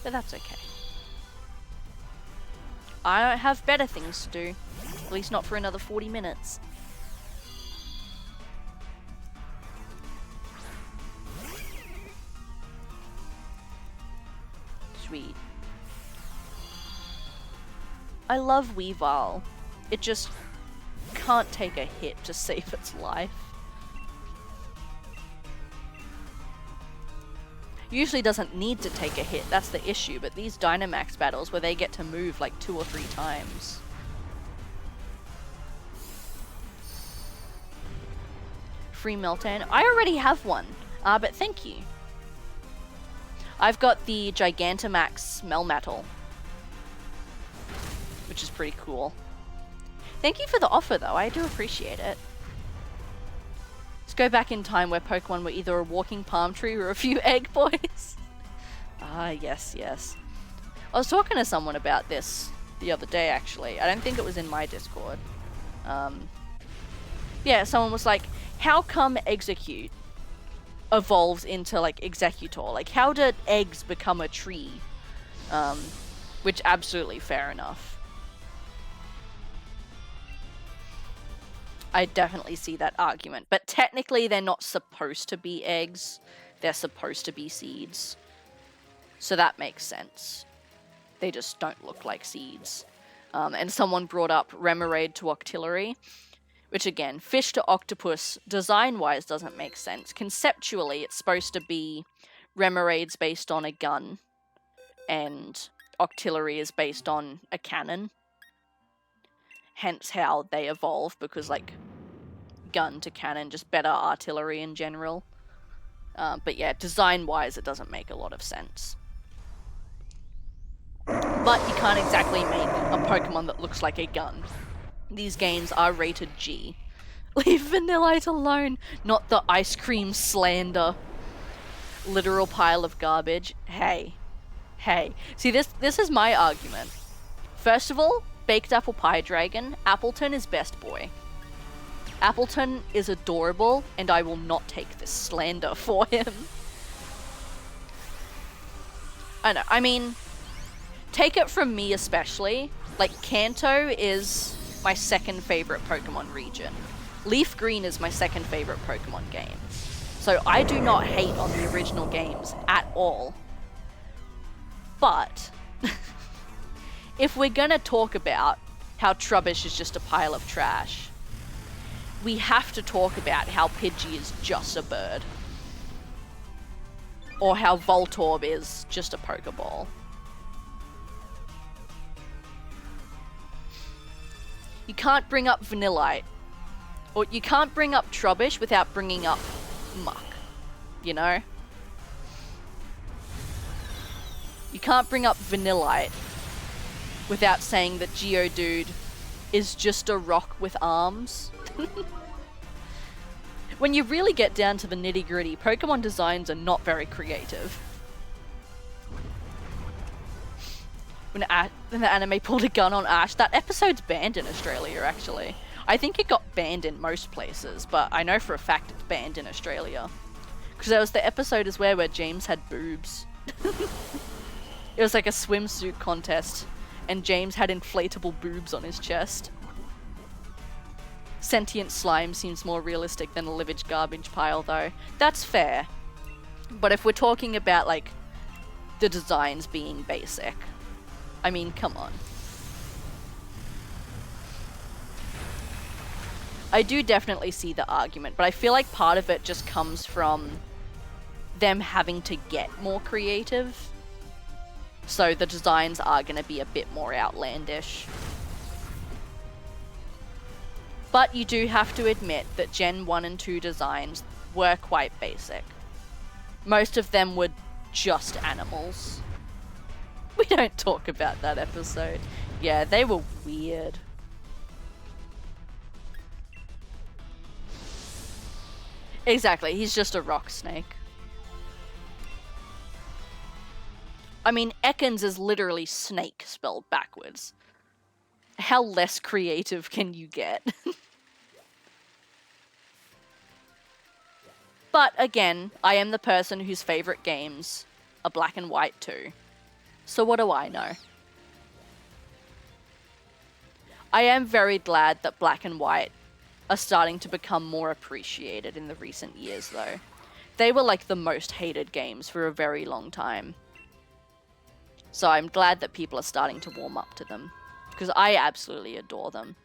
A: But that's okay. I don't have better things to do. At least not for another 40 minutes. Sweet. I love Weavile. It just can't take a hit to save its life. Usually doesn't need to take a hit, that's the issue, but these Dynamax battles where they get to move like 2 or 3 times. Free Meltan. I already have one, but thank you. I've got the Gigantamax Melmetal, which is pretty cool. Thank you for the offer though, I do appreciate it. Let's go back in time where Pokemon were either a walking palm tree or a few egg boys. Ah, yes, yes. I was talking to someone about this the other day, actually. I don't think it was in my Discord. Yeah, someone was like, how come Execute evolves into, like, Executor? Like, how did eggs become a tree? Which, absolutely fair enough. I definitely see that argument. But technically, they're not supposed to be eggs. They're supposed to be seeds. So that makes sense. They just don't look like seeds. And someone brought up Remoraid to Octillery, which again, fish to octopus, design-wise doesn't make sense. Conceptually, it's supposed to be Remoraid's based on a gun, and Octillery is based on a cannon. Hence how they evolve, because like gun to cannon, just better artillery in general. But yeah, design-wise, it doesn't make a lot of sense. But you can't exactly make a Pokemon that looks like a gun. These games are rated G. Leave Vanillite alone, not the ice cream slander. Literal pile of garbage. Hey. Hey. See, this is my argument. First of all, Baked Apple Pie Dragon, Appleton is best boy. Appleton is adorable, and I will not take this slander for him. I know, I mean, take it from me especially, like, Kanto is my second favorite Pokemon region. Leaf Green is my second favorite Pokemon game. So I do not hate on the original games at all. But if we're gonna talk about how Trubbish is just a pile of trash, we have to talk about how Pidgey is just a bird. Or how Voltorb is just a Pokeball. You can't bring up Vanillite. Or you can't bring up Trubbish without bringing up Muck. You know? You can't bring up Vanillite without saying that Geodude is just a rock with arms. When you really get down to the nitty-gritty, Pokemon designs are not very creative. When the anime pulled a gun on Ash, that episode's banned in Australia, actually. I think it got banned in most places, but I know for a fact it's banned in Australia. Because there was the episode as well where James had boobs. It was like a swimsuit contest, and James had inflatable boobs on his chest. Sentient slime seems more realistic than a livage garbage pile, though. That's fair. But if we're talking about, like, the designs being basic, I mean, come on. I do definitely see the argument, but I feel like part of it just comes from them having to get more creative. So the designs are going to be a bit more outlandish. But you do have to admit that Gen 1 and 2 designs were quite basic. Most of them were just animals. We don't talk about that episode. Yeah, they were weird. Exactly, he's just a rock snake. I mean, Ekans is literally snake spelled backwards. How less creative can you get? But again, I am the person whose favorite games are Black and White too. So what do I know? I am very glad that Black and White are starting to become more appreciated in the recent years, though. They were like the most hated games for a very long time. So I'm glad that people are starting to warm up to them, because I absolutely adore them.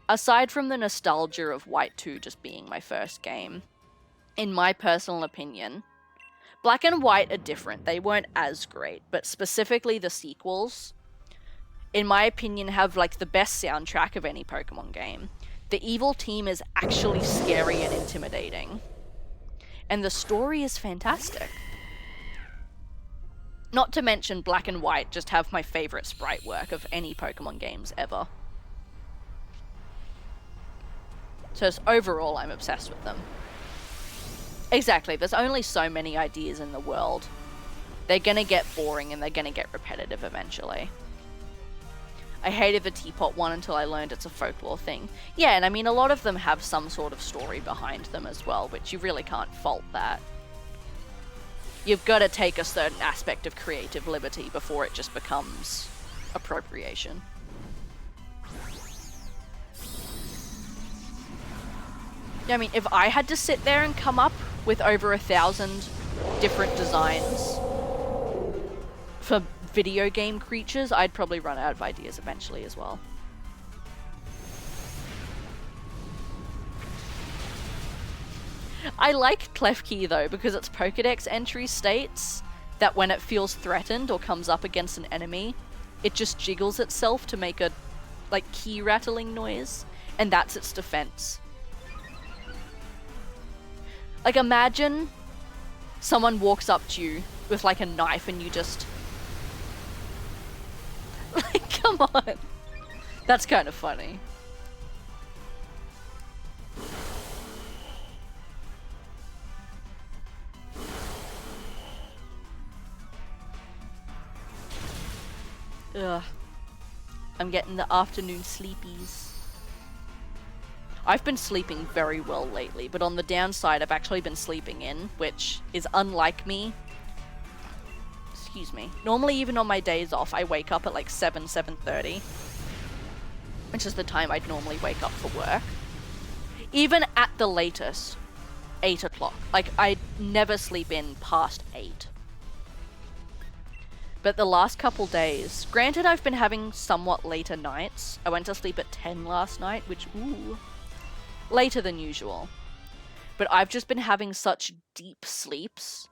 A: Aside from the nostalgia of White 2 just being my first game, in my personal opinion, Black and White are different. They weren't as great, but specifically the sequels, in my opinion, have like the best soundtrack of any Pokemon game. The evil team is actually scary and intimidating. And the story is fantastic. Not to mention Black and White just have my favorite sprite work of any Pokemon games ever. So overall, I'm obsessed with them. Exactly, there's only so many ideas in the world. They're gonna get boring and they're gonna get repetitive eventually. I hated the teapot one until I learned it's a folklore thing. Yeah, and I mean, a lot of them have some sort of story behind them as well, which you really can't fault that. You've got to take a certain aspect of creative liberty before it just becomes appropriation. I mean, if I had to sit there and come up with over 1,000 different designs for video game creatures, I'd probably run out of ideas eventually as well. I like Klefki though, because its Pokedex entry states that when it feels threatened or comes up against an enemy, it just jiggles itself to make a like key rattling noise, and that's its defense. Like, imagine someone walks up to you with like a knife and you just like, come on. That's kind of funny. Ugh. I'm getting the afternoon sleepies. I've been sleeping very well lately, but on the downside, I've actually been sleeping in, which is unlike me. Excuse me. Normally, even on my days off, I wake up at like 7:30, which is the time I'd normally wake up for work. Even at the latest, 8 o'clock. Like, I never sleep in past 8. But the last couple days, granted I've been having somewhat later nights. I went to sleep at 10 last night, which, ooh, later than usual. But I've just been having such deep sleeps.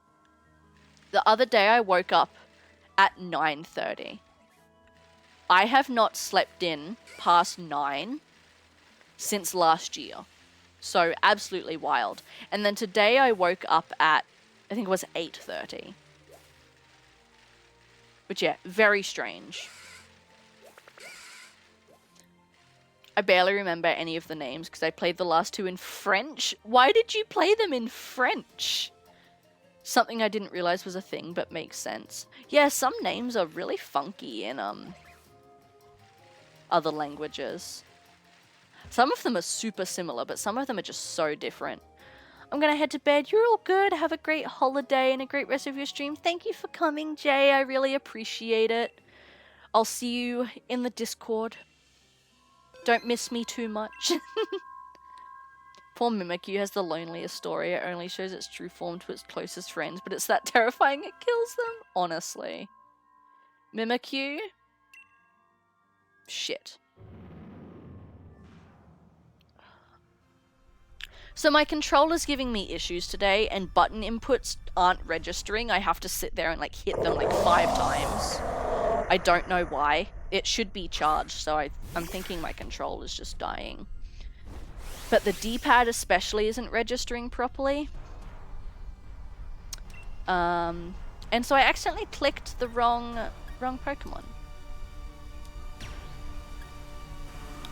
A: The other day I woke up at 9:30. I have not slept in past 9 since last year. So absolutely wild. And then today I woke up at, I think it was 8:30. Which, yeah, very strange. I barely remember any of the names because I played the last 2 in French. Why did you play them in French? Something I didn't realize was a thing, but makes sense. Yeah, some names are really funky in other languages. Some of them are super similar, but some of them are just so different. I'm gonna head to bed. You're all good. Have a great holiday and a great rest of your stream. Thank you for coming, Jay. I really appreciate it. I'll see you in the Discord. Don't miss me too much. Poor Mimikyu has the loneliest story. It only shows its true form to its closest friends, but it's that terrifying it kills them? Honestly. Mimikyu? Shit. So my controller's giving me issues today, and button inputs aren't registering. I have to sit there and like hit them like 5 times. I don't know why. It should be charged, so I'm thinking my controller's just dying. But the D-pad especially isn't registering properly. And so I accidentally clicked the wrong Pokemon.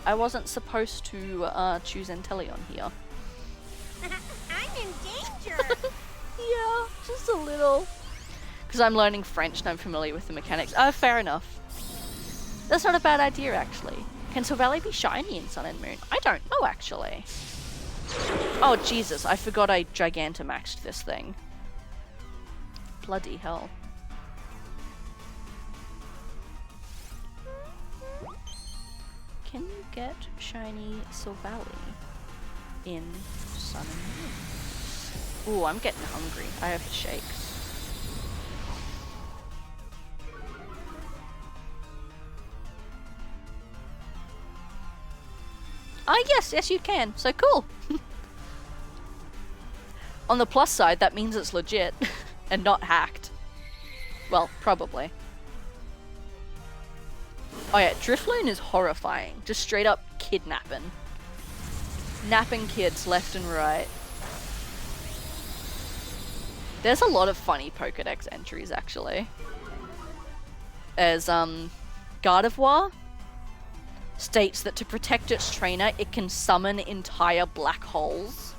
A: I wasn't supposed to choose Inteleon here.
G: I'm in danger!
A: Yeah, just a little. Because I'm learning French and I'm familiar with the mechanics. Oh, fair enough. That's not a bad idea, actually. Can Silvally be shiny in Sun and Moon? I don't know, actually. Oh, Jesus, I forgot I gigantamaxed this thing. Bloody hell. Can you get shiny Silvally in Sun and Moon? Ooh, I'm getting hungry. I have shakes. Ah, yes, you can. So cool. On the plus side, that means it's legit and not hacked. Well, probably. Oh yeah, Drifloon is horrifying. Just straight up kidnapping. Napping kids left and right. There's a lot of funny Pokedex entries, actually. There's, Gardevoir states that to protect its trainer, it can summon entire black holes,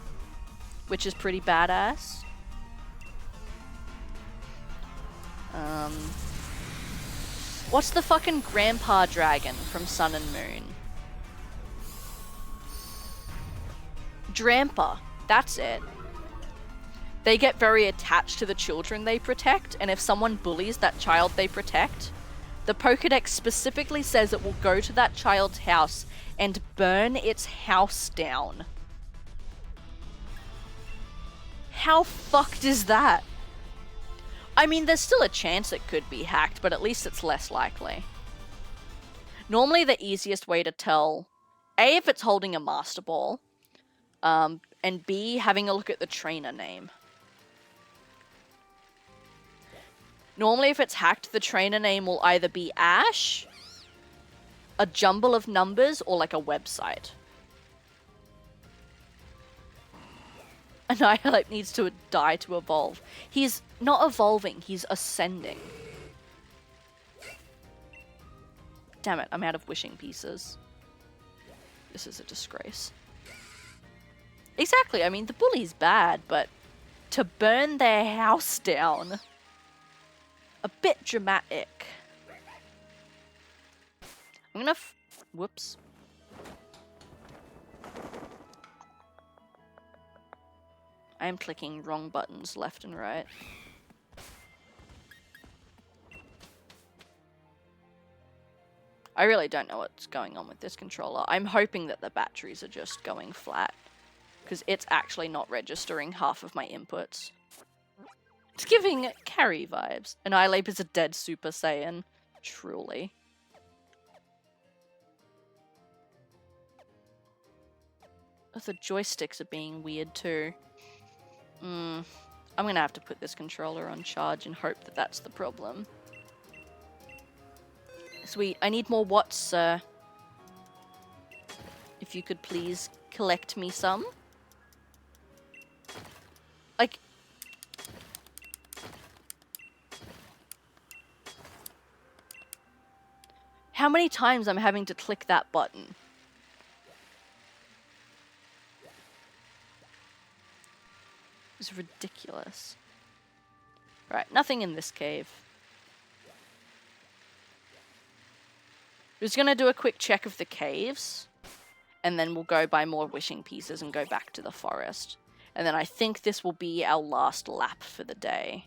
A: which is pretty badass. What's the fucking grandpa dragon from Sun and Moon? Drampa, that's it. They get very attached to the children they protect, and if someone bullies that child they protect, the Pokedex specifically says it will go to that child's house and burn its house down. How fucked is that? I mean, there's still a chance it could be hacked, but at least it's less likely. Normally the easiest way to tell, A, if it's holding a Master Ball, and B, having a look at the trainer name. Normally, if it's hacked, the trainer name will either be Ash, a jumble of numbers, or like a website. Annihilate needs to die to evolve. He's not evolving, he's ascending. Damn it, I'm out of wishing pieces. This is a disgrace. Exactly, I mean, the bully's bad, but to burn their house down... a bit dramatic. I'm gonna whoops. I am clicking wrong buttons left and right. I really don't know what's going on with this controller. I'm hoping that the batteries are just going flat, because it's actually not registering half of my inputs. It's giving Carrie vibes. Annihilate is a dead Super Saiyan. Truly. Oh, the joysticks are being weird too. I'm gonna have to put this controller on charge and hope that that's the problem. Sweet. I need more watts, sir. If you could please collect me some. Like... How many times I'm having to click that button? It's ridiculous. Right, nothing in this cave. I'm just gonna do a quick check of the caves, and then we'll go buy more wishing pieces and go back to the forest. And then I think this will be our last lap for the day.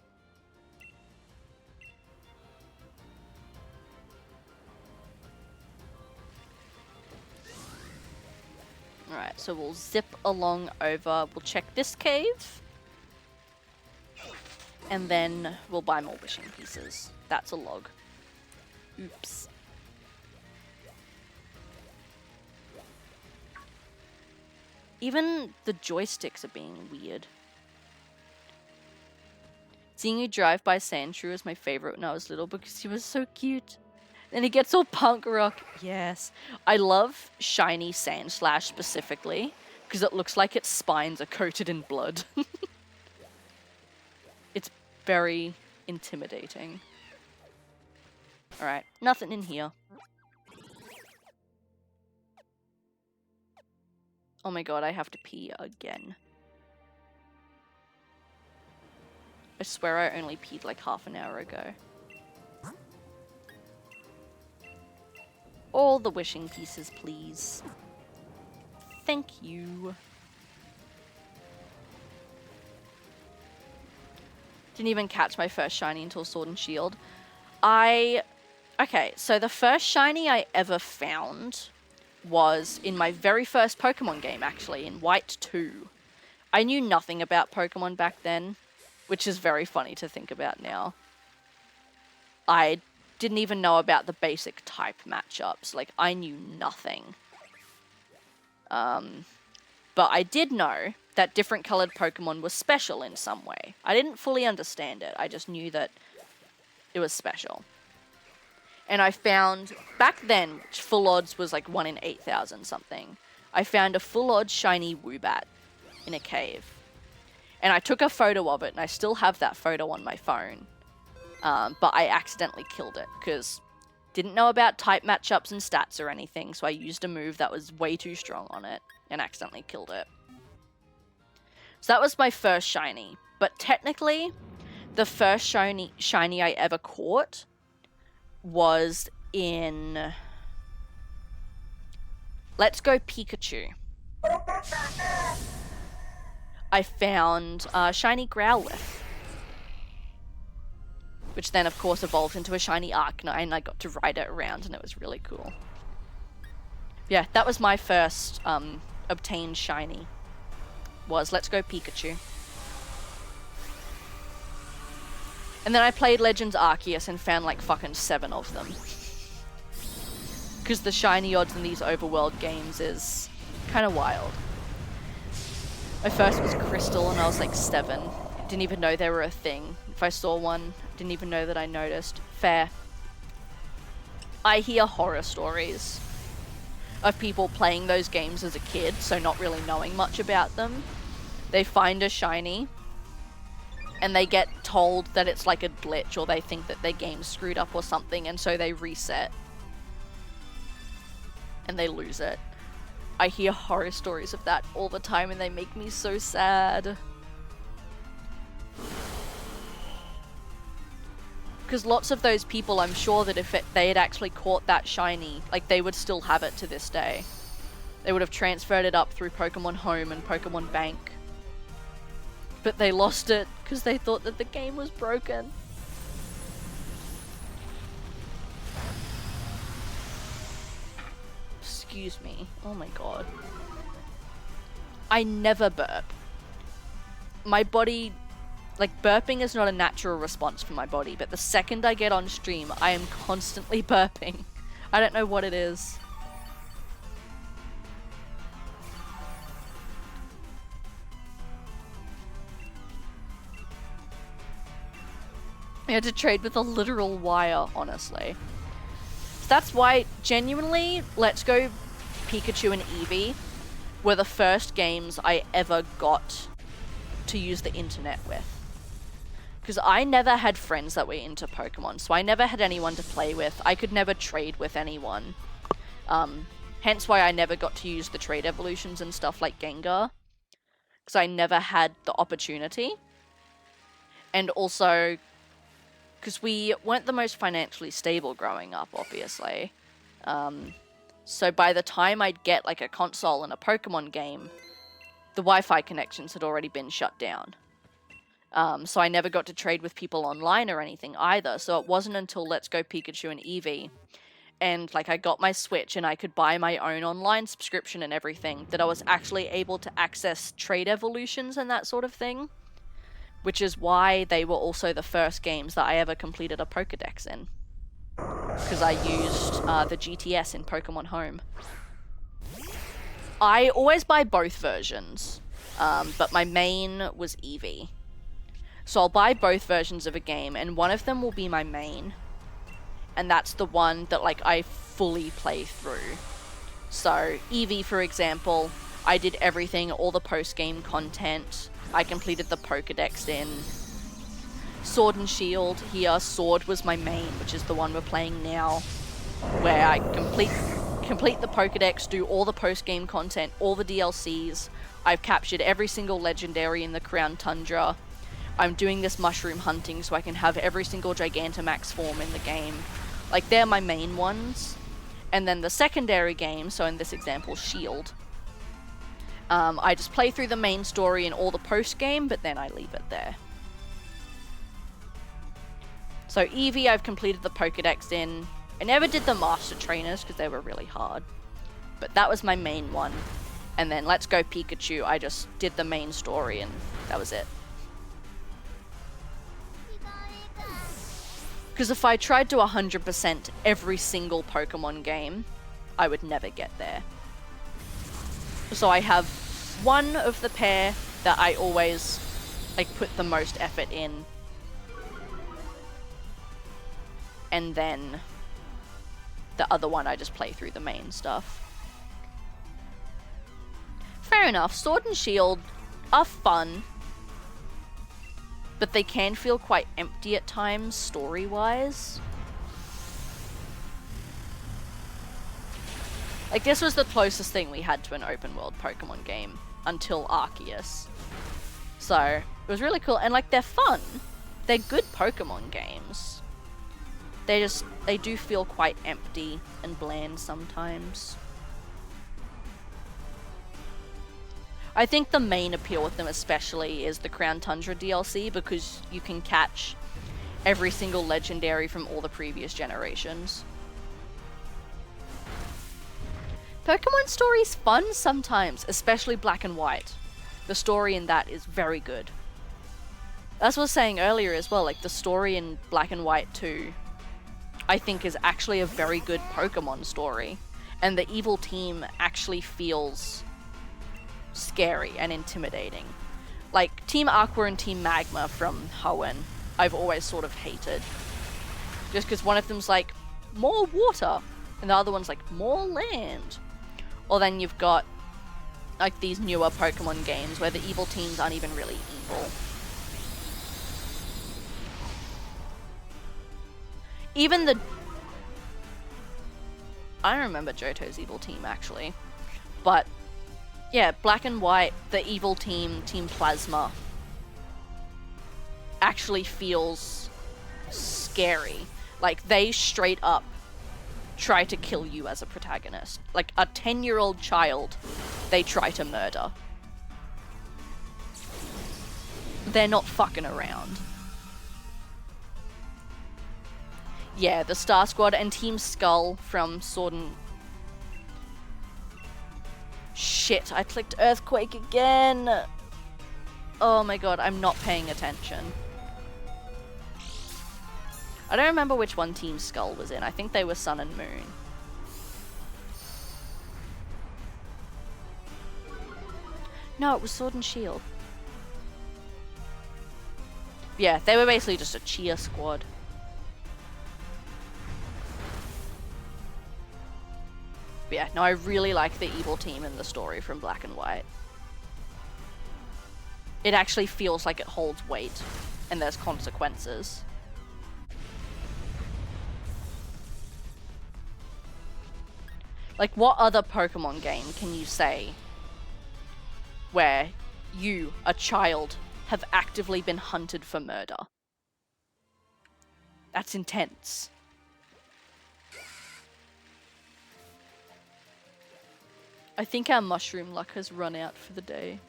A: Alright, so we'll zip along over. We'll check this cave. And then we'll buy more wishing pieces. That's a log. Oops. Even the joysticks are being weird. Seeing you drive by Sandshrew was my favorite when I was little because he was so cute. And he gets all punk rock. Yes. I love shiny Sandslash specifically because it looks like its spines are coated in blood. It's very intimidating. Alright, nothing in here. Oh my god, I have to pee again. I swear I only peed like half an hour ago. All the wishing pieces, please. Thank you. Didn't even catch my first shiny until Sword and Shield. Okay, so the first shiny I ever found was in my very first Pokemon game, actually, in White 2. I knew nothing about Pokemon back then, which is very funny to think about now. I didn't even know about the basic type matchups. Like, I knew nothing. But I did know that different colored Pokemon were special in some way. I didn't fully understand it. I just knew that it was special. And I found, back then, which full odds was like 1 in 8,000 something, I found a full odds shiny Woobat in a cave. And I took a photo of it, and I still have that photo on my phone. But I accidentally killed it, because didn't know about type matchups and stats or anything, so I used a move that was way too strong on it, and accidentally killed it. So that was my first shiny. But technically, the first shiny I ever caught was in Let's Go Pikachu. I found shiny Growlithe, which then of course evolved into a shiny Arcanine, and I got to ride it around and it was really cool. Yeah, that was my first obtained shiny, was Let's Go Pikachu. And then I played Legends Arceus and found like fucking 7 of them. Because the shiny odds in these overworld games is kind of wild. My first was Crystal and I was like 7. Didn't even know they were a thing. If I saw one, didn't even know that I noticed. Fair. I hear horror stories of people playing those games as a kid, so not really knowing much about them. They find a shiny and they get told that it's like a glitch, or they think that their game's screwed up or something, and so they reset. And they lose it. I hear horror stories of that all the time and they make me so sad. Because lots of those people, I'm sure that if they had actually caught that shiny, like they would still have it to this day. They would have transferred it up through Pokemon Home and Pokemon Bank. But they lost it because they thought that the game was broken. Excuse me. Oh my god. I never burp. My body, Like, burping is not a natural response for my body, but the second I get on stream, I am constantly burping. I don't know what it is. I had to trade with a literal wire, honestly. So that's why, genuinely, Let's Go Pikachu and Eevee were the first games I ever got to use the internet with. Because I never had friends that were into Pokemon, so I never had anyone to play with. I could never trade with anyone. Hence why I never got to use the trade evolutions and stuff like Gengar. Because I never had the opportunity. And also, because we weren't the most financially stable growing up, obviously. So by the time I'd get like a console and a Pokemon game, the Wi-Fi connections had already been shut down. So I never got to trade with people online or anything either. So it wasn't until Let's Go Pikachu and Eevee, and like I got my Switch and I could buy my own online subscription and everything, that I was actually able to access trade evolutions and that sort of thing. Which is why they were also the first games that I ever completed a Pokedex in. Because I used the GTS in Pokemon Home. I always buy both versions, but my main was Eevee. So I'll buy both versions of a game, and one of them will be my main. And that's the one that like I fully play through. So Eevee, for example, I did everything, all the post-game content. I completed the Pokedex in. Sword and Shield here. Sword was my main, which is the one we're playing now, where I complete the Pokedex, do all the post-game content, all the DLCs. I've captured every single legendary in the Crown Tundra. I'm doing this mushroom hunting so I can have every single Gigantamax form in the game. Like, they're my main ones. And then the secondary game, so in this example, Shield, I just play through the main story and all the post-game, but then I leave it there. So Eevee, I've completed the Pokedex in. I never did the Master Trainers because they were really hard. But that was my main one. And then Let's Go Pikachu, I just did the main story and that was it. Because if I tried to 100% every single Pokemon game, I would never get there. So I have one of the pair that I always like put the most effort in. And then the other one I just play through the main stuff. Fair enough, Sword and Shield are fun, but they can feel quite empty at times, story-wise. Like, this was the closest thing we had to an open-world Pokemon game, until Arceus. So, it was really cool, and like, they're fun. They're good Pokemon games. They do feel quite empty and bland sometimes. I think the main appeal with them especially is the Crown Tundra DLC, because you can catch every single legendary from all the previous generations. Pokemon story's fun sometimes, especially Black and White. The story in that is very good. As I was saying earlier as well, like the story in Black and White 2, I think is actually a very good Pokemon story. And the evil team actually feels scary and intimidating. Like, Team Aqua and Team Magma from Hoenn, I've always sort of hated. Just because one of them's like, more water, and the other one's like, more land. Or then you've got, like, these newer Pokemon games where the evil teams aren't even really evil. Even the... I don't remember Johto's evil team, actually. But yeah, Black and White, the evil team, Team Plasma, actually feels scary. Like, they straight up try to kill you as a protagonist. Like, a 10-year-old child, they try to murder. They're not fucking around. Yeah, the Star Squad and Team Skull from Sword and... Shit, I clicked Earthquake again! Oh my god, I'm not paying attention. I don't remember which one Team Skull was in. I think they were Sun and Moon. No, it was Sword and Shield. Yeah, they were basically just a cheer squad. But yeah, no, I really like the evil team in the story from Black and White. It actually feels like it holds weight, and there's consequences. Like, what other Pokemon game can you say where you, a child, have actively been hunted for murder? That's intense. I think our mushroom luck has run out for the day.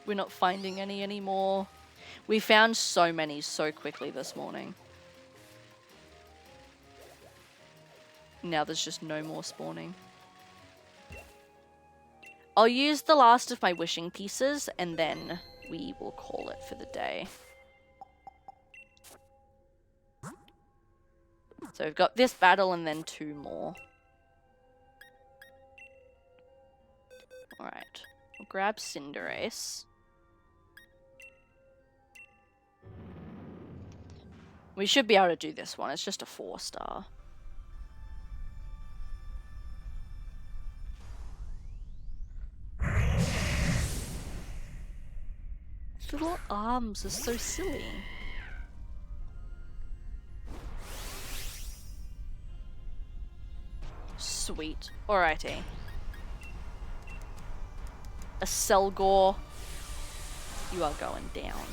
A: We're not finding any anymore. We found so many so quickly this morning. Now there's just no more spawning. I'll use the last of my wishing pieces and then we will call it for the day. So we've got this battle and then 2 more. Alright, we'll grab Cinderace. We should be able to do this one, it's just a 4-star. His little arms are so silly. Sweet. Alrighty. A Selgor. You are going down.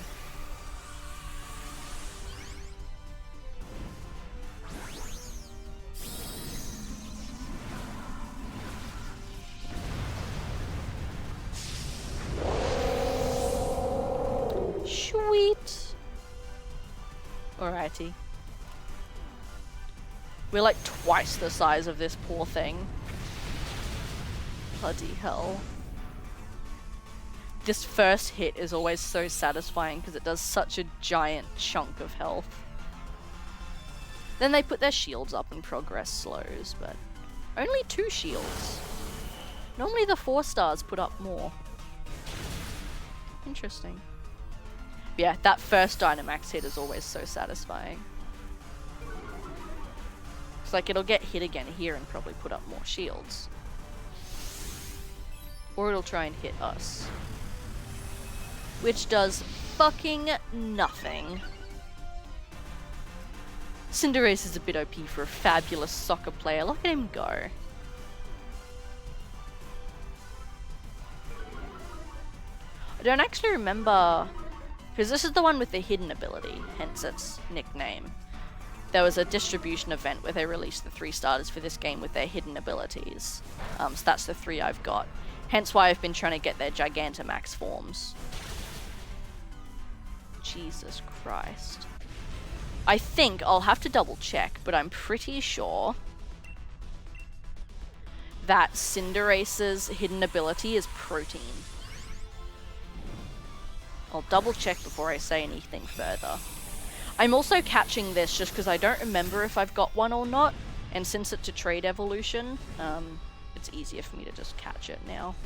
A: Sweet. Alrighty. We're like twice the size of this poor thing. Bloody hell. This first hit is always so satisfying because it does such a giant chunk of health. Then they put their shields up and progress slows, but only 2 shields. Normally the 4-stars put up more. Interesting. Yeah, that first Dynamax hit is always so satisfying. It's like it'll get hit again here and probably put up more shields. Or it'll try and hit us. Which does fucking nothing. Cinderace is a bit OP for a fabulous soccer player. Look at him go. I don't actually remember, because this is the one with the hidden ability, hence its nickname. There was a distribution event where they released the 3 starters for this game with their hidden abilities. So that's the 3 I've got. Hence why I've been trying to get their Gigantamax forms. Jesus Christ. I think I'll have to double check, but I'm pretty sure that Cinderace's hidden ability is protein. I'll double check before I say anything further. I'm also catching this just because I don't remember if I've got one or not, and since it's a trade evolution, it's easier for me to just catch it now.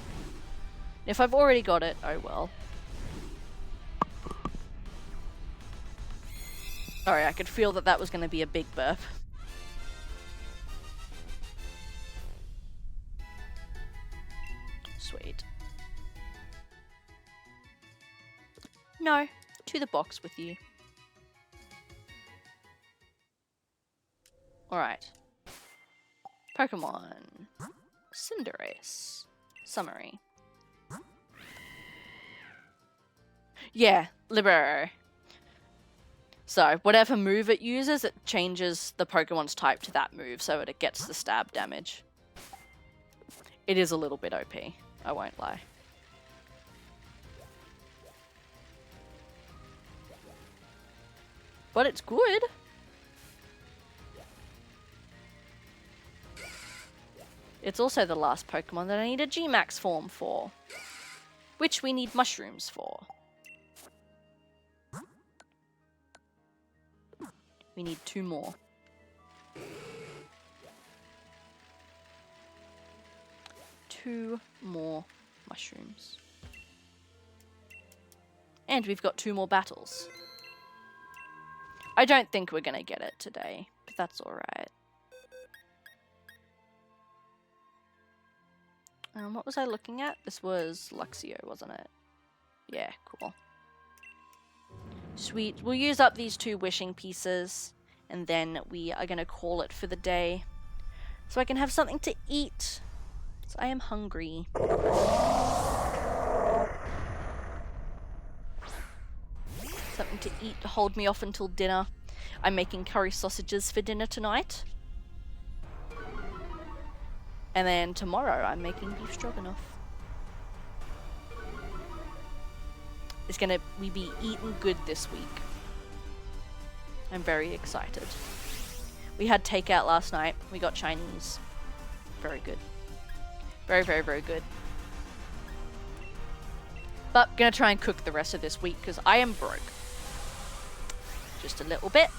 A: If I've already got it, oh well. Sorry, I could feel that that was going to be a big burp. Sweet. No, to the box with you. Alright. Pokemon. Cinderace. Summary. Yeah, Libero. So, whatever move it uses, it changes the Pokemon's type to that move so that it gets the stab damage. It is a little bit OP, I won't lie. But it's good. It's also the last Pokemon that I need a G-Max form for. which we need mushrooms for. We need 2 more. Two more mushrooms. And we've got 2 more battles. I don't think we're gonna get it today, but that's alright. What was I looking at? This was Luxio, wasn't it? Yeah, cool. Sweet. We'll use up these 2 wishing pieces, and then we are gonna call it for the day. So I can have something to eat. So I am hungry. Something to eat to hold me off until dinner. I'm making curry sausages for dinner tonight. And then tomorrow I'm making beef stroganoff. It's gonna we be eating good this week. I'm very excited. We had takeout last night. We got Chinese. Very good. Very, very, very good. But gonna try and cook the rest of this week because I am broke. Just a little bit.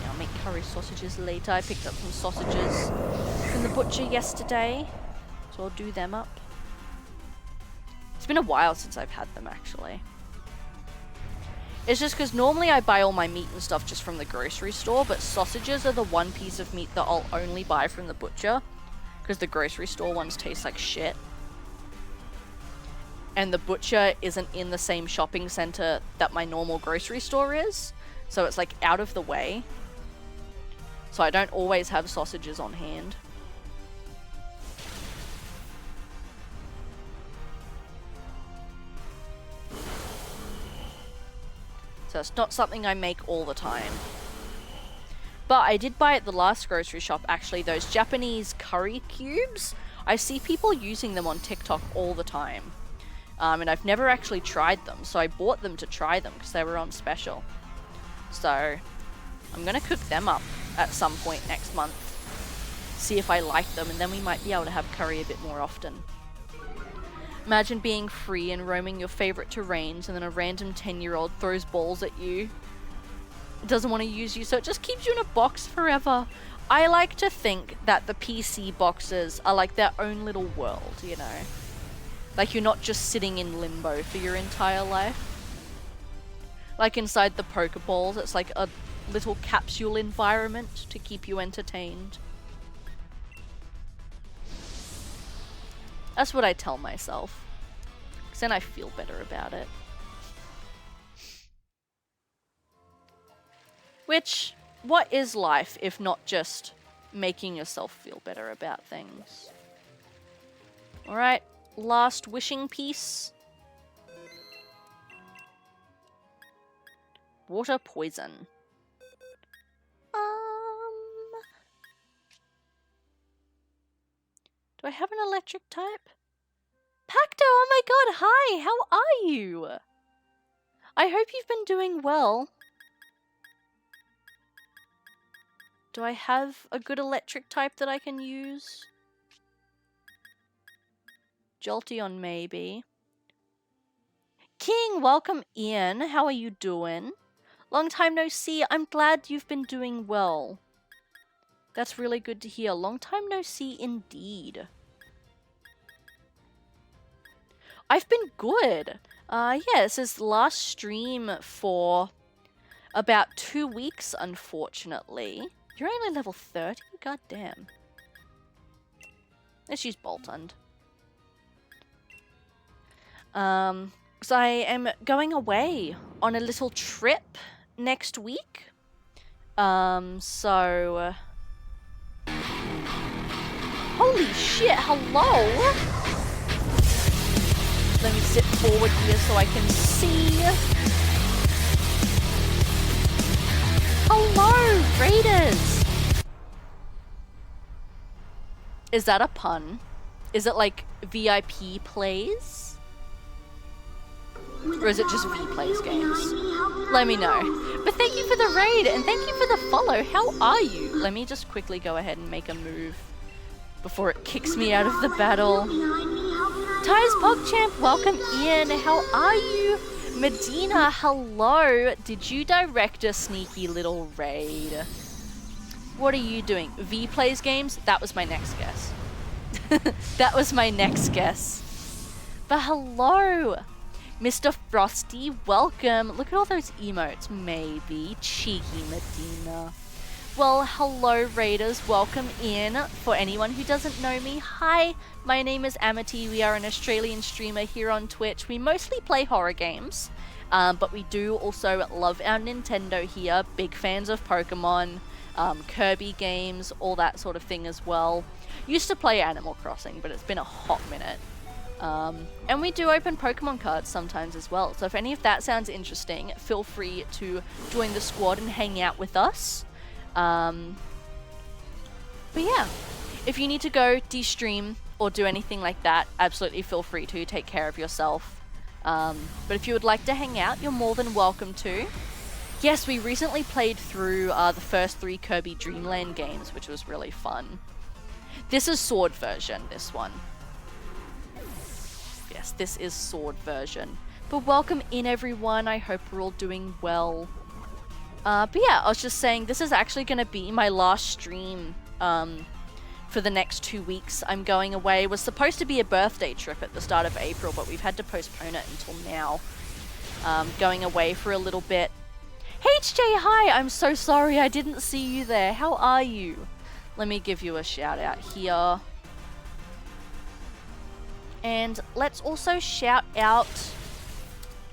A: Yeah, I'll make curry sausages later. I picked up some sausages from the butcher yesterday, so I'll do them up. It's been a while since I've had them, actually. It's just because normally I buy all my meat and stuff just from the grocery store, but sausages are the one piece of meat that I'll only buy from the butcher, because the grocery store ones taste like shit. And the butcher isn't in the same shopping center that my normal grocery store is, so it's like out of the way. So I don't always have sausages on hand. So it's not something I make all the time. But I did buy at the last grocery shop, actually, those Japanese curry cubes. I see people using them on TikTok all the time. And I've never actually tried them, so I bought them to try them because they were on special. So I'm going to cook them up at some point next month. See if I like them, and then we might be able to have curry a bit more often. Imagine being free and roaming your favorite terrains, and then a random 10-year-old throws balls at you. It doesn't want to use you, so it just keeps you in a box forever. I like to think that the PC boxes are like their own little world, you know? Like you're not just sitting in limbo for your entire life. Like inside the Pokeballs, it's like a little capsule environment to keep you entertained. That's what I tell myself. Because then I feel better about it. Which, what is life if not just making yourself feel better about things? Alright, last wishing piece. Water poison. Do I have an electric type? Pacto, oh my god, hi! How are you? I hope you've been doing well. Do I have a good electric type that I can use? Jolteon, maybe. King, welcome in. How are you doing? Long time no see. I'm glad you've been doing well. That's really good to hear. Long time no see indeed. I've been good. Yeah, this is the last stream for about 2 weeks, unfortunately. You're only level 30? God damn. Let's use Boltund. So I am going away on a little trip next week. So... Holy shit, hello! Let me sit forward here so I can see. Hello, Raiders! Is that a pun? Is it like VIP plays? Or is it just V plays games? Let me know. But thank you for the raid and thank you for the follow. How are you? Let me just quickly go ahead and make a move before it kicks me out of the battle. Ty's PogChamp, welcome in. How are you? Medina, hello. Did you direct a sneaky little raid? What are you doing? V plays games? That was my next guess. That was my next guess. But hello, Mr. Frosty, welcome. Look at all those emotes, maybe. Cheeky Medina. Well, hello Raiders, welcome in. For anyone who doesn't know me, hi, my name is Amity. We are an Australian streamer here on Twitch. We mostly play horror games, but we do also love our Nintendo here. Big fans of Pokemon, Kirby games, all that sort of thing as well. Used to play Animal Crossing, but it's been a hot minute. And we do open Pokemon cards sometimes as well. So if any of that sounds interesting, feel free to join the squad and hang out with us. But yeah, if you need to go de-stream or do anything like that, absolutely feel free to. Take care of yourself. But if you would like to hang out, you're more than welcome to. Yes, we recently played through the first 3 Kirby Dream Land games, which was really fun. This is Sword version, this one. Yes, this is Sword version. But welcome in everyone, I hope we're all doing well. But yeah, I was just saying, this is actually going to be my last stream for the next 2 weeks. I'm going away. It was supposed to be a birthday trip at the start of April, but we've had to postpone it until now. Going away for a little bit. HJ, hi! I'm so sorry I didn't see you there. How are you? Let me give you a shout out here. And let's also shout out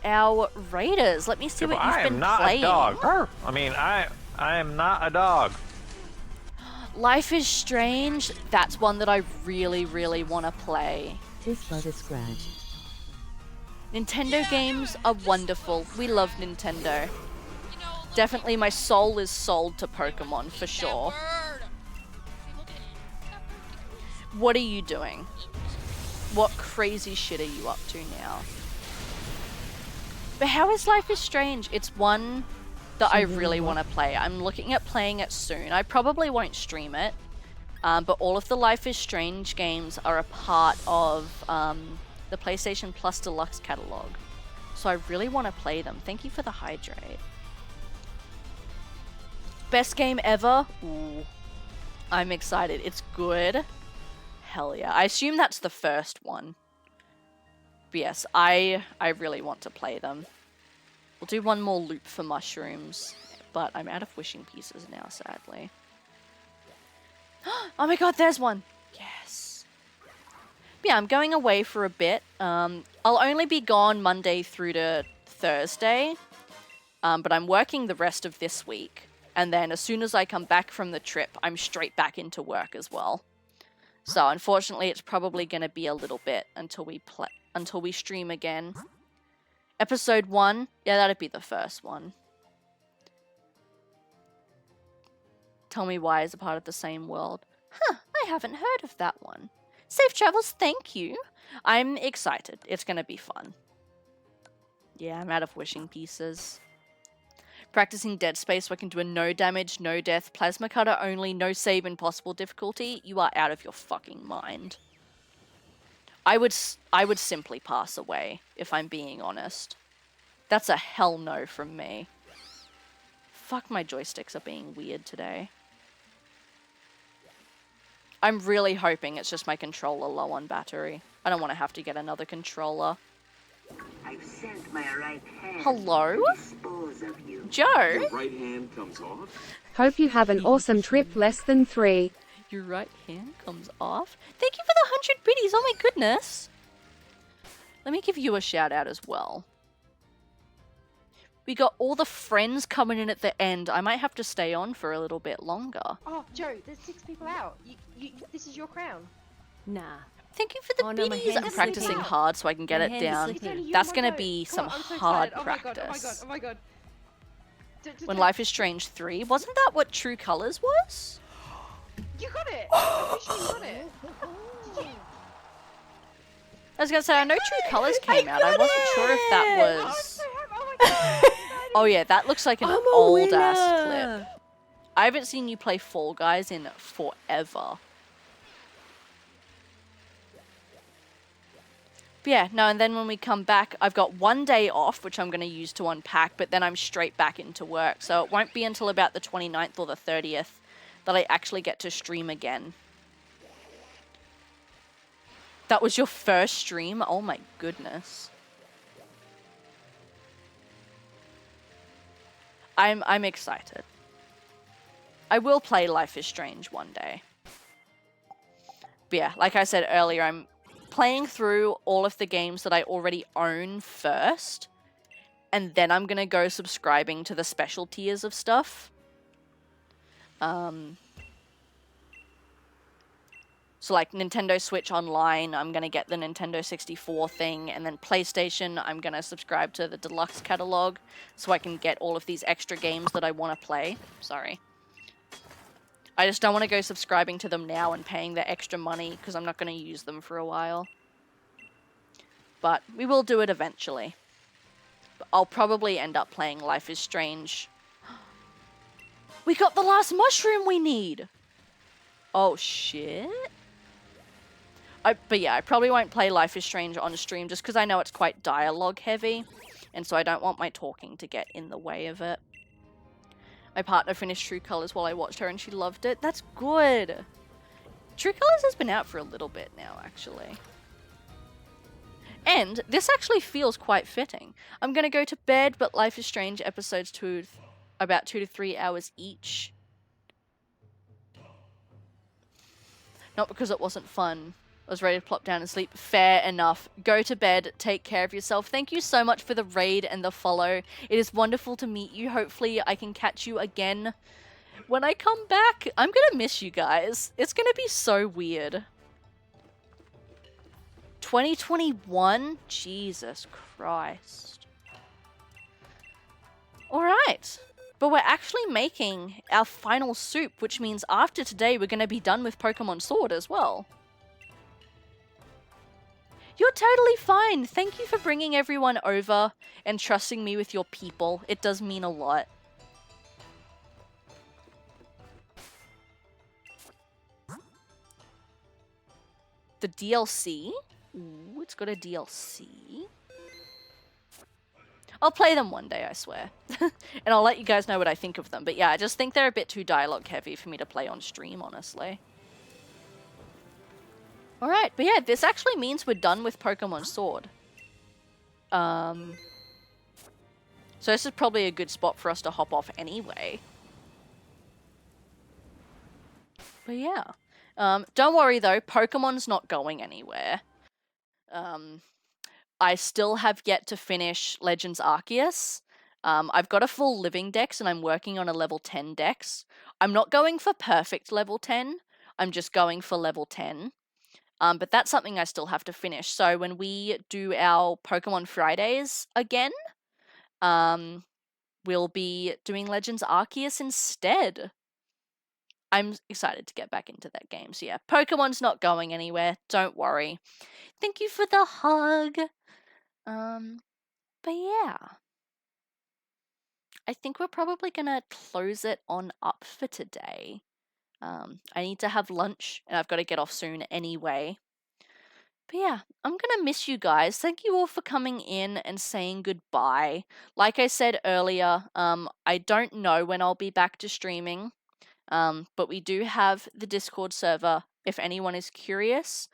A: our raiders. Let me see what you've been playing.
H: I am not a dog. I mean, I am not a dog.
A: Life is Strange. That's one that I really, really want to play.
I: This was a scratch.
A: Nintendo games are wonderful. We love Nintendo. Definitely my soul is sold to Pokemon for sure. What are you doing? What crazy shit are you up to now? But how is Life is Strange? It's one that I really want to play. I'm looking at playing it soon. I probably won't stream it. But all of the Life is Strange games are a part of the PlayStation Plus Deluxe catalog. So I really want to play them. Thank you for the hydrate. Best game ever? Ooh. I'm excited. It's good. Hell yeah. I assume that's the first one. But yes, I really want to play them. We'll do one more loop for mushrooms, but I'm out of wishing pieces now, sadly. Oh my god, there's one! Yes. But yeah, I'm going away for a bit. I'll only be gone Monday through to Thursday, but I'm working the rest of this week. And then as soon as I come back from the trip, I'm straight back into work as well. So unfortunately, it's probably going to be a little bit until we stream again. Episode 1, yeah, that'd be the first one. Tell Me Why is a part of the same world. Huh, I haven't heard of that one. Safe travels, thank you. I'm excited. It's going to be fun. Yeah, I'm out of wishing pieces. Practicing Dead Space so I can do a no damage, no death, plasma cutter only, no save, impossible difficulty. You are out of your fucking mind. I would simply pass away, if I'm being honest. That's a hell no from me. Fuck, my joysticks are being weird today. I'm really hoping it's just my controller low on battery. I don't want to have to get another controller.
J: I've sent my right hand.
A: Hello?
J: To dispose of you.
A: Joe?
J: Your right hand comes off.
D: Hope you have an awesome trip, less than 3.
A: Your right hand comes off. Thank you for the 100 biddies. Oh my goodness. Let me give you a shout out as well. We got all the friends coming in at the end. I might have to stay on for a little bit longer.
B: Oh, Joe, there's 6 people out. This is your crown.
I: Nah.
A: Thank you for the biddies. I'm practicing hard so I can get it down. That's going to be some hard practice.
B: Oh my god.
A: When Life is Strange 3, wasn't that what True Colors was?
B: You got it! I'm pretty sure you got it. Did you?
A: I was going to say, I know True Colors came out. I wasn't sure if that was...
B: Oh my god,
A: Oh yeah, that looks like an
B: I'm a
A: old ass
B: winner.
A: clip. I haven't seen you play Fall Guys in forever. But yeah, no, and then when we come back, I've got 1 day off, which I'm going to use to unpack, but then I'm straight back into work. So it won't be until about the 29th or the 30th that I actually get to stream again. That was your first stream? Oh my goodness. I'm excited. I will play Life is Strange one day. But yeah, like I said earlier, I'm playing through all of the games that I already own first, and then I'm gonna go subscribing to the special tiers of stuff. So like Nintendo Switch Online, I'm gonna get the Nintendo 64 thing, and then PlayStation, I'm gonna subscribe to the deluxe catalog so I can get all of these extra games that I want to play. Sorry. I just don't want to go subscribing to them now and paying the extra money because I'm not going to use them for a while. But we will do it eventually. I'll probably end up playing Life is Strange. We got the last mushroom we need! Oh, shit. But yeah, I probably won't play Life is Strange on stream just because I know it's quite dialogue heavy. And so I don't want my talking to get in the way of it. My partner finished True Colors while I watched her and she loved it. That's good. True Colors has been out for a little bit now, actually. And this actually feels quite fitting. I'm going to go to bed, but Life is Strange episodes about 2 to 3 hours each. Not because it wasn't fun. I was ready to plop down and sleep. Fair enough. Go to bed. Take care of yourself. Thank you so much for the raid and the follow. It is wonderful to meet you. Hopefully I can catch you again when I come back. I'm going to miss you guys. It's going to be so weird. 2021? Jesus Christ. Alright. But we're actually making our final soup, which means after today we're going to be done with Pokemon Sword as well. You're totally fine. Thank you for bringing everyone over and trusting me with your people. It does mean a lot. The DLC? Ooh, it's got a DLC. I'll play them one day, I swear. And I'll let you guys know what I think of them. But yeah, I just think they're a bit too dialogue heavy for me to play on stream, honestly. Alright, but yeah, this actually means we're done with Pokemon Sword. So this is probably a good spot for us to hop off anyway. But yeah. Don't worry though, Pokemon's not going anywhere. I still have yet to finish Legends Arceus. I've got a full living dex and I'm working on a level 10 dex. I'm not going for perfect level 10. I'm just going for level 10. But that's something I still have to finish. So when we do our Pokemon Fridays again, we'll be doing Legends Arceus instead. I'm excited to get back into that game. So yeah, Pokemon's not going anywhere. Don't worry. Thank you for the hug. But yeah. I think we're probably gonna close it on up for today. I need to have lunch and I've got to get off soon anyway. But yeah, I'm gonna miss you guys. Thank you all for coming in and saying goodbye. Like I said earlier, I don't know when I'll be back to streaming, but we do have the Discord server if anyone is curious.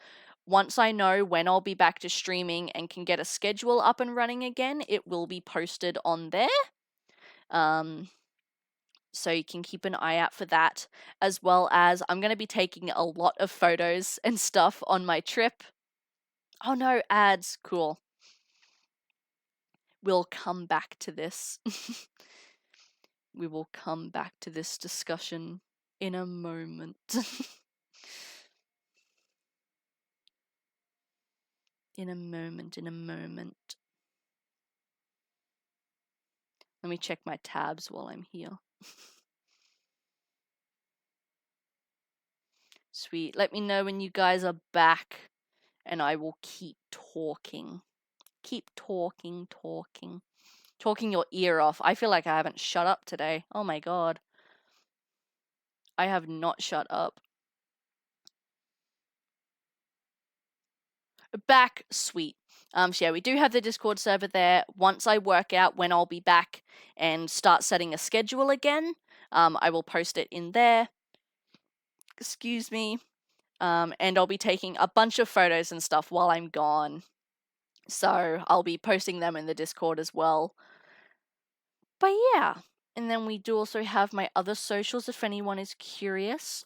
A: Once I know when I'll be back to streaming and can get a schedule up and running again, it will be posted on there. So you can keep an eye out for that, as well as I'm going to be taking a lot of photos and stuff on my trip. Oh no, ads. Cool. We'll come back to this. We will come back to this discussion in a moment. In a moment. Let me check my tabs while I'm here. Sweet. Let me know when you guys are back and I will keep talking. Keep talking. talking your ear off. I feel like I haven't shut up today. Oh my god. I have not shut up. Back, sweet. So yeah, we do have the Discord server there. Once I work out when I'll be back and start setting a schedule again, I will post it in there. Excuse me. And I'll be taking a bunch of photos and stuff while I'm gone. So I'll be posting them in the Discord as well. But yeah, and then we do also have my other socials if anyone is curious.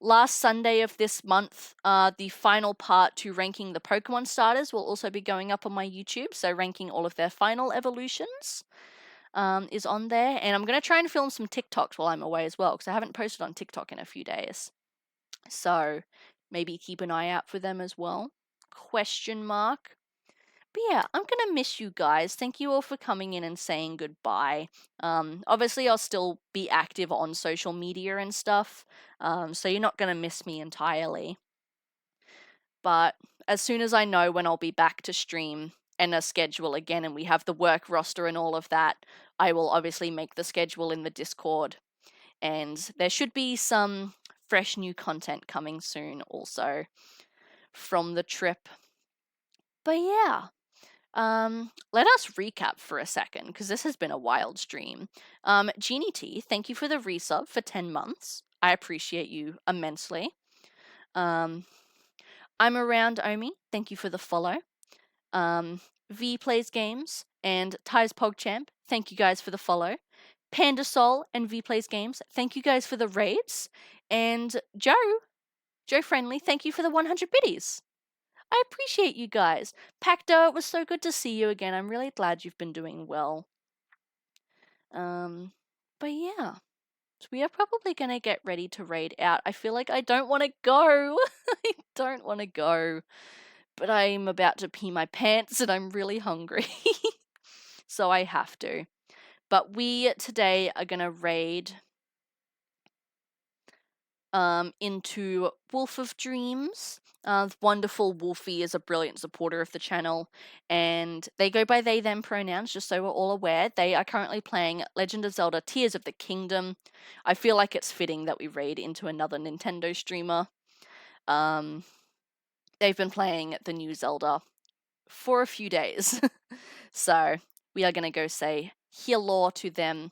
A: Last Sunday of this month, the final part to ranking the Pokemon starters will also be going up on my YouTube. So ranking all of their final evolutions is on there. And I'm going to try and film some TikToks while I'm away as well, because I haven't posted on TikTok in a few days. So maybe keep an eye out for them as well. Question mark. But yeah, I'm gonna miss you guys. Thank you all for coming in and saying goodbye. Obviously, I'll still be active on social media and stuff, so you're not gonna miss me entirely. But as soon as I know when I'll be back to stream and a schedule again, and we have the work roster and all of that, I will obviously make the schedule in the Discord. And there should be some fresh new content coming soon also from the trip. But yeah. Let us recap for a second, because this has been a wild stream. Genie T, thank you for the resub for 10 months. I appreciate you immensely. I'm around Omi, thank you for the follow. V Plays Games and Ty's PogChamp, thank you guys for the follow. Panda Soul and V Plays Games, thank you guys for the raids. And Joe Friendly, thank you for the 100 biddies. I appreciate you guys. Pacto, it was so good to see you again. I'm really glad you've been doing well. But yeah. So we are probably going to get ready to raid out. I feel like I don't want to go. I don't want to go. But I'm about to pee my pants and I'm really hungry. So I have to. But we today are going to raid into Wolf of Dreams. Wonderful Wolfie is a brilliant supporter of the channel, and they go by they them pronouns, just so we're all aware. They are currently playing Legend of Zelda Tears of the Kingdom. I feel like it's fitting that we raid into another Nintendo streamer. They've been playing the new Zelda for a few days. So we are going to go say hello to them.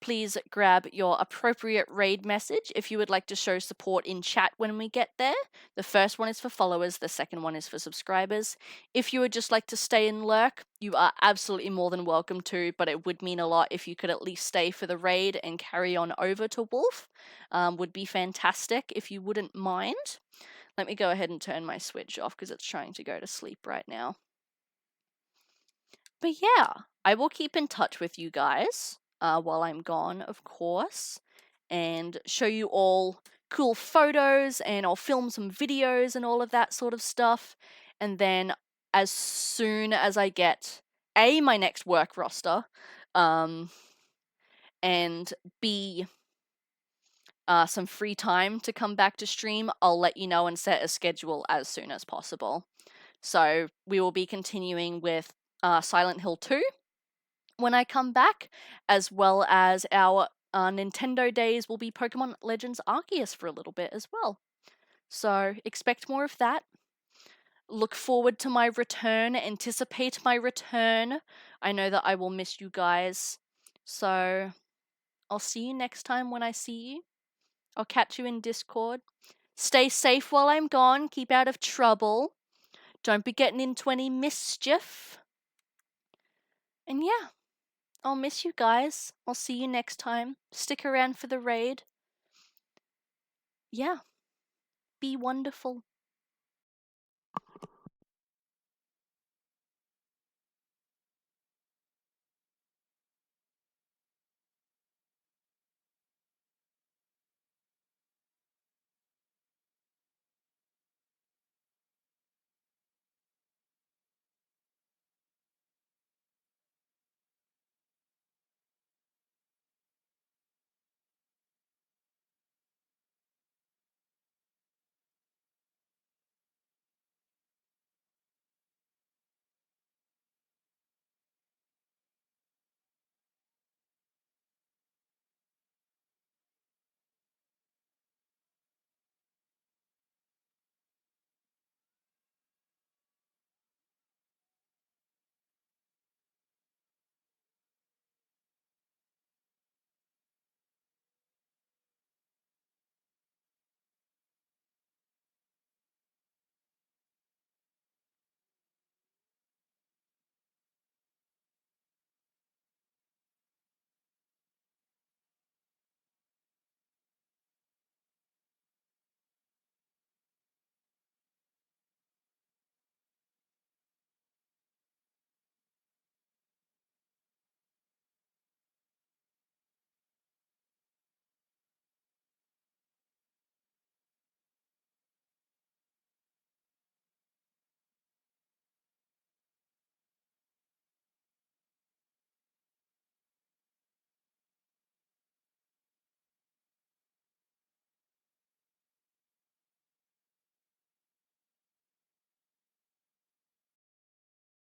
A: Please grab your appropriate raid message if you would like to show support in chat when we get there. The first one is for followers, the second one is for subscribers. If you would just like to stay and lurk, you are absolutely more than welcome to, but it would mean a lot if you could at least stay for the raid and carry on over to Wolf. Would be fantastic if you wouldn't mind. Let me go ahead and turn my Switch off because it's trying to go to sleep right now. But yeah, I will keep in touch with you guys while I'm gone, of course, and show you all cool photos, and I'll film some videos and all of that sort of stuff. And then as soon as I get A, my next work roster, and B, some free time to come back to stream, I'll let you know and set a schedule as soon as possible. So we will be continuing with Silent Hill 2 when I come back, as well as our Nintendo days will be Pokemon Legends Arceus for a little bit as well. So expect more of that. Look forward to my return. Anticipate my return. I know that I will miss you guys. So I'll see you next time when I see you. I'll catch you in Discord. Stay safe while I'm gone. Keep out of trouble. Don't be getting into any mischief. And yeah, I'll miss you guys. I'll see you next time. Stick around for the raid. Yeah. Be wonderful.